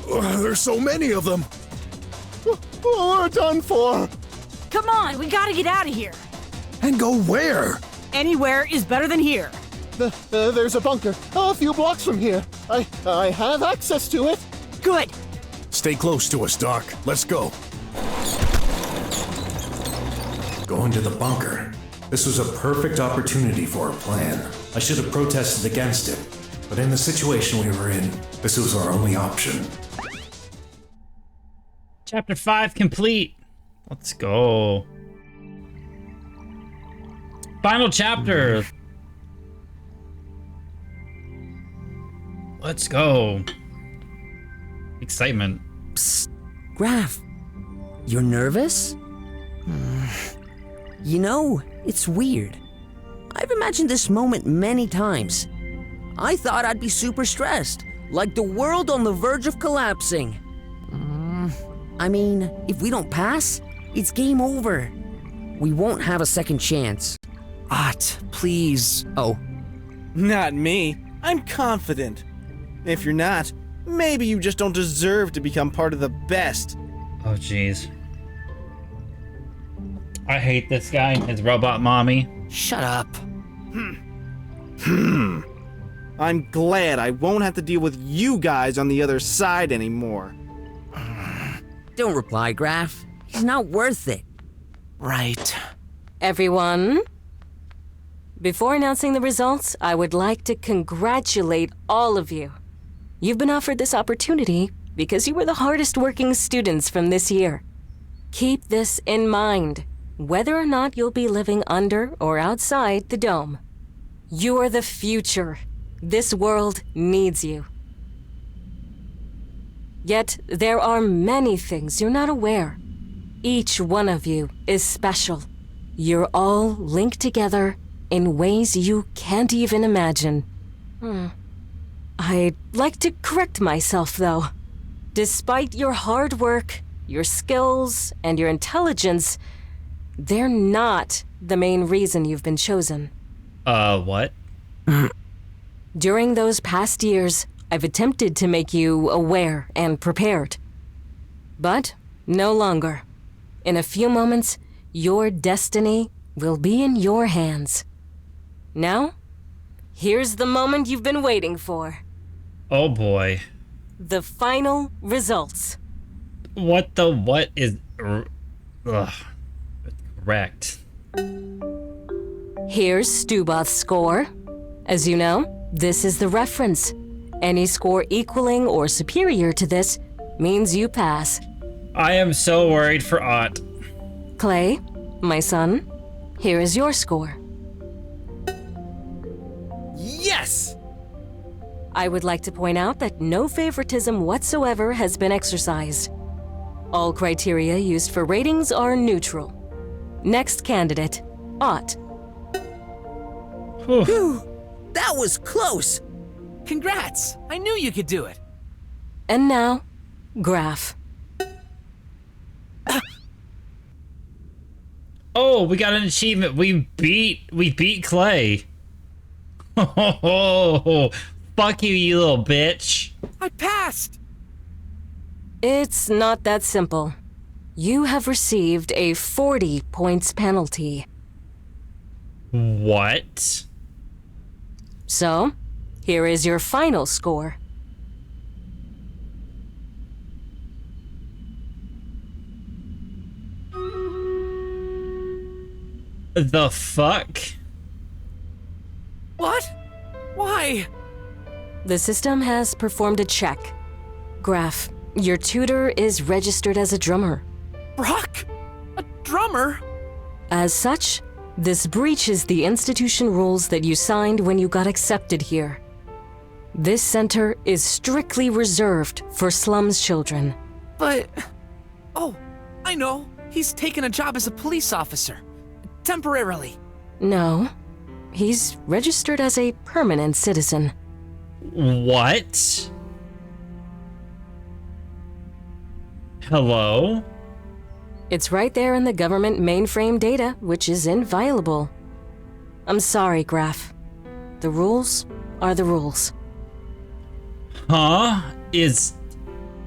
There's so many of them. We're done for. Come on, we gotta get out of here. And go where? Anywhere is better than here. There's a bunker a few blocks from here. I have access to it. Good. Stay close to us, Doc. Let's go. Going to the bunker. This was a perfect opportunity for a plan. I should have protested against it, but in the situation we were in, this was our only option. Chapter 5 complete. Let's go. Final chapter. Let's go. Excitement. Psst. Graf, you're nervous? You know, it's weird. I've imagined this moment many times. I thought I'd be super stressed, like the world on the verge of collapsing. I mean, if we don't pass, it's game over. We won't have a second chance. Please. Oh. Not me. I'm confident. If you're not, maybe you just don't deserve to become part of the best. Oh, jeez. I hate this guy and his robot mommy. Shut up. I'm glad I won't have to deal with you guys on the other side anymore. Don't reply, Graf. He's not worth it. Right. Everyone, before announcing the results, I would like to congratulate all of you. You've been offered this opportunity because you were the hardest working students from this year. Keep this in mind, whether or not you'll be living under or outside the dome. You are the future. This world needs you. Yet, there are many things you're not aware. Each one of you is special. You're all linked together in ways you can't even imagine. I'd like to correct myself, though. Despite your hard work, your skills, and your intelligence, they're not the main reason you've been chosen. What? During those past years, I've attempted to make you aware and prepared. But no longer. In a few moments, your destiny will be in your hands. Now, here's the moment you've been waiting for. Oh boy. The final results. What is correct? Here's 𝃬's score. As you know, this is the reference. Any score equaling or superior to this means you pass. I am so worried for Ott. Clay, my son, here is your score. Yes! I would like to point out that no favoritism whatsoever has been exercised. All criteria used for ratings are neutral. Next candidate, Ott. Whew, that was close. Congrats. I knew you could do it. And now, Graph. Oh, we got an achievement. We beat Clay. Oh, fuck you, you little bitch. I passed. It's not that simple. You have received a 40 points penalty. What? So, here is your final score. The fuck? What? Why? The system has performed a check. Graph, your tutor is registered as a drummer. Brok? A drummer? As such, this breaches the institution rules that you signed when you got accepted here. This center is strictly reserved for slums children. But... Oh, I know. He's taken a job as a police officer. Temporarily. No. He's registered as a permanent citizen. What? Hello? It's right there in the government mainframe data, which is inviolable. I'm sorry, Graph. The rules are the rules. Huh? Is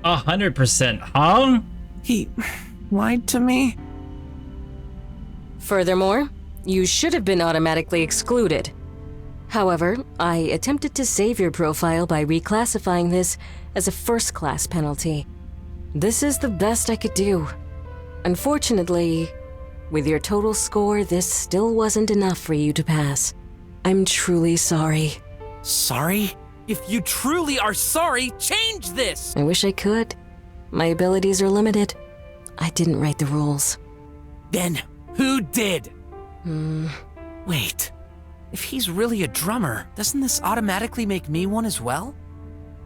100% huh? He lied to me? Furthermore, you should have been automatically excluded. However, I attempted to save your profile by reclassifying this as a first-class penalty. This is the best I could do. Unfortunately, with your total score, this still wasn't enough for you to pass. I'm truly sorry. Sorry? If you truly are sorry, change this! I wish I could. My abilities are limited. I didn't write the rules. Then, who did? Wait. If he's really a drummer, doesn't this automatically make me one as well?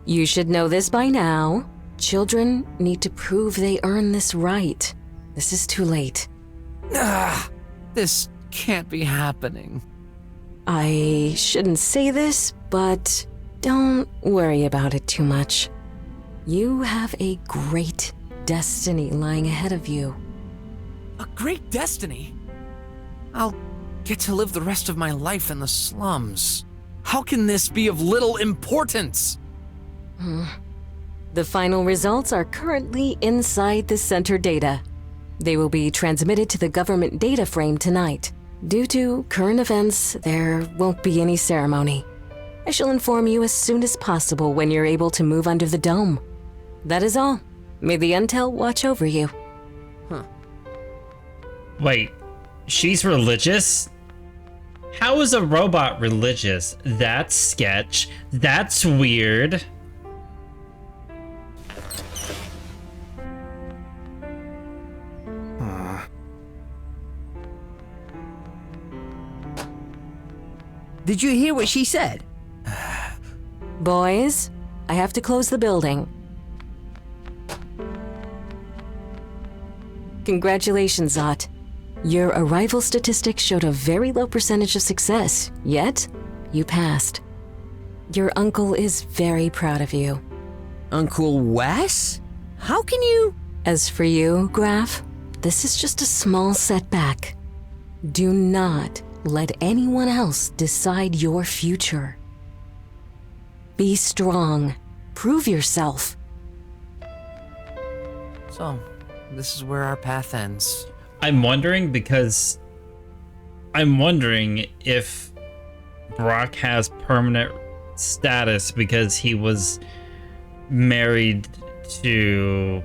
You should know this by now. Children need to prove they earn this right. This is too late. This can't be happening. I shouldn't say this, but don't worry about it too much. You have a great destiny lying ahead of you. A great destiny? I'll get to live the rest of my life in the slums. How can this be of little importance? The final results are currently inside the center data. They will be transmitted to the government data frame tonight. Due to current events, there won't be any ceremony. I shall inform you as soon as possible when you're able to move under the dome. That is all. May the intel watch over you. Wait, she's religious? How is a robot religious? That's sketch. That's weird. Did you hear what she said? Boys, I have to close the building. Congratulations, Ott. Your arrival statistics showed a very low percentage of success, yet you passed. Your uncle is very proud of you. Uncle Wes? How can you? As for you, Graph, this is just a small setback. Do not let anyone else decide your future. Be strong. Prove yourself. So, this is where our path ends. I'm wondering if Brok has permanent status because he was married to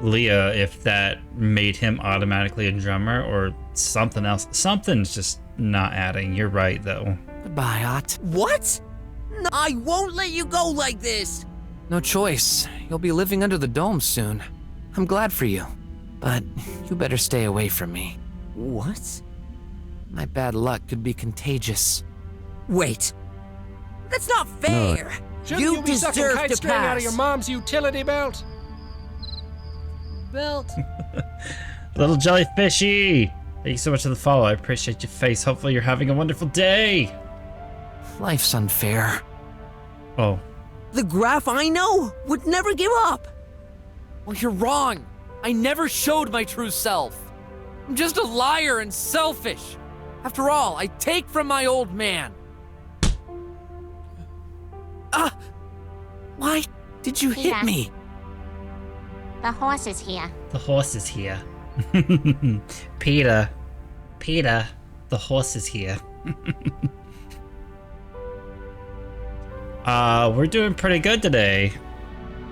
Leah if that made him automatically a drummer or something else. Something's just not adding. You're right, though. Goodbye, Ott. What? No, I won't let you go like this! No choice. You'll be living under the dome soon. I'm glad for you. But you better stay away from me. What? My bad luck could be contagious. Wait. That's not fair! Shouldn't You be sucking deserve kite to string out of your pass! mom's utility belt? Belt. Little jellyfishy! Thank you so much for the follow. I appreciate your face. Hopefully you're having a wonderful day. Life's unfair. Oh. The Graph I know would never give up! Well, you're wrong. I never showed my true self. I'm just a liar and selfish. After all, I take from my old man. Why did you hit Peter. me? The horse is here. The horse is here. Peter, the horse is here. We're doing pretty good today.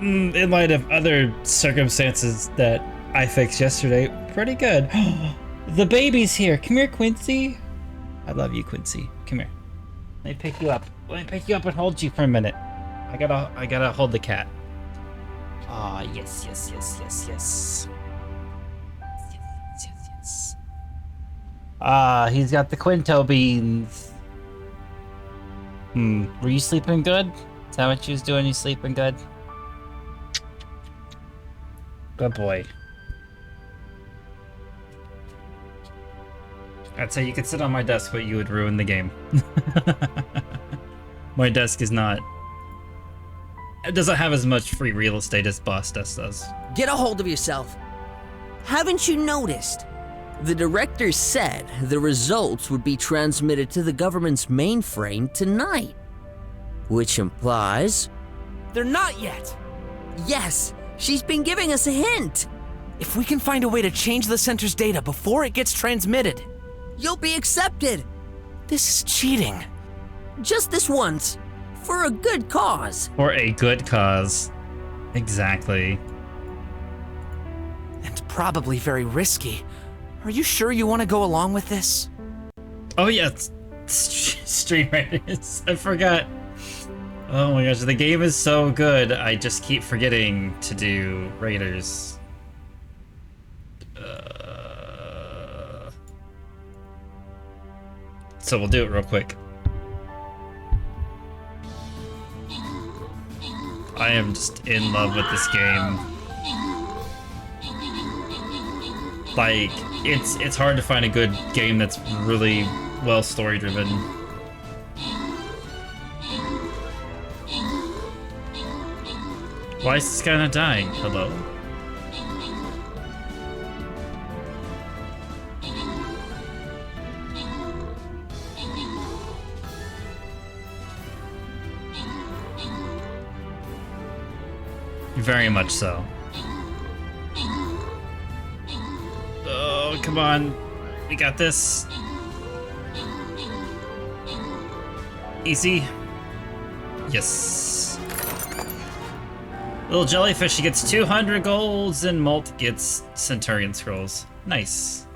In light of other circumstances that I fixed yesterday, pretty good. The baby's here. Come here, Quincy. I love you, Quincy. Come here. Let me pick you up. Let me pick you up and hold you for a minute. I gotta hold the cat. Ah, yes. He's got the Quinto beans. Were you sleeping good? Is that what you was doing? You sleeping good? Good boy. I'd say you could sit on my desk, but you would ruin the game. My desk is not... It doesn't have as much free real estate as Boss Desk does. Get a hold of yourself. Haven't you noticed? The director said the results would be transmitted to the government's mainframe tonight. Which implies... They're not yet. Yes, she's been giving us a hint. If we can find a way to change the center's data before it gets transmitted, you'll be accepted. This is cheating. Just this once. For a good cause. For a good cause. Exactly. And probably very risky. Are you sure you want to go along with this? Oh yeah, Stream Raiders. I forgot. Oh my gosh, the game is so good. I just keep forgetting to do Raiders. So we'll do it real quick. I am just in love with this game. Like, it's hard to find a good game that's really well story driven. Why is this guy not dying? Hello? Very much so. Oh, come on. We got this. Easy. Yes. Little jellyfish, he gets 200 golds and Molt gets Centurion scrolls. Nice.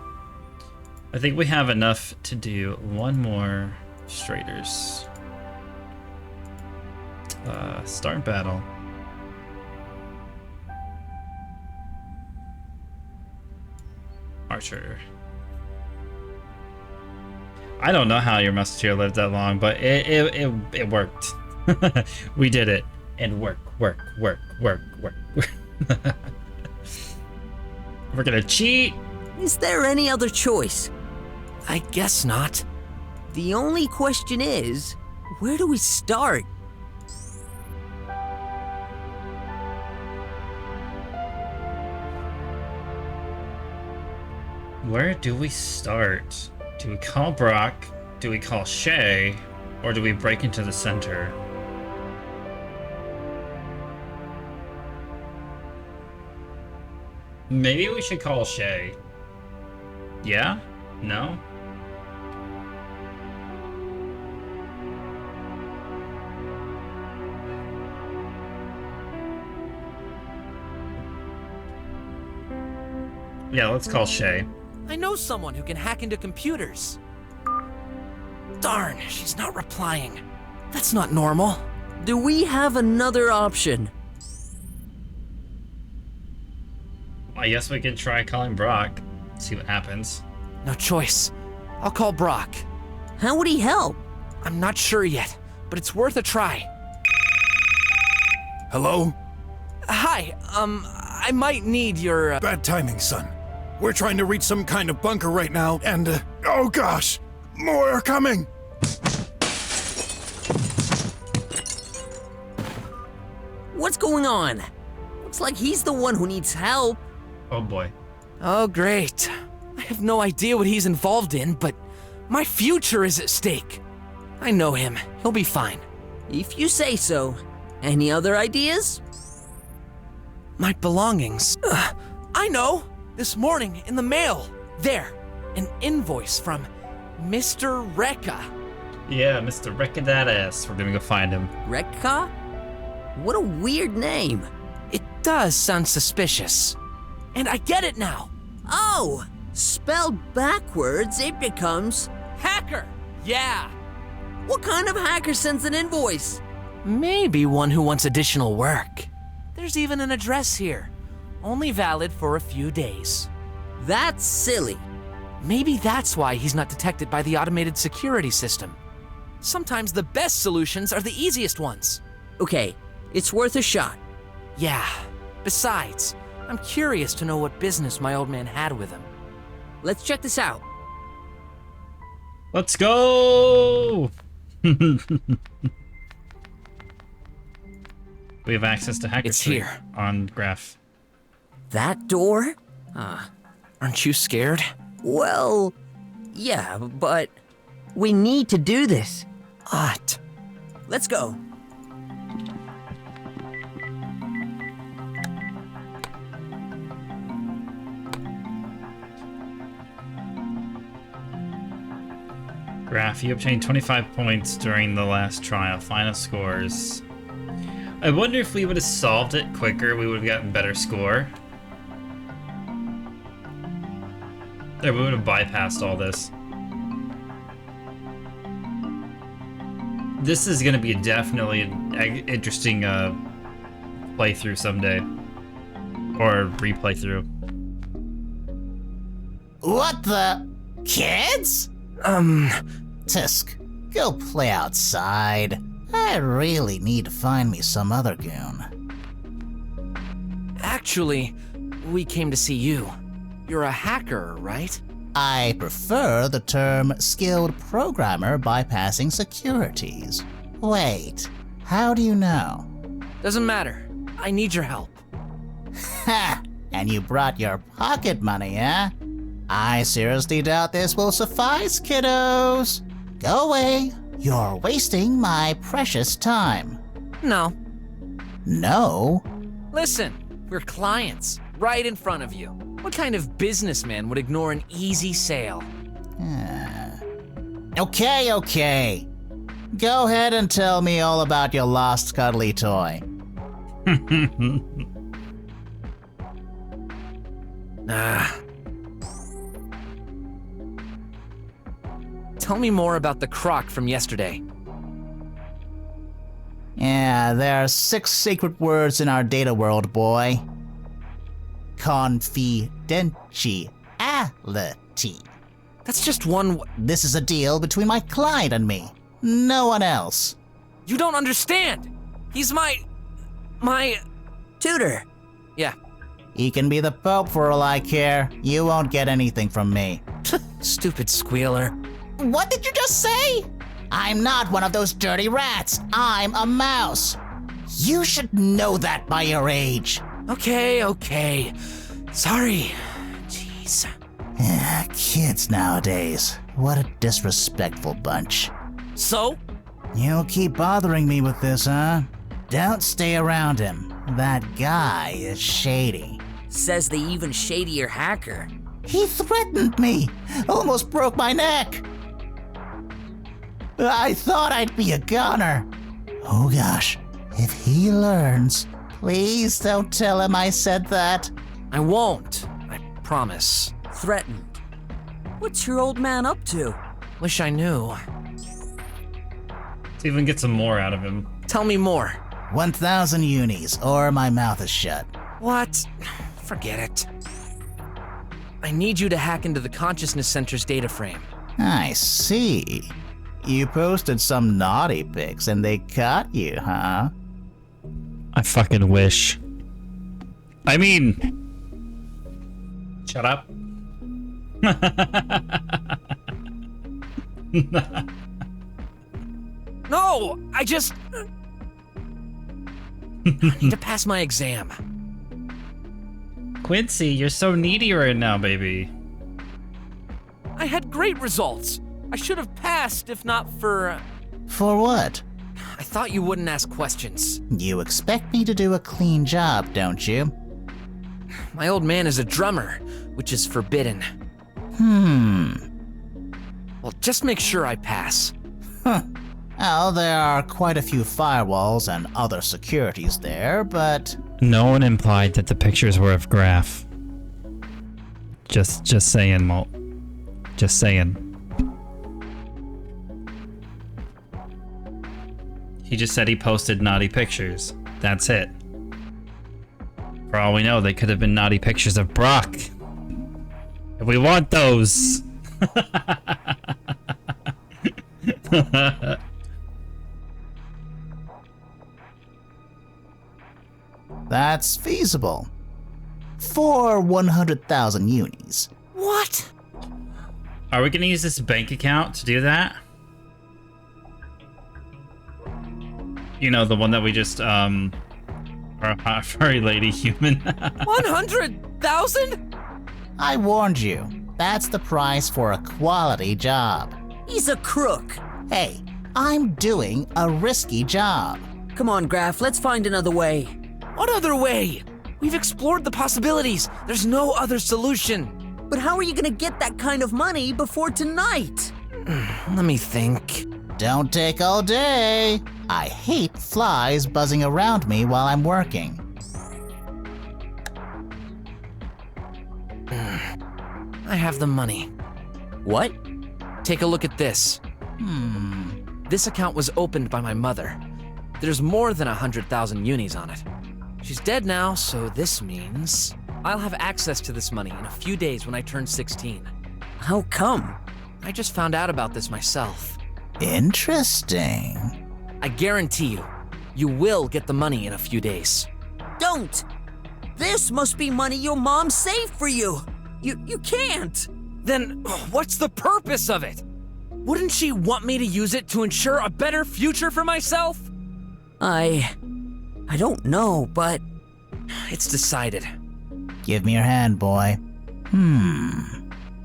I think we have enough to do one more Straighters. Start battle. Archer. I don't know how your musketeer lived that long, but it worked. We did it. And work. We're gonna cheat. Is there any other choice? I guess not. The only question is, where do we start? Where do we start? Do we call Brok? Do we call Shay? Or do we break into the center? Maybe we should call Shay. Yeah? No? Yeah, let's call Shay. I know someone who can hack into computers. Darn, she's not replying. That's not normal. Do we have another option? I guess we could try calling Brok. See what happens. No choice. I'll call Brok. How would he help? I'm not sure yet, but it's worth a try. Hello? Hi, I might need your, Bad timing, son. We're trying to reach some kind of bunker right now, and, oh gosh! More are coming! What's going on? Looks like he's the one who needs help. Oh boy. Oh, great. I have no idea what he's involved in, but my future is at stake. I know him. He'll be fine. If you say so. Any other ideas? My belongings. I know! This morning, in the mail. There. An invoice from Mr. 𝃬. Yeah, Mr. 𝃬18+. We're gonna go find him. 𝃬? What a weird name. It does sound suspicious. And I get it now. Oh! Spelled backwards, it becomes... Hacker! Yeah! What kind of hacker sends an invoice? Maybe one who wants additional work. There's even an address here. Only valid for a few days. That's silly. Maybe that's why he's not detected by the automated security system. Sometimes the best solutions are the easiest ones. Okay, it's worth a shot. Yeah. Besides, I'm curious to know what business my old man had with him. Let's check this out. Let's go! We have access to Hacker It's Street here. on Graph. That door? Aren't you scared? Well, yeah, but we need to do this. What? Let's go. Graph, you obtained 25 points during the last trial. Final scores. I wonder if we would have solved it quicker, we would have gotten better score. Or we would have bypassed all this. This is going to be definitely an interesting playthrough someday. Or replay through. What the? Kids? Tisk, go play outside. I really need to find me some other goon. Actually, we came to see you. You're a hacker, right? I prefer the term skilled programmer bypassing securities. Wait, how do you know? Doesn't matter. I need your help. Ha! And you brought your pocket money, eh? I seriously doubt this will suffice, kiddos. Go away. You're wasting my precious time. No. No? Listen, we're clients, right in front of you. What kind of businessman would ignore an easy sale? Okay. Go ahead and tell me all about your lost cuddly toy. Tell me more about the croc from yesterday. Yeah, there are 6 secret words in our data world, boy. Confidentiality. That's just one This is a deal between my client and me. No one else. You don't understand! He's my tutor. Yeah. He can be the Pope for all I care. You won't get anything from me. Stupid squealer. What did you just say? I'm not one of those dirty rats. I'm a mouse. You should know that by your age. Okay. Sorry. Jeez. Kids nowadays. What a disrespectful bunch. So? You'll keep bothering me with this, huh? Don't stay around him. That guy is shady. Says the even shadier hacker. He threatened me. Almost broke my neck. I thought I'd be a goner. Oh gosh, if he learns, please don't tell him I said that. I won't. I promise. Threatened. What's your old man up to? Wish I knew. Let's even get some more out of him. Tell me more. 1,000 unis, or my mouth is shut. What? Forget it. I need you to hack into the Consciousness Center's data frame. I see. You posted some naughty pics and they caught you, huh? I fucking wish. I mean... Shut up. No! I just... I need to pass my exam. Quincy, you're so needy right now, baby. I had great results. I should have passed if not for... For what? I thought you wouldn't ask questions. You expect me to do a clean job, don't you? My old man is a drummer, which is forbidden. Well, just make sure I pass. Huh. Well, there are quite a few firewalls and other securities there, but... No one implied that the pictures were of Graf. Just saying, Molt. Just saying. He just said he posted naughty pictures. That's it. For all we know, they could have been naughty pictures of Brok. If we want those. That's feasible. For 100,000 unis. What? Are we gonna use this bank account to do that? You know, the one that we just, our hot furry lady human. 100,000? I warned you. That's the price for a quality job. He's a crook. Hey, I'm doing a risky job. Come on, Graf, let's find another way. What other way? We've explored the possibilities. There's no other solution. But how are you gonna get that kind of money before tonight? Let me think. Don't take all day. I hate flies buzzing around me while I'm working. I have the money. What? Take a look at this. This account was opened by my mother. There's more than 100,000 unis on it. She's dead now, so this means I'll have access to this money in a few days when I turn 16. How come? I just found out about this myself. Interesting. I guarantee you, you will get the money in a few days. Don't! This must be money your mom saved for you. You can't. Then what's the purpose of it? Wouldn't she want me to use it to ensure a better future for myself? I don't know, but... It's decided. Give me your hand, boy.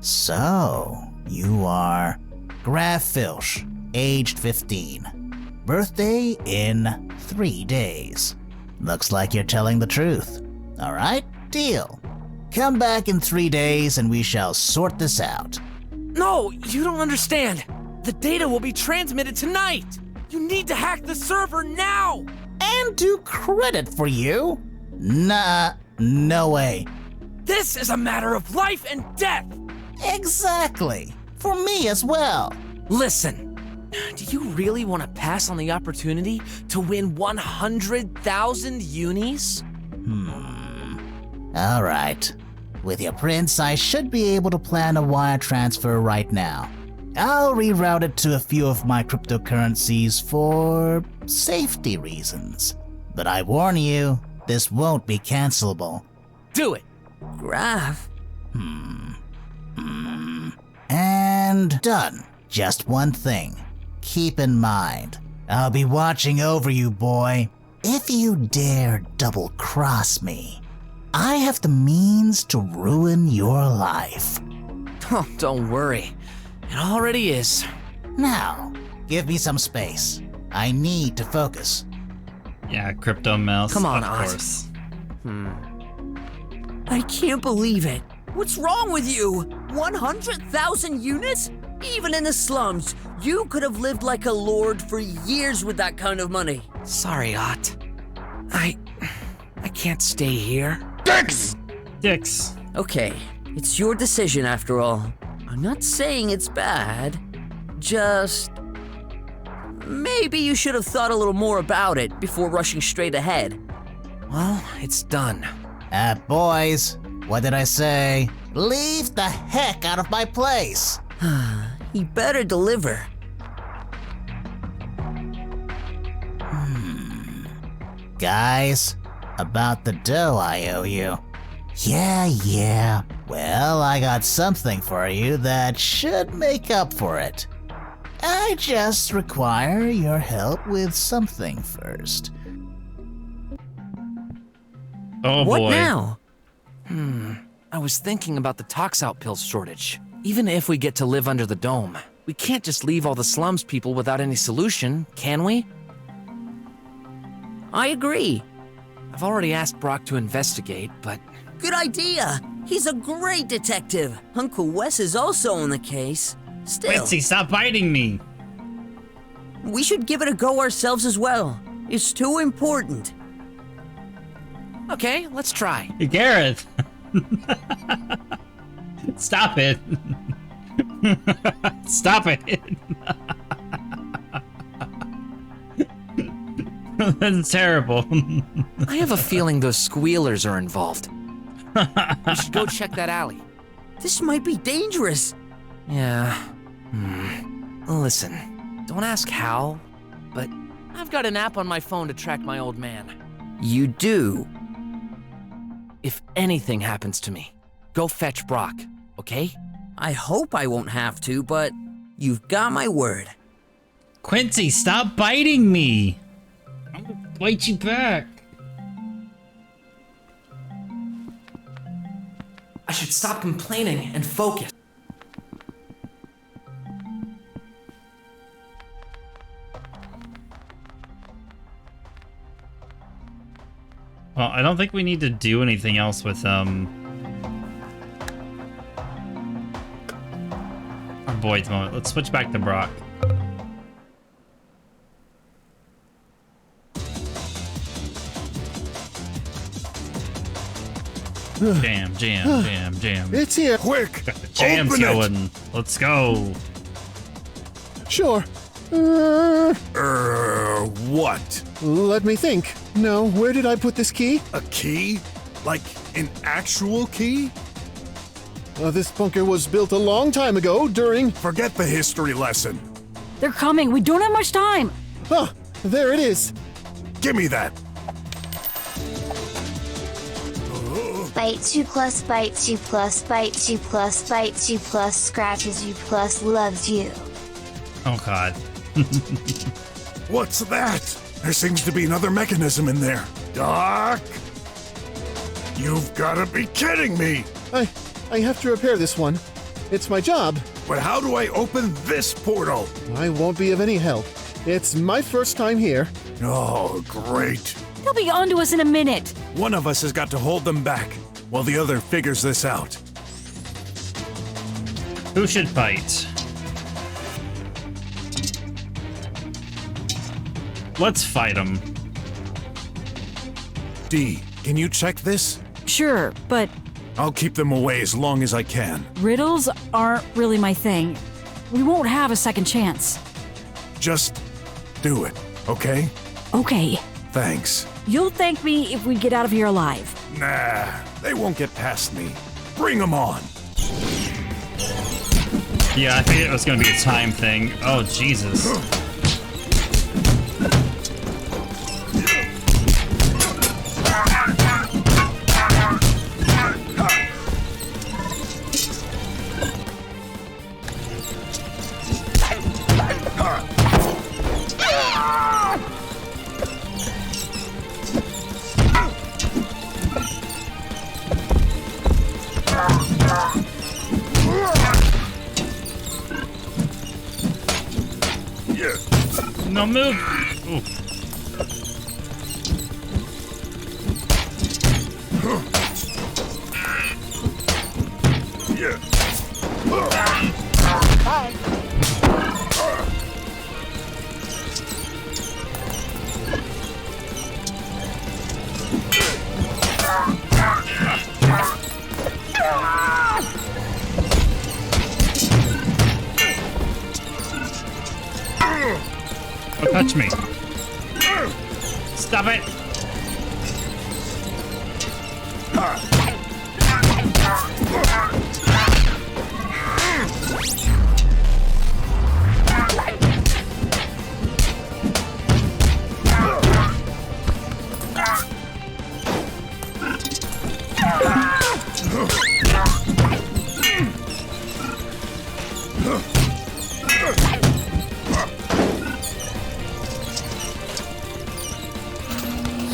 So, you are Graf Filch, aged 15. Birthday in 3 days. Looks like you're telling the truth. All right, deal. Come back in 3 days and we shall sort this out. No, you don't understand. The data will be transmitted tonight. You need to hack the server now. And do credit for you? Nah, no way. This is a matter of life and death. Exactly. For me as well. Listen, do you really want to pass on the opportunity to win 100,000 unis? All right. With your prints, I should be able to plan a wire transfer right now. I'll reroute it to a few of my cryptocurrencies for safety reasons. But I warn you, this won't be cancelable. Do it. Graf. And done. Just one thing. Keep in mind, I'll be watching over you, boy. If you dare double-cross me, I have the means to ruin your life. Oh, don't worry. It already is. Now, give me some space. I need to focus. Yeah, crypto mouse. Come on, of Oz. course. I can't believe it. What's wrong with you? 100,000 units? Even in the slums, you could have lived like a lord for years with that kind of money. Sorry, Ott. I can't stay here. Dicks! Okay, It's your decision after all. I'm not saying it's bad. Just... maybe you should have thought a little more about it before rushing straight ahead. Well, it's done. Boys, what did I say? Leave the heck out of my place! He better deliver. Guys, about the dough I owe you. Yeah. Well, I got something for you that should make up for it. I just require your help with something first. Oh What boy. now? I was thinking about the tox-out pills shortage. Even if we get to live under the dome, we can't just leave all the slums people without any solution, can we? I agree. I've already asked Brok to investigate, but... Good idea. He's a great detective. Uncle Wes is also on the case. Still, Quincy, stop biting me. we should give it a go ourselves as well. It's too important. Okay, let's try. Gareth. Stop it. Stop it. That's terrible. I have a feeling those squealers are involved. We should go check that alley. This might be dangerous. Yeah. Listen, don't ask how, but I've got an app on my phone to track my old man. You do? If anything happens to me, go fetch Brok, okay? I hope I won't have to, but you've got my word. Quincy, stop biting me. I'm gonna bite you back. I should stop complaining and focus. Well, I don't think we need to do anything else with our boys moment. Let's switch back to Brok. Jam. It's here. Quick! Got the jams Open it. going. Let's go. Sure. What? Let me think. No, where did I put this key? A key? Like an actual key? This bunker was built a long time ago during... Forget the history lesson. They're coming. We don't have much time. Ah, there it is. Give me that. Bites you plus, bites you plus, bites you plus, bites you plus, scratches you plus, loves you. Oh god. What's that? There seems to be another mechanism in there. Doc? You've gotta be kidding me! I have to repair this one. It's my job. But how do I open this portal? I won't be of any help. It's my first time here. Oh, great. They'll be onto us in a minute. One of us has got to hold them back while the other figures this out. Who should fight? Let's fight them. D, can you check this? Sure, but I'll keep them away as long as I can. riddles aren't really my thing. We won't have a second chance. Just do it, okay? Okay. Thanks. You'll thank me if we get out of here alive. Nah, they won't get past me. Bring them on. Yeah, I think it was gonna be a time thing. Oh, Jesus. No move. Ooh. Don't touch me. Stop it.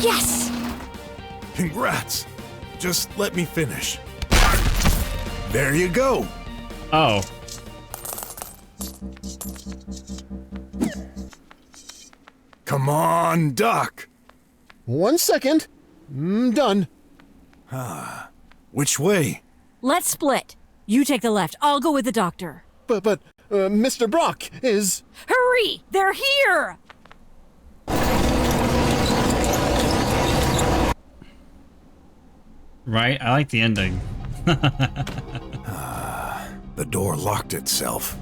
Yes! Congrats. Just let me finish. There you go. Oh. Come on, Doc. 1 second. Done. Which way? Let's split. You take the left. I'll go with the doctor. But Mr. Brok is... Hurry! They're here! Right? I like the ending. The door locked itself.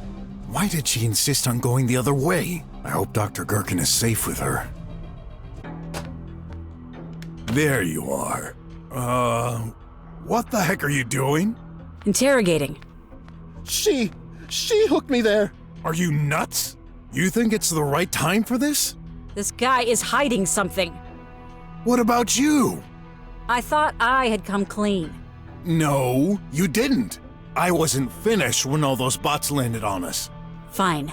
Why did she insist on going the other way? I hope Dr. 𝃬is safe with her. There you are. What the heck are you doing? Interrogating. She hooked me there. Are you nuts? You think it's the right time for this? This guy is hiding something. What about you? I thought I had come clean. No, you didn't. I wasn't finished when all those bots landed on us. Fine.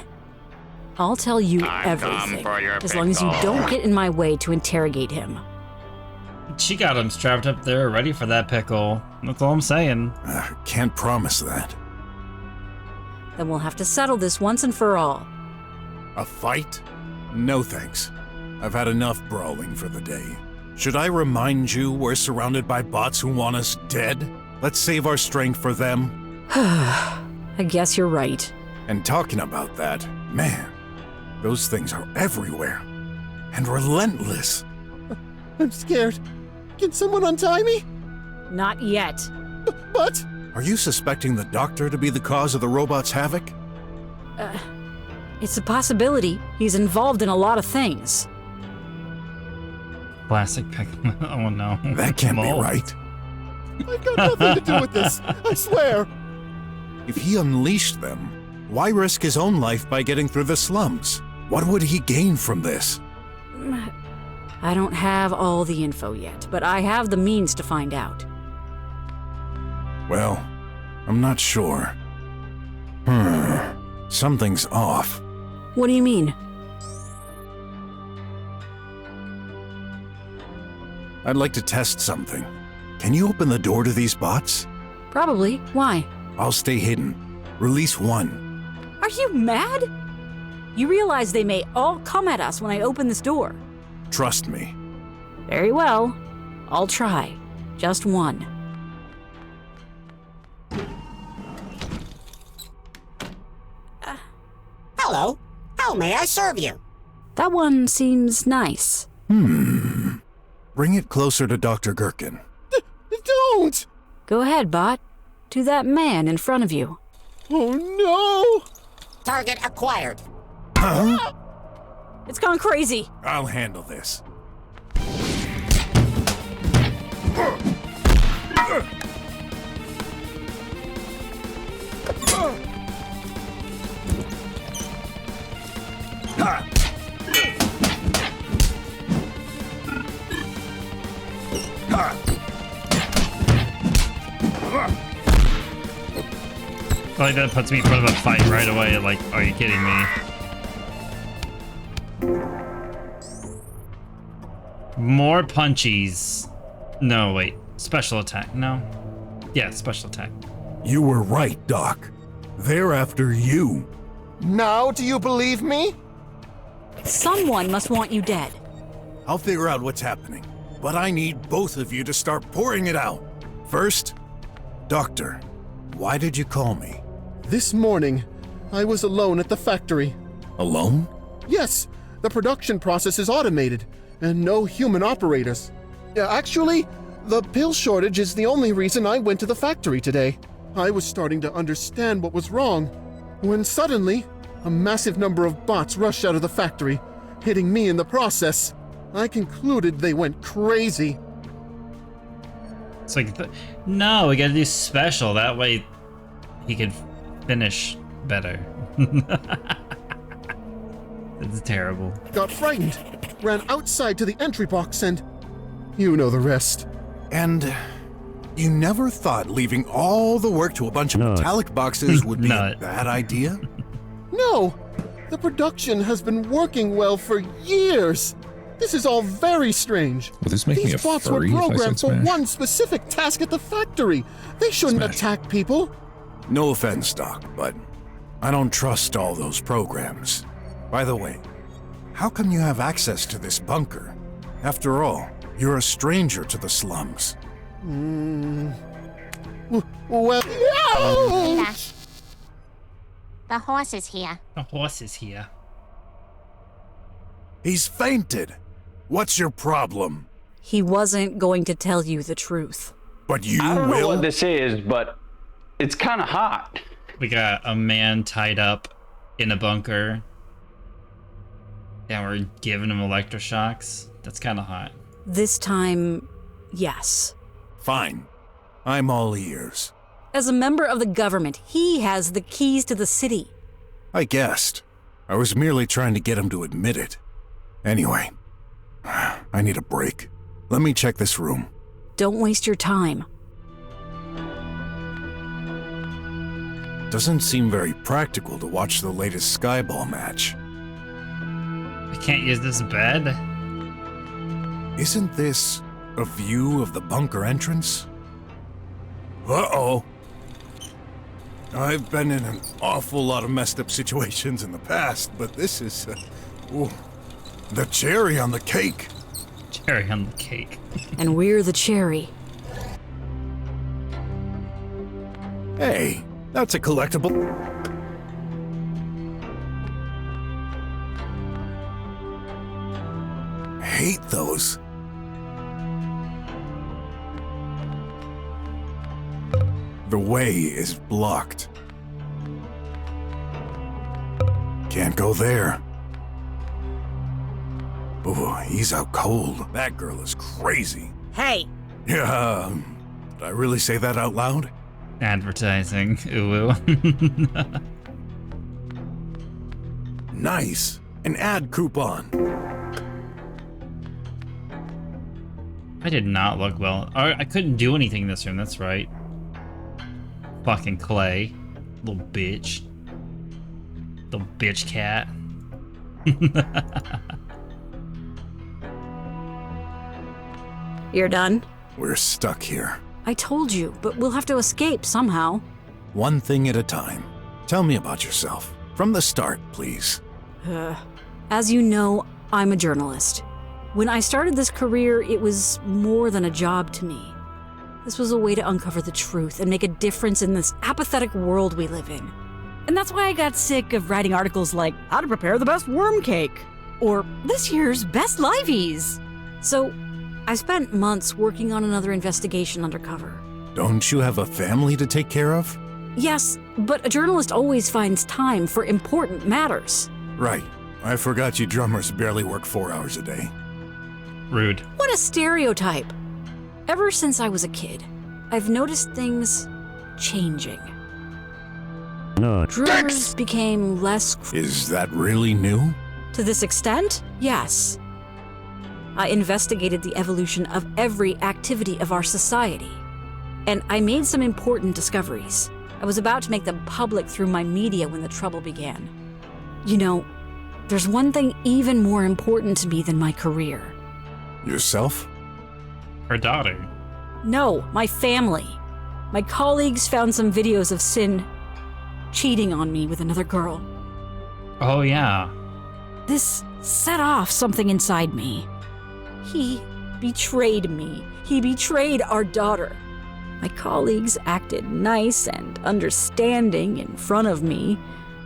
I'll tell you everything, as long as you don't get in my way to interrogate him. She got him strapped up there, ready for that pickle. That's all I'm saying. Can't promise that. Then we'll have to settle this once and for all. A fight? No thanks. I've had enough brawling for the day. Should I remind you we're surrounded by bots who want us dead? Let's save our strength for them. I guess you're right. And talking about that, man, those things are everywhere. And relentless. I'm scared. Can someone untie me? Not yet. But... Are you suspecting the doctor to be the cause of the robot's havoc? It's a possibility. He's involved in a lot of things. Classic pick. Oh no. That can't be right. I've got nothing to do with this. I swear. If he unleashed them, why risk his own life by getting through the slums? What would he gain from this? I don't have all the info yet, but I have the means to find out. Well, I'm not sure. Something's off. What do you mean? I'd like to test something. Can you open the door to these bots? Probably. Why? I'll stay hidden. Release one. Are you mad? You realize they may all come at us when I open this door. Trust me. Very well. I'll try. Just one. Hello. How may I serve you? That one seems nice. Bring it closer to Dr. 𝃬. Don't! Go ahead, bot. To that man in front of you. Oh no! Target acquired. Huh? It's gone crazy. I'll handle this. Like that puts me in front of a fight right away. Like, are you kidding me? More punchies. No, wait. Special attack. No. Yeah, special attack. You were right, Doc. They're after you. Now do you believe me? Someone must want you dead. I'll figure out what's happening, but I need both of you to start pouring it out. First, Doctor, why did you call me? This morning, I was alone at the factory. Alone? Yes, the production process is automated, and no human operators. Actually, the pill shortage is the only reason I went to the factory today. I was starting to understand what was wrong, when suddenly, a massive number of bots rushed out of the factory, hitting me in the process. I concluded they went crazy. It's like, no, we gotta do special. That way he could finish better. It's terrible. Got frightened, ran outside to the entry box, and you know the rest. And you never thought leaving all the work to a bunch of metallic boxes would be a bad idea? No! The production has been working well for years! This is all very strange. Will this make me a These bots were furry if I programmed said for smash? one specific task at the factory. They shouldn't attack people. No offense, Doc, but I don't trust all those programs. By the way, how come you have access to this bunker? After all, you're a stranger to the slums. Well, no! The horse is here. The horse is here. He's fainted. What's your problem? He wasn't going to tell you the truth. But you I don't know will? what this is, but it's kind of hot. We got a man tied up in a bunker. And we're giving him electroshocks. That's kind of hot. This time, yes. Fine. I'm all ears. As a member of the government, he has the keys to the city. I guessed. I was merely trying to get him to admit it. Anyway, I need a break. Let me check this room. Don't waste your time. Doesn't seem very practical to watch the latest Skyball match. I can't use this bed? Isn't this a view of the bunker entrance? Uh-oh. I've been in an awful lot of messed up situations in the past, but this is... ooh, the cherry on the cake. Cherry on the cake. And we're the cherry. Hey, that's a collectible. Hate those. The way is blocked. Can't go there. Oh, he's out cold. That girl is crazy. Hey! Yeah, did I really say that out loud? Advertising. Ooh. Nice. An ad coupon. I did not look well. I couldn't do anything in this room, that's right. Fucking Clay. Little bitch. Little bitch cat. You're done? We're stuck here. I told you, but we'll have to escape somehow. One thing at a time. Tell me about yourself. From the start, please. As you know, I'm a journalist. When I started this career, it was more than a job to me. This was a way to uncover the truth and make a difference in this apathetic world we live in. And that's why I got sick of writing articles like, how to prepare the best worm cake, or this year's best liveys. So, I spent months working on another investigation undercover. Don't you have a family to take care of? Yes, but a journalist always finds time for important matters. Right. I forgot you drummers barely work 4 hours a day. Rude. What a stereotype. Ever since I was a kid, I've noticed things changing. No. Drummers became less... Is that really new? To this extent, yes. I investigated the evolution of every activity of our society. And I made some important discoveries. I was about to make them public through my media when the trouble began. You know, there's one thing even more important to me than my career. Yourself? Her daughter. No, my family. My colleagues found some videos of Sin cheating on me with another girl. Oh, yeah. This set off something inside me. He betrayed me. He betrayed our daughter. My colleagues acted nice and understanding in front of me,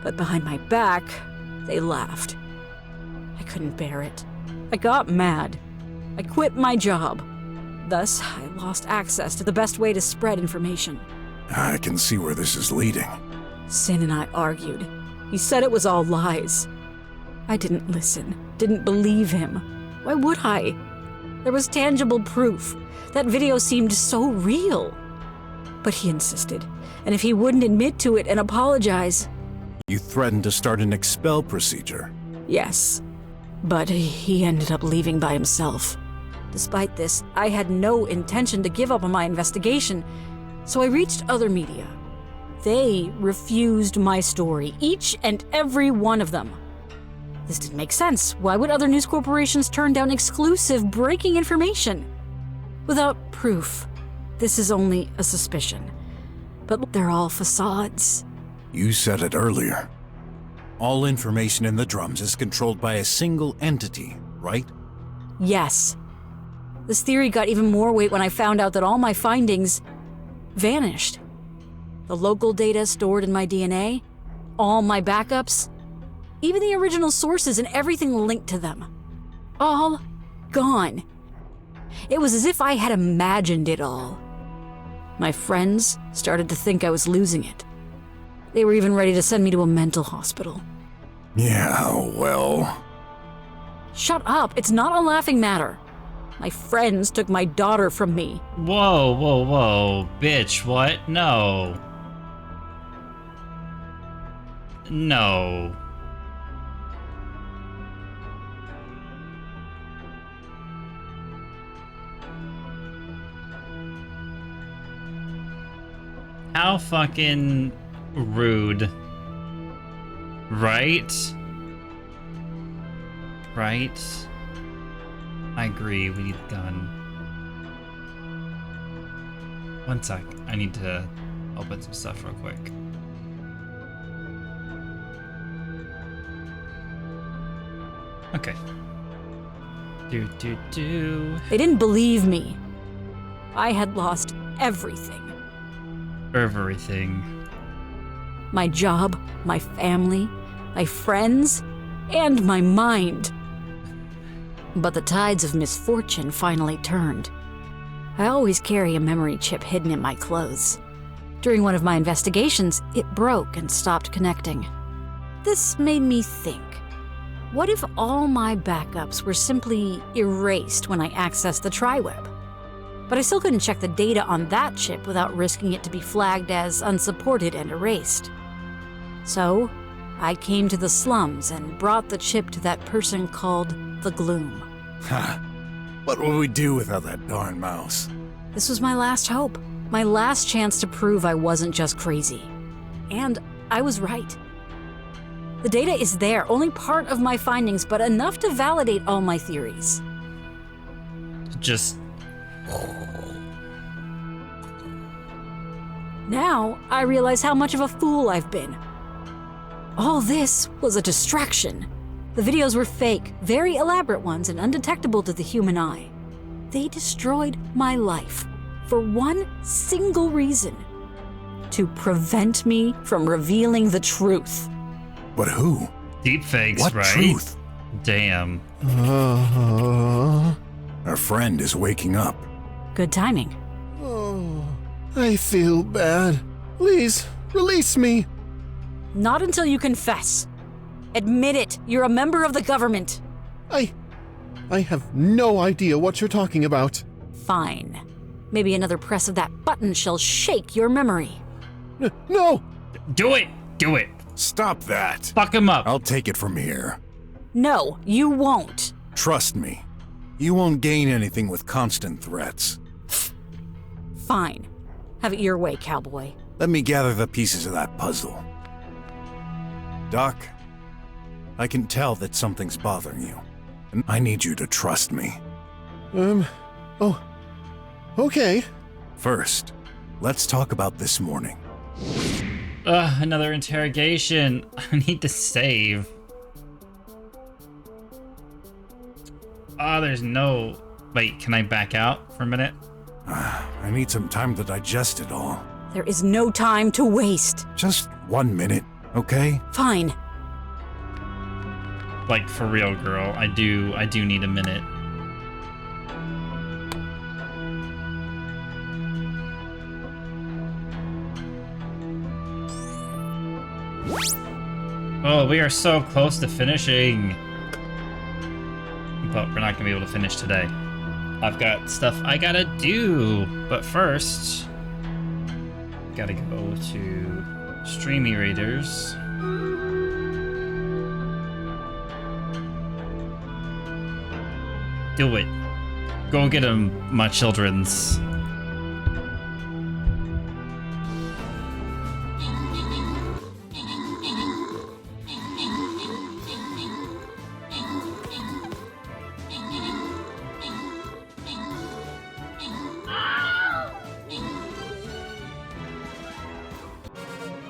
but behind my back, they laughed. I couldn't bear it. I got mad. I quit my job. Thus, I lost access to the best way to spread information. I can see where this is leading. Sin and I argued. He said it was all lies. I didn't listen, didn't believe him. Why would I? There was tangible proof. That video seemed so real. But he insisted, and if he wouldn't admit to it and apologize... You threatened to start an expel procedure. Yes, but he ended up leaving by himself. Despite this, I had no intention to give up on my investigation, so I reached other media. They refused my story, each and every one of them. This didn't make sense. Why would other news corporations turn down exclusive breaking information? Without proof, this is only a suspicion. But they're all facades. You said it earlier. All information in the drums is controlled by a single entity, right? Yes. This theory got even more weight when I found out that all my findings vanished. The local data stored in my DNA, all my backups, even the original sources and everything linked to them. All gone. It was as if I had imagined it all. My friends started to think I was losing it. They were even ready to send me to a mental hospital. Yeah, well... Shut up, it's not a laughing matter. My friends took my daughter from me. Whoa, whoa, whoa. Bitch, what? No. No. How fucking rude. Right? Right? I agree, we need a gun. One sec, I need to open some stuff real quick. Okay. They didn't believe me. I had lost everything. Everything. My job, my family, my friends, and my mind. But the tides of misfortune finally turned. I always carry a memory chip hidden in my clothes. During one of my investigations, it broke and stopped connecting. This made me think, what if all my backups were simply erased when I accessed the TriWeb? But I still couldn't check the data on that chip without risking it to be flagged as unsupported and erased. So, I came to the slums and brought the chip to that person called the Gloom. Ha! What will we do without that darn mouse? This was my last hope. My last chance to prove I wasn't just crazy. And I was right. The data is there, only part of my findings, but enough to validate all my theories. Just... Now, I realize how much of a fool I've been. All this was a distraction. The videos were fake, very elaborate ones and undetectable to the human eye. They destroyed my life for one single reason: to prevent me from revealing the truth. But who? Deepfakes, what right? Truth? Damn. Our friend is waking up. Good timing. Oh, I feel bad. Please, release me. Not until you confess. Admit it, you're a member of the government. I have no idea what you're talking about. Fine. Maybe another press of that button shall shake your memory. No! Do it! Do it! Stop that! Fuck him up! I'll take it from here. No, you won't. Trust me. You won't gain anything with constant threats. Fine. Have it your way, cowboy. Let me gather the pieces of that puzzle. Doc, I can tell that something's bothering you, and I need you to trust me. Oh, okay. First, let's talk about this morning. Another interrogation. I need to save. There's no... Wait, can I back out for a minute? I need some time to digest it all. There is no time to waste. Just 1 minute, okay? Fine. Like, for real, girl. I do need a minute. Oh, we are so close to finishing. But we're not gonna be able to finish today. I've got stuff I gotta do. But first, gotta go to Streamy Raiders. Do it. Go get them, my childrens.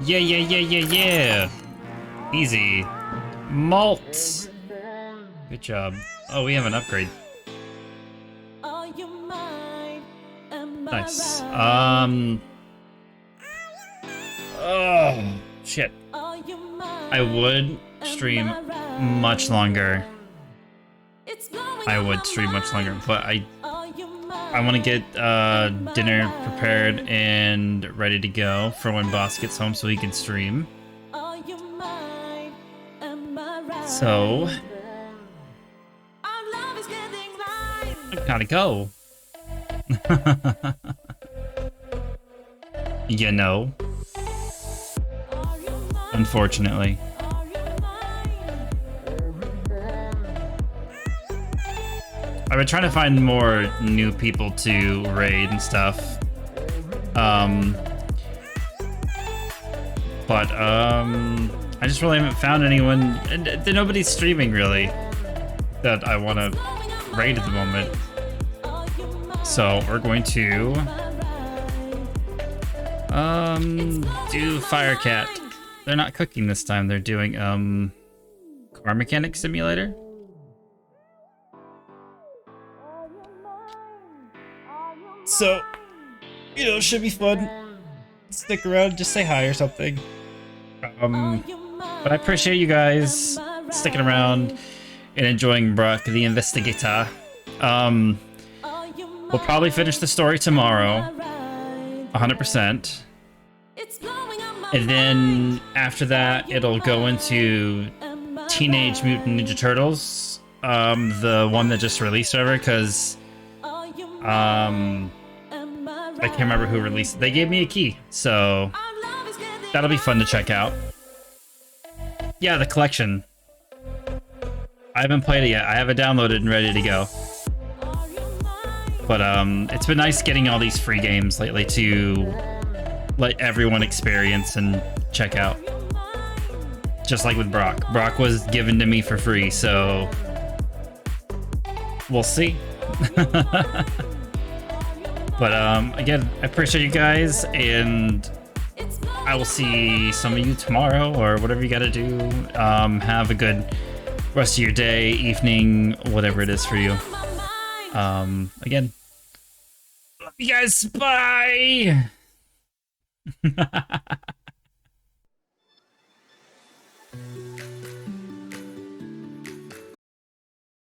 Yeah, yeah, yeah, yeah, yeah. Easy. Malt. Good job. Oh, we have an upgrade. Nice. Oh, shit. I would stream much longer. I would stream much longer, but I want to get dinner prepared and ready to go for when boss gets home so he can stream. So I gotta go. You know. Unfortunately. I've been trying to find more new people to raid and stuff. But I just really haven't found anyone, and nobody's streaming really that I want to raid at the moment. So we're going to do Firecat. They're not cooking this time. They're doing car mechanic simulator. So, you know, it should be fun. Stick around, just say hi or something. But I appreciate you guys sticking around and enjoying Brok, the investigator. We'll probably finish the story tomorrow, 100%. And then after that, it'll go into Teenage Mutant Ninja Turtles, the one that just released over, because I can't remember who released it. They gave me a key, so that'll be fun to check out. Yeah, the collection. I haven't played it yet. I have it downloaded and ready to go. But it's been nice getting all these free games lately to let everyone experience and check out. Just like with Brok. Brok was given to me for free, so we'll see. But again, I appreciate you guys, and I will see some of you tomorrow or whatever you gotta do. Have a good rest of your day, evening, whatever it is for you. Again, love you guys. Bye.